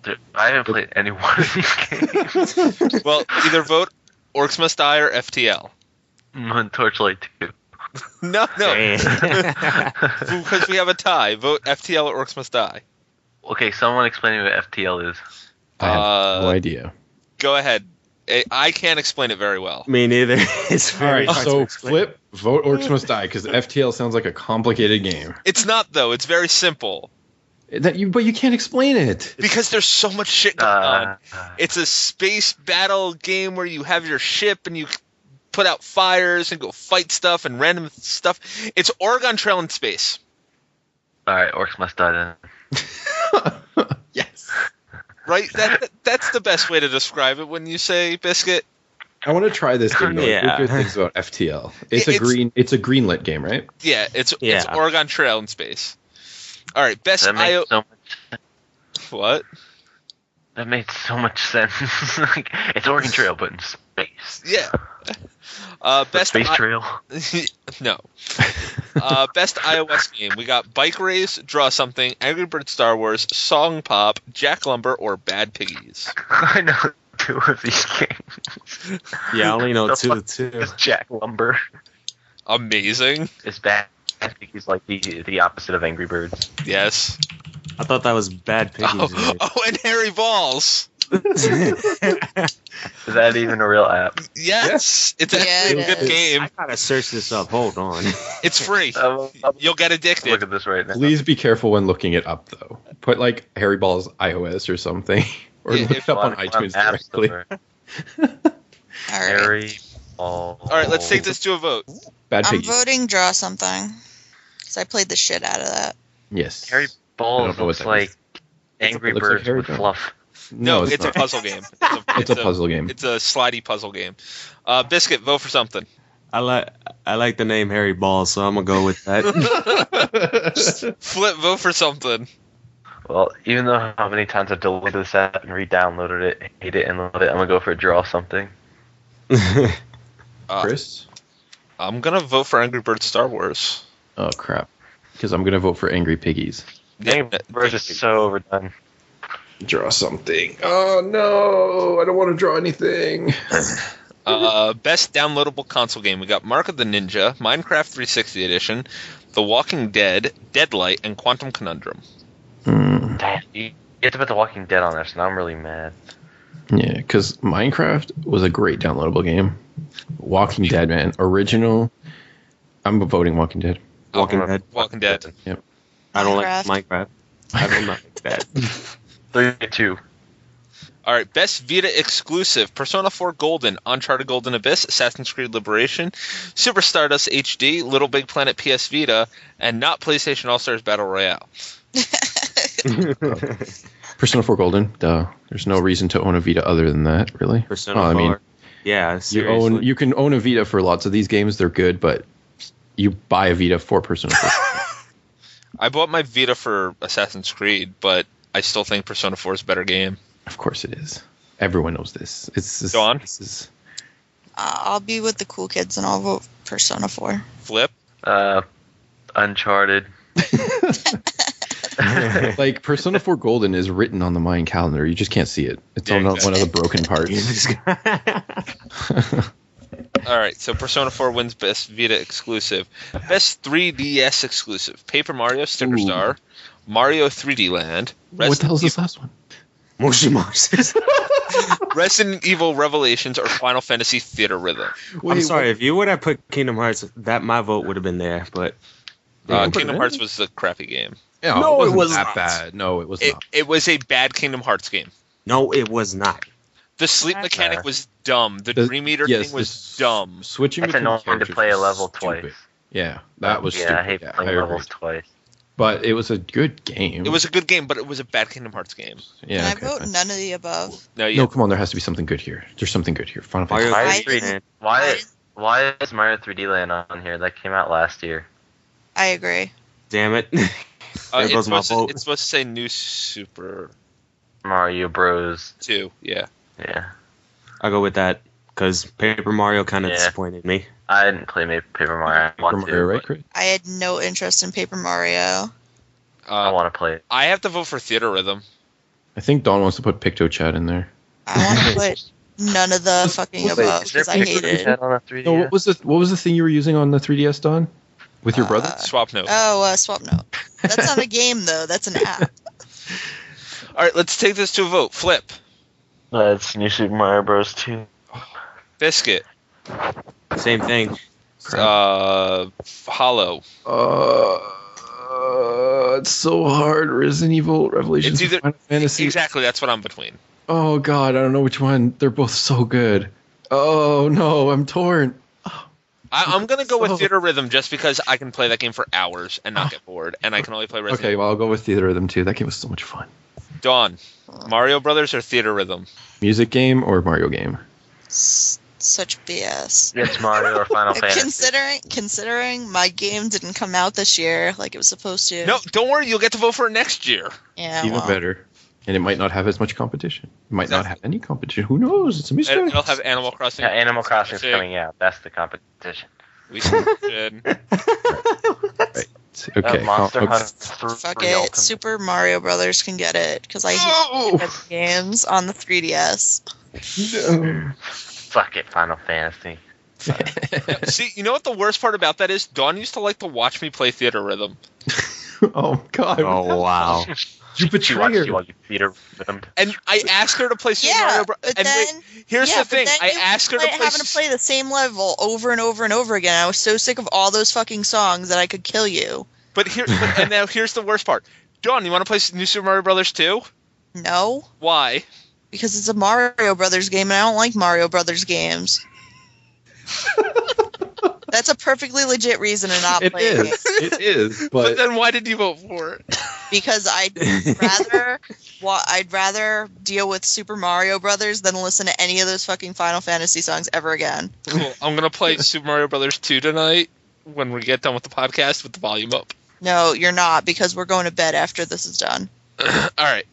Dude, I haven't played any one of these games. Well, either vote Orcs Must Die or FTL. Torchlight 2. No. Because we have a tie. Vote FTL or Orcs Must Die. Okay, someone explain to me what FTL is. I have no idea. Go ahead. I can't explain it very well. Me neither. It's All very right, hard to so explain. Flip, vote Orcs Must Die, because FTL sounds like a complicated game. It's not, though. It's very simple. But you can't explain it. Because there's so much shit going on. It's a space battle game where you have your ship and you put out fires and go fight stuff and random stuff. It's Oregon Trail in space. Alright, Orcs Must Die then. Yes. Right? That's the best way to describe it when you say Biscuit. I want to try this game. Yeah. Good things about FTL. It's a greenlit game, right? Yeah, it's Yeah. Oregon Trail in space. All right, best That makes so much What? That made so much sense. Like, it's Oregon Trail, but in space. Yeah. Best Space Trail. No. Best iOS game. We got Bike Race, Draw Something, Angry Bird Star Wars, Song Pop, Jack Lumber, or Bad Piggies. I know 2 of these games. Yeah, I only know The two. fuck is Jack Lumber. Amazing. Is bad. I think he's like the opposite of Angry Birds. Yes. I thought that was Bad Piggies. And Harry Balls. Is that even a real app? Yes. It's actually Yeah, a it good is. game. I gotta search this up. Hold on. It's free. You'll get addicted. Look at this right now. Please be careful when looking it up, though. Put like Harry Balls iOS or something. or Yeah, look if it up on Well, I'm iTunes App directly. Store. All right. Harry Ball. All right, let's take this to a vote. Bad I'm Piggy. voting draw something. Because I played the shit out of that. Yes. Harry I Balls don't know what looks that like is. Angry It looks like Birds Harry with Balls. fluff. No, it's a not. puzzle game. It's a puzzle game. It's a slidey puzzle game. Biscuit, vote for something. I like the name Harry Balls, so I'm gonna go with that. Flip, vote for something. Well, even though how many times I've deleted this app and re-downloaded it, hate it and love it, I'm gonna go for draw something. Chris? I'm gonna vote for Angry Birds Star Wars. Oh crap! Because I'm gonna vote for Angry Piggies. Angry Birds is so overdone. Draw something. Oh no! I don't want to draw anything. Best downloadable console game. We got Mark of the Ninja, Minecraft 360 Edition, The Walking Dead, Deadlight, and Quantum Conundrum. Damn, you have to put The Walking Dead on there, so now I'm really mad. Yeah, because Minecraft was a great downloadable game. Walking Dead, man, original. I'm voting Walking Dead. Walking Dead. Walking Dead. Yep. I don't like Minecraft. Minecraft. I don't like that. 32. All right, best Vita exclusive: Persona 4 Golden, Uncharted Golden Abyss, Assassin's Creed Liberation, Super Stardust HD, Little Big Planet PS Vita, and not PlayStation All Stars Battle Royale. Persona 4 Golden. Duh. There's no reason to own a Vita other than that, really. Persona Oh, 4. I mean, Yeah, seriously. you can own a Vita for lots of these games. They're good, but you buy a Vita for Persona 4. I bought my Vita for Assassin's Creed, but I still think Persona 4 is a better game. Of course it is. Everyone knows this. It's just, Go on. This is I'll be with the cool kids and I'll vote Persona 4. Flip. Uncharted. like Persona 4 Golden is written on the Mayan calendar. You just can't see it. It's Yeah, on exactly. one of the broken parts. All right, so Persona 4 wins best Vita exclusive. Best 3DS exclusive: Paper Mario Sticker Ooh. Star, Mario 3D Land, What the hell is this last one? Moshi Monsters. Resident Evil Revelations, or Final Fantasy Theater Rhythm. I'm sorry, if you would have put Kingdom Hearts, my vote would have been there, but They put it Kingdom in? Hearts was a crappy game. Yeah, No, it wasn't was that not. bad. No, it was not. It was a bad Kingdom Hearts game. no, it was not. The sleep That's mechanic fair. was dumb. The Dream Eater yes, thing was this- dumb. Switching It's between annoying to characters play a was level stupid. twice. Yeah, that was Yeah, stupid. I hate Yeah, playing I agree. levels twice. But it was a good game. It was a good game, but it was a bad Kingdom Hearts game. Yeah. Can okay, I vote fine. none of the above? No, No, come on. There has to be something good here. There's something good here. Final Mario Fantasy. Why 3D is Land. Why is Mario 3D Land on here? That came out last year. I agree. Damn it. There it's, goes my supposed to, vote. it's supposed to say New Super Mario Bros. 2. Yeah. Yeah. I'll go with that, because Paper Mario kind of Yeah. disappointed me. I didn't play Paper Mario. I want Paper to, Mario, right, but Chris? I had no interest in Paper Mario. I want to play it. I have to vote for Theater Rhythm. I think Dawn wants to put PictoChat in there. I want to put none of the fucking Wait, above Is there because I hate pictures it. of that on a 3DS? No, what was the thing you were using on the 3DS, Dawn? With your brother? Swap note. Swap Note. That's not a game though. That's an app. All right, let's take this to a vote. Flip. It's New Super Mario Bros. 2. Biscuit. Same thing. Hollow. It's so hard. Resident Evil Revelations, It's either- Final Fantasy. Exactly, that's what I'm between. Oh God, I don't know which one. They're both so good. Oh no, I'm torn. I'm going to go with So- Theater Rhythm just because I can play that game for hours and not get bored, and I can only play Resident Okay, well I'll go with Theater Rhythm too. That game was so much fun. Dawn. Mario Brothers or Theater Rhythm? Music game or Mario game? Such BS. It's Mario or Final Fantasy. Considering my game didn't come out this year like it was supposed to. No, don't worry, you'll get to vote for it next year. Yeah. Even well, better. And it might not have as much competition. It might not have any competition. Who knows? It's a mystery. And it'll have Animal Crossing. Yeah, Animal Crossing's Sick. coming out. That's the competition. We should. Okay. Monster oh, Hunter 3 Fuck it. Ultimate. Super Mario Brothers can get it because I hate Oh! games on the 3DS. No. Fuck it, Final Fantasy. See, you know what the worst part about that is? Dawn used to like to watch me play Theater Rhythm. Oh God. Oh, wow. You She watched betrayer. you while you feed her rhythm. And I asked her to play Super Yeah, Mario Bros. but And then here's yeah, the thing. but then I you asked her to play... having to play the same level over and over and over again. I was so sick of all those fucking songs that I could kill you. And now here's the worst part. Dawn, you want to play New Super Mario Brothers 2? No, Why? Because it's a Mario Brothers game, and I don't like Mario Brothers games. That's a perfectly legit reason to not play it. It is. But then why did you vote for it? Because I'd rather deal with Super Mario Brothers than listen to any of those fucking Final Fantasy songs ever again. Cool. I'm gonna play Super Mario Brothers 2 tonight when we get done with the podcast with the volume up. No, you're not, because we're going to bed after this is done. All right.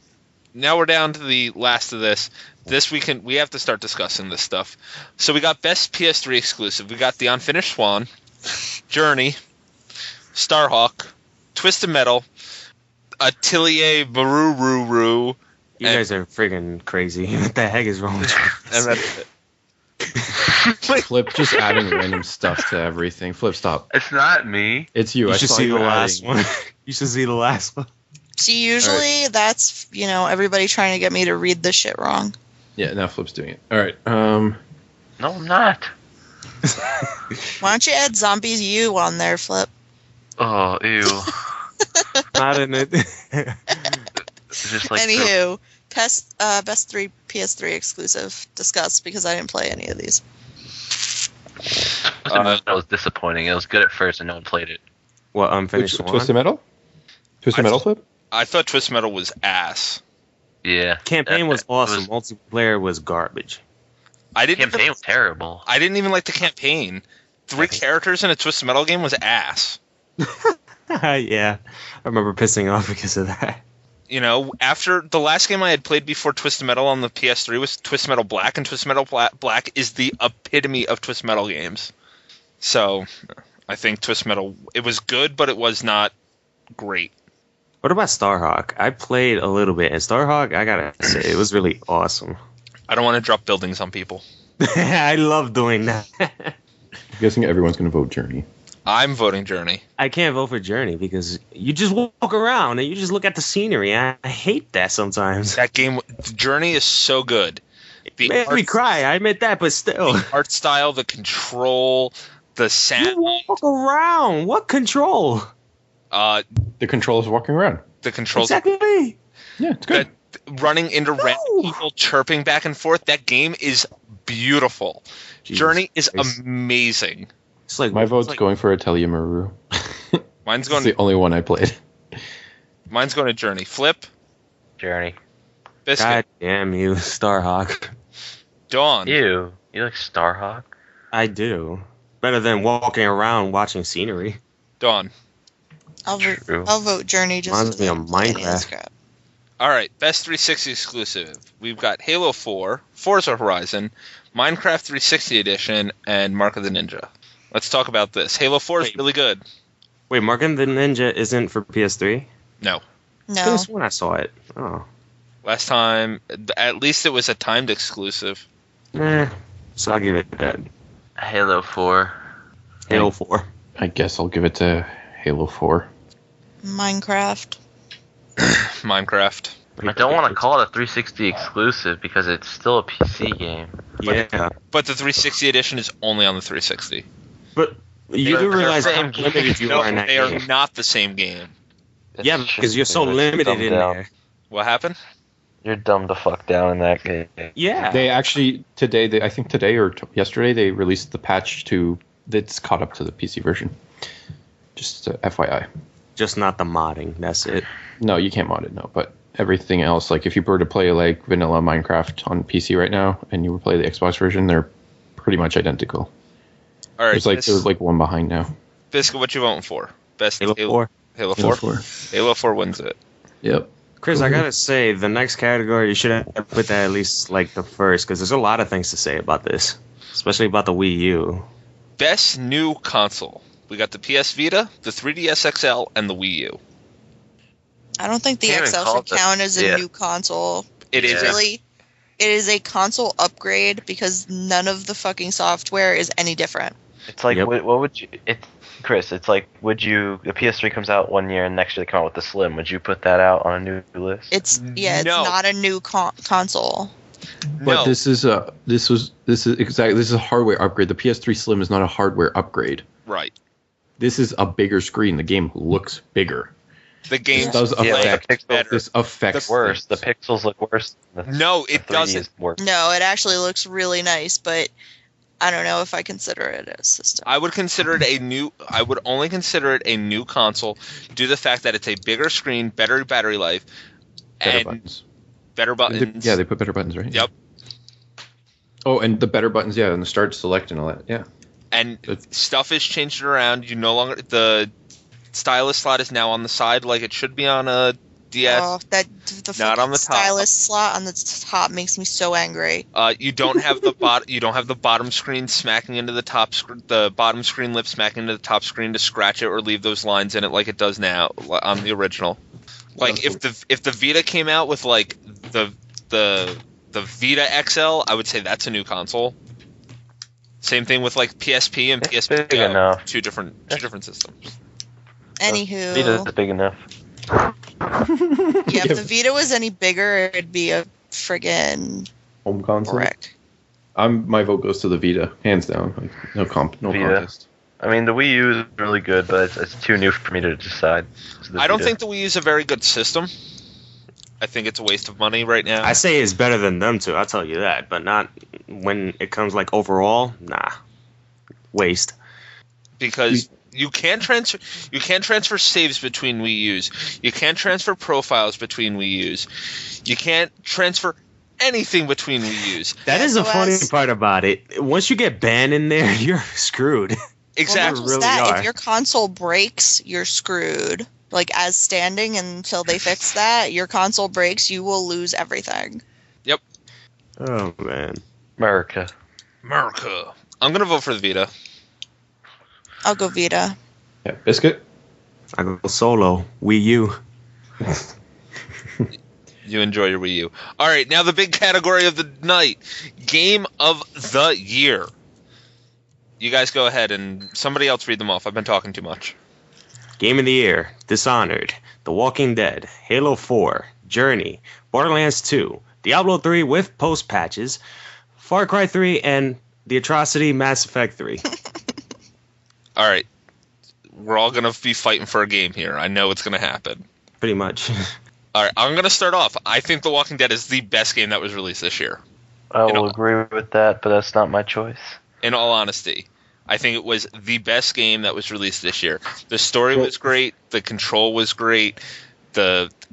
Now we're down to the last of this. This we have to start discussing this stuff. So we got best PS3 exclusive. We got The Unfinished Swan, Journey, Starhawk, Twisted Metal, Atelier Maruru. You guys are friggin' crazy. What the heck is wrong with you? And that's it. Flip just adding random stuff to everything. Flip, stop. It's not me. It's you. You I should saw see you the last adding- one. You should see the last one. See, usually that's, everybody trying to get me to read this shit wrong. Yeah, now Flip's doing it. All right. No, I'm not. Why don't you add Zombies U on there, Flip? Oh, ew. Not in it. It's just like Anywho, best 3 PS3 exclusive. Discuss, because I didn't play any of these. That was disappointing. It was good at first, and no one played it. What, Unfinished Which, Swan? Twisted Metal? Twisted Metal, Flip? I thought Twisted Metal was ass. Yeah. Campaign was It awesome. Multiplayer was garbage. Campaign was terrible. I didn't even like the campaign. 3 characters in a Twisted Metal game was ass. Yeah. I remember pissing off because of that. After the last game I had played before Twisted Metal on the PS3 was Twisted Metal Black, and Twisted Metal Black is the epitome of Twisted Metal games. So, I think Twisted Metal, it was good, but it was not great. What about Starhawk? I played a little bit, and Starhawk, I gotta say, it was really awesome. I don't want to drop buildings on people. I love doing that. I'm guessing everyone's going to vote Journey. I'm voting Journey. I can't vote for Journey because you just walk around and you just look at the scenery. I hate that sometimes. That game, Journey is so good. It made me cry, I admit that, but still. The art style, the control, the sound. You walk around. What control? The controls walking around. The controls. Exactly. Yeah, it's good. Running into random people, chirping back and forth. That game is beautiful. Jesus Journey is Christ. amazing. It's like My vote's going for Atelier Maru. Mine's It's going. the only one I played. Mine's going to Journey. Flip. Journey. Biscuit. God damn you, Starhawk. Dawn. Ew. You like Starhawk? I do. Better than walking around watching scenery. Dawn. I'll True. vote Journey just Reminds me of because I play any of this Minecraft. crap. All right, best 360 exclusive. We've got Halo 4, Forza Horizon, Minecraft 360 Edition, and Mark of the Ninja. Let's talk about this. Halo 4 is Wait. really good. Wait, Mark and the Ninja isn't for PS3? No. No. This one I saw it. Oh. Last time, at least it was a timed exclusive. So I'll give it that. Halo 4. Halo 4. I guess I'll give it to Halo 4. Minecraft. Minecraft. I don't want to call it a 360 exclusive because it's still a PC game. Yeah. But the 360 Edition is only on the 360. But you They're do realize the how same game. limited you are in that they are game. not the same game. Yeah, because you're so limited in there. What happened? You're dumb to fuck down in that game. Yeah. They actually, I think today or yesterday, they released the patch that's caught up to the PC version. Just FYI. Just not the modding. That's it. No, you can't mod it, no. But everything else, like if you were to play like vanilla Minecraft on PC right now and you would play the Xbox version, they're pretty much identical. All right. There's like one behind now. Biscuit, what you voting for? Best Halo 4. Halo Halo 4? 4. Halo 4 wins it. Yep. Chris, I gotta say, the next category, you should have put that at least like the first, because there's a lot of things to say about this, especially about the Wii U. Best new console. We got the PS Vita, the 3DS XL, and the Wii U. I don't think the Can't even XL call should it- count as a yeah. new console. It is. Really, it is a console upgrade because none of the fucking software is any different. It's like, Yep. what would you... Chris, it's like, the PS3 comes out one year and next year they come out with the Slim. Would you put that out on a new list? It's No. not a new console. But No. this is a hardware upgrade. The PS3 Slim is not a hardware upgrade. Right. This is a bigger screen. The game looks bigger. The game This does Yeah, affect. the pixels better. This affects worse. The things. pixels look worse. No, it 3D doesn't. is worse. No, it actually looks really nice, but I don't know if I consider it a system. I would consider it a new. I would only consider it a new console due to the fact that it's a bigger screen, better battery life, Better and buttons. better buttons. Yeah, they put better buttons, right? Yep. Oh, and the better buttons, yeah, and the start, select, and all that. Yeah. And That's- stuff is changed around. You no longer the stylus slot is now on the side like it should be on a DS. Oh, that the Not on the top. stylus slot on the top makes me so angry. You don't have the You don't have the bottom screen smacking into the top. The bottom screen lip smacking into the top screen to scratch it or leave those lines in it like it does now on the original. Like if the Vita came out with like the Vita XL, I would say that's a new console. Same thing with like PSP and It's PSP big enough. two different systems. Anywho, Vita's big enough. yeah, if the Vita was any bigger, it'd be a friggin' Home console. wreck. My vote goes to the Vita, hands down. Like, no Vita. contest. I mean, the Wii U is really good, but it's too new for me to decide. So the I don't Vita. think the Wii U is a very good system. I think it's a waste of money right now. I say it's better than them two. I'll tell you that, but not when it comes like overall. Nah, waste. Because you can't transfer saves between Wii U's. You can't transfer profiles between Wii U's. You can't transfer anything between Wii U's. That is the So funny as- part about it. Once you get banned in there, you're screwed. Exactly. Well, not just really that. are. If your console breaks, you're screwed. Like as standing until they fix that, your console breaks, you will lose everything. Oh man. America. America. I'm gonna vote for the Vita. I'll go Vita. Yeah, Biscuit. I go solo. Wii U. You enjoy your Wii U. All right, now the big category of the night: Game of the Year. You guys go ahead and somebody else read them off. I've been talking too much. Game of the Year, Dishonored, The Walking Dead, Halo 4, Journey, Borderlands 2, Diablo 3 with post patches, Far Cry 3, and the atrocity Mass Effect 3. All right, we're all gonna be fighting for a game here. I know it's gonna happen. Pretty much. All right, I'm gonna start off. I think The Walking Dead is the best game that was released this year. I You know- will agree with that, but that's not my choice. In all honesty, I think it was the best game that was released this year. The story was great. The control was great.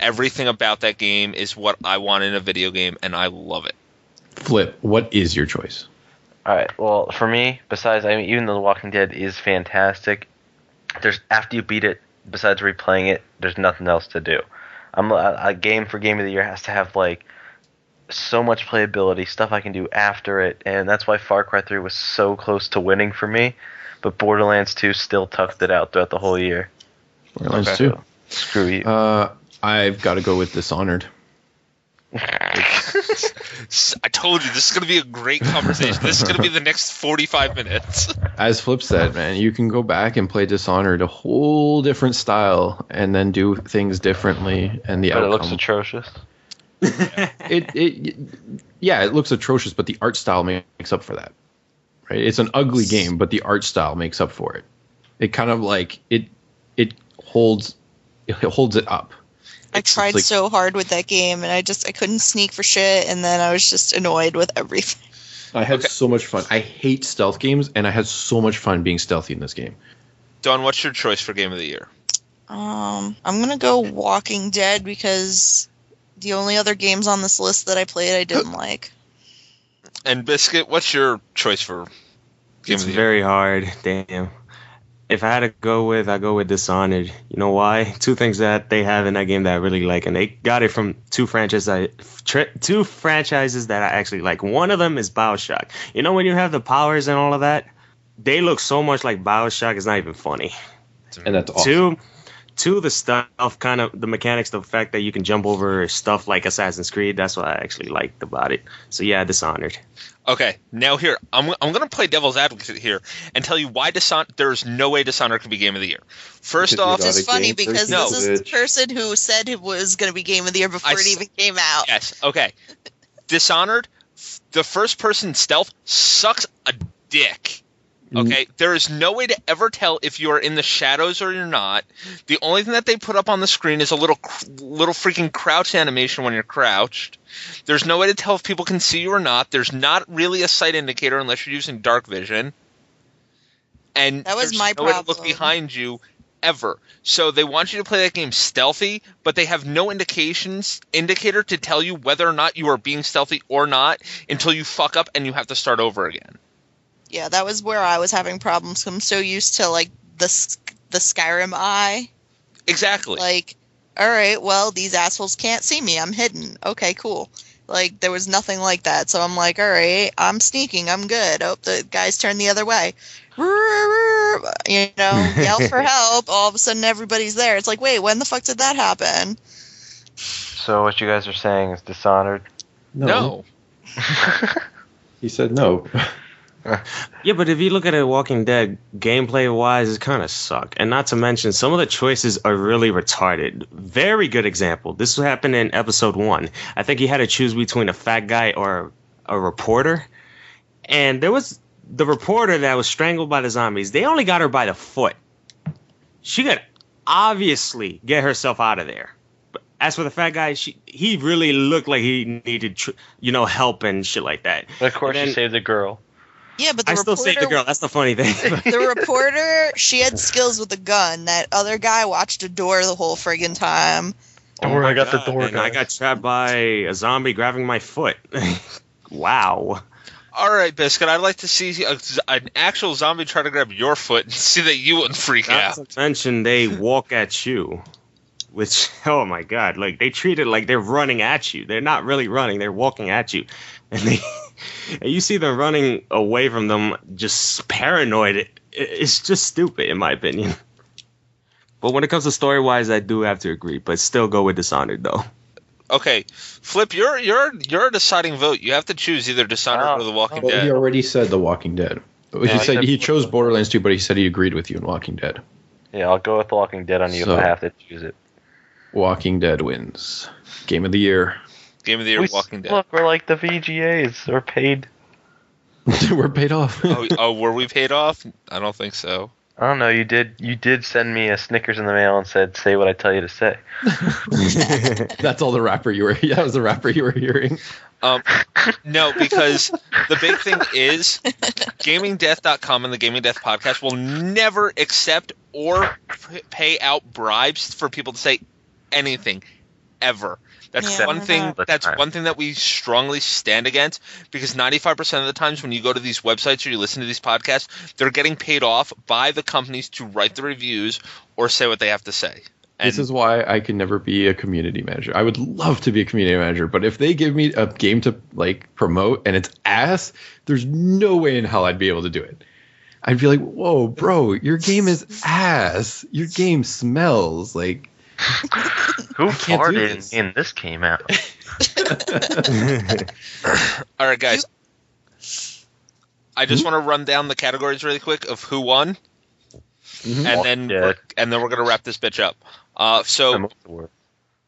Everything about that game is what I want in a video game, and I love it. Flip. What is your choice? All right. Well, for me, even though The Walking Dead is fantastic, after you beat it, besides replaying it, there's nothing else to do. A game for Game of the Year has to have like so much playability, stuff I can do after it, and that's why Far Cry 3 was so close to winning for me. But Borderlands 2 still tucked it out throughout the whole year. Borderlands Okay. 2. Screw you. I've got to go with Dishonored. I told you, this is going to be a great conversation. This is going to be the next 45 minutes. As Flip said, man, you can go back and play Dishonored a whole different style and then do things differently, and the But it outcome. looks atrocious. It looks atrocious, but the art style makes up for that. Right? It's an ugly game, but the art style makes up for it. It kind of like it holds it up. I It's tried like- so hard with that game, and I couldn't sneak for shit, and then I was just annoyed with everything. I had Okay. so much fun. I hate stealth games, and I had so much fun being stealthy in this game. Don, what's your choice for Game of the Year? I'm gonna go Walking Dead because the only other games on this list that I played I didn't like. And Biscuit, what's your choice for Game It's of the Year? very hard. Damn. If I had to go with Dishonored. You know why? Two things that they have in that game that I really like, and they got it from two franchises that I actually like. One of them is BioShock. You know when you have the powers and all of that? They look so much like BioShock, it's not even funny. And that's awesome. Two, the stuff, kind of the mechanics, the fact that you can jump over stuff like Assassin's Creed. That's what I actually liked about it. So yeah, Dishonored. Okay, now here, I'm going to play devil's advocate here and tell you why there's no way Dishonored could be Game of the Year. First Because you off, got It's a funny game for because No. this is the person who said it was going to be Game of the Year before it s- even came out. yes, okay. Dishonored, the first person stealth sucks a dick. Okay, there is no way to ever tell if you are in the shadows or you're not. The only thing that they put up on the screen is a little freaking crouch animation when you're crouched. There's no way to tell if people can see you or not. There's not really a sight indicator unless you're using dark vision. And That was there's my no way to look problem. behind you ever. So they want you to play that game stealthy, but they have no indicator to tell you whether or not you are being stealthy or not until you fuck up and you have to start over again. Yeah, that was where I was having problems. I'm so used to like the Skyrim eye. Exactly. Like, all right, well, these assholes can't see me. I'm hidden. Okay, cool. Like, there was nothing like that. So I'm like, all right, I'm sneaking. I'm good. Oh, the guys turned the other way. You know, yell for help. All of a sudden, everybody's there. It's like, wait, when the fuck did that happen? So what you guys are saying is Dishonored? No. He said no. Yeah, but if you look at it, Walking Dead, gameplay-wise, it kind of suck. And not to mention, some of the choices are really retarded. Very good example. This happened in episode 1. I think he had to choose between a fat guy or a reporter. And there was the reporter that was strangled by the zombies. They only got her by the foot. She could obviously get herself out of there. But as for the fat guy, he really looked like he needed, help and shit like that. But of course, you saved the girl. Yeah, but I still saved the girl. That's the funny thing. The reporter, she had skills with a gun. That other guy watched a door the whole friggin' time. Don't worry, I got the God, door, man, I got trapped by a zombie grabbing my foot. Wow. All right, Biscuit, I'd like to see an actual zombie try to grab your foot and see that you wouldn't freak out. Not to mention, they walk at you. Which, oh my God, like they treat it like they're running at you. They're not really running, they're walking at you. And you see them running away from them, just paranoid. It's just stupid, in my opinion. But when it comes to story-wise, I do have to agree. But still go with Dishonored, though. Okay, Flip, you're a deciding vote. You have to choose either Dishonored or The Walking Well, Dead. he already said The Walking Dead. He said he chose Borderlands 2, but he said he agreed with you in Walking Dead. Yeah, I'll go with The Walking Dead on you if I have to choose it. Walking Dead wins. Game of the year. Game of the Year, Walking Dead. Look, we're like the VGAs. We're paid. We're paid off. Were we paid off? I don't think so. I don't know. You did send me a Snickers in the mail and said, "Say what I tell you to say." That's all the rapper you were. That was the rapper you were hearing. No, because the big thing is GamingDeath.com and the Gaming Death podcast will never accept or pay out bribes for people to say anything ever. That's one thing. That's one thing that we strongly stand against, because 95% of the times when you go to these websites or you listen to these podcasts, they're getting paid off by the companies to write the reviews or say what they have to say. And this is why I can never be a community manager. I would love to be a community manager, but if they give me a game to like promote and it's ass, there's no way in hell I'd be able to do it. I'd be like, "Whoa, bro, your game is ass. Your game smells like." Who farted in this came out? All right, guys. I just want to run down the categories really quick of who won, and then we're gonna wrap this bitch up. So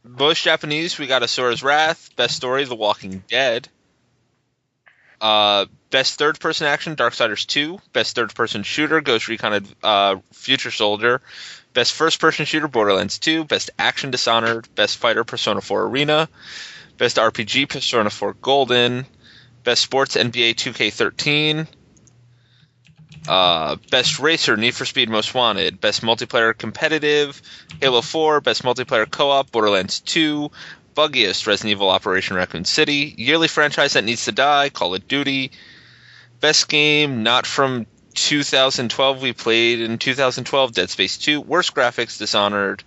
most Japanese, we got Asura's Wrath. Best story, The Walking Dead. Best third-person action, Darksiders 2. Best third-person shooter, Ghost Recon Future Soldier. Best first-person shooter, Borderlands 2. Best action, Dishonored. Best fighter, Persona 4 Arena. Best RPG, Persona 4 Golden. Best sports, NBA 2K13. Best racer, Need for Speed Most Wanted. Best multiplayer competitive, Halo 4. Best multiplayer co-op, Borderlands 2. Buggiest, Resident Evil Operation Raccoon City. Yearly franchise that needs to die, Call of Duty. Best game not from 2012, we played in 2012, Dead Space 2. Worst graphics, Dishonored.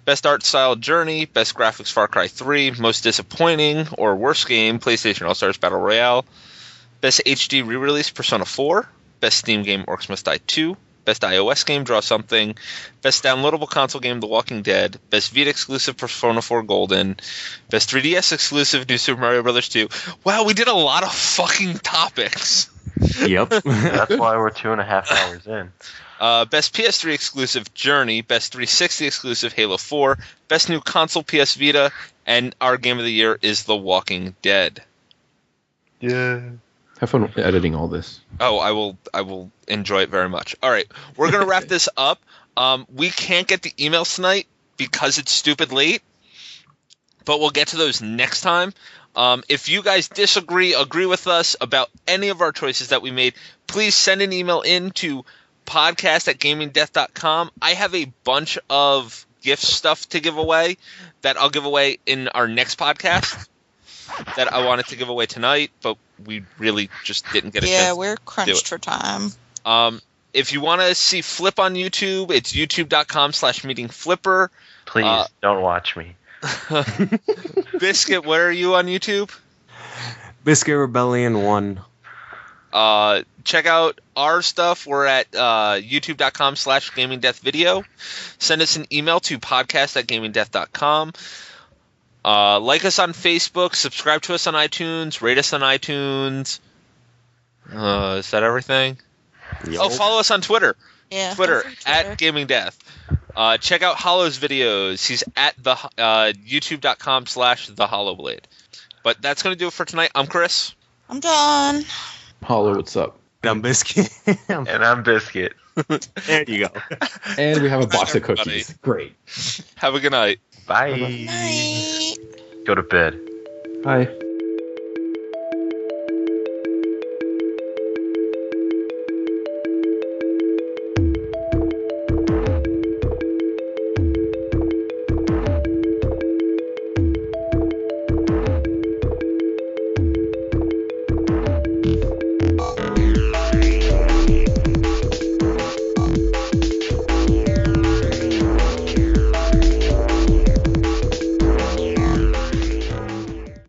Best art style, Journey. Best graphics, Far Cry 3. Most disappointing or worst game, PlayStation All-Stars Battle Royale. Best HD re-release, Persona 4. Best Steam game, Orcs Must Die 2. Best iOS game, Draw Something. Best downloadable console game, The Walking Dead. Best Vita exclusive, Persona 4 Golden. Best 3DS exclusive, New Super Mario Bros. 2. Wow, we did a lot of fucking topics. Yep. That's why we're 2.5 hours in. Best PS3 exclusive, Journey. Best 360 exclusive, Halo 4. Best new console, PS Vita. And our game of the year is The Walking Dead. Yeah. Have fun editing all this. Oh, I will enjoy it very much. All right, we're gonna wrap this up. We can't get the emails tonight because it's stupid late, but we'll get to those next time. If you guys agree with us about any of our choices that we made, please send an email in to podcast@gamingdeath.com. I have a bunch of gift stuff to give away that I'll give away in our next podcast that I wanted to give away tonight, but we really just didn't get a chance. Yeah, we're crunched for time. If you want to see Flip on YouTube, it's youtube.com/meetingflipper. Please don't watch me. Biscuit, where are you on YouTube? Biscuit Rebellion 1. Check out our stuff. We're at youtube.com/gamingdeathvideo. Send us an email to podcast@gamingdeath.com. Like us on Facebook. Subscribe to us on iTunes. Rate us on iTunes. Is that everything? Yo. Oh, follow us on Twitter. Yeah. Twitter @GamingDeath. Check out Hollow's videos. He's at the youtube.com/thehollowblade. But that's going to do it for tonight. I'm Chris. I'm done. Hollow, what's up? I'm Biscuit. And I'm Biscuit. There you go. And we have a box of Everybody. cookies. Great. Have a good night. Bye. Night. Go to bed. Bye.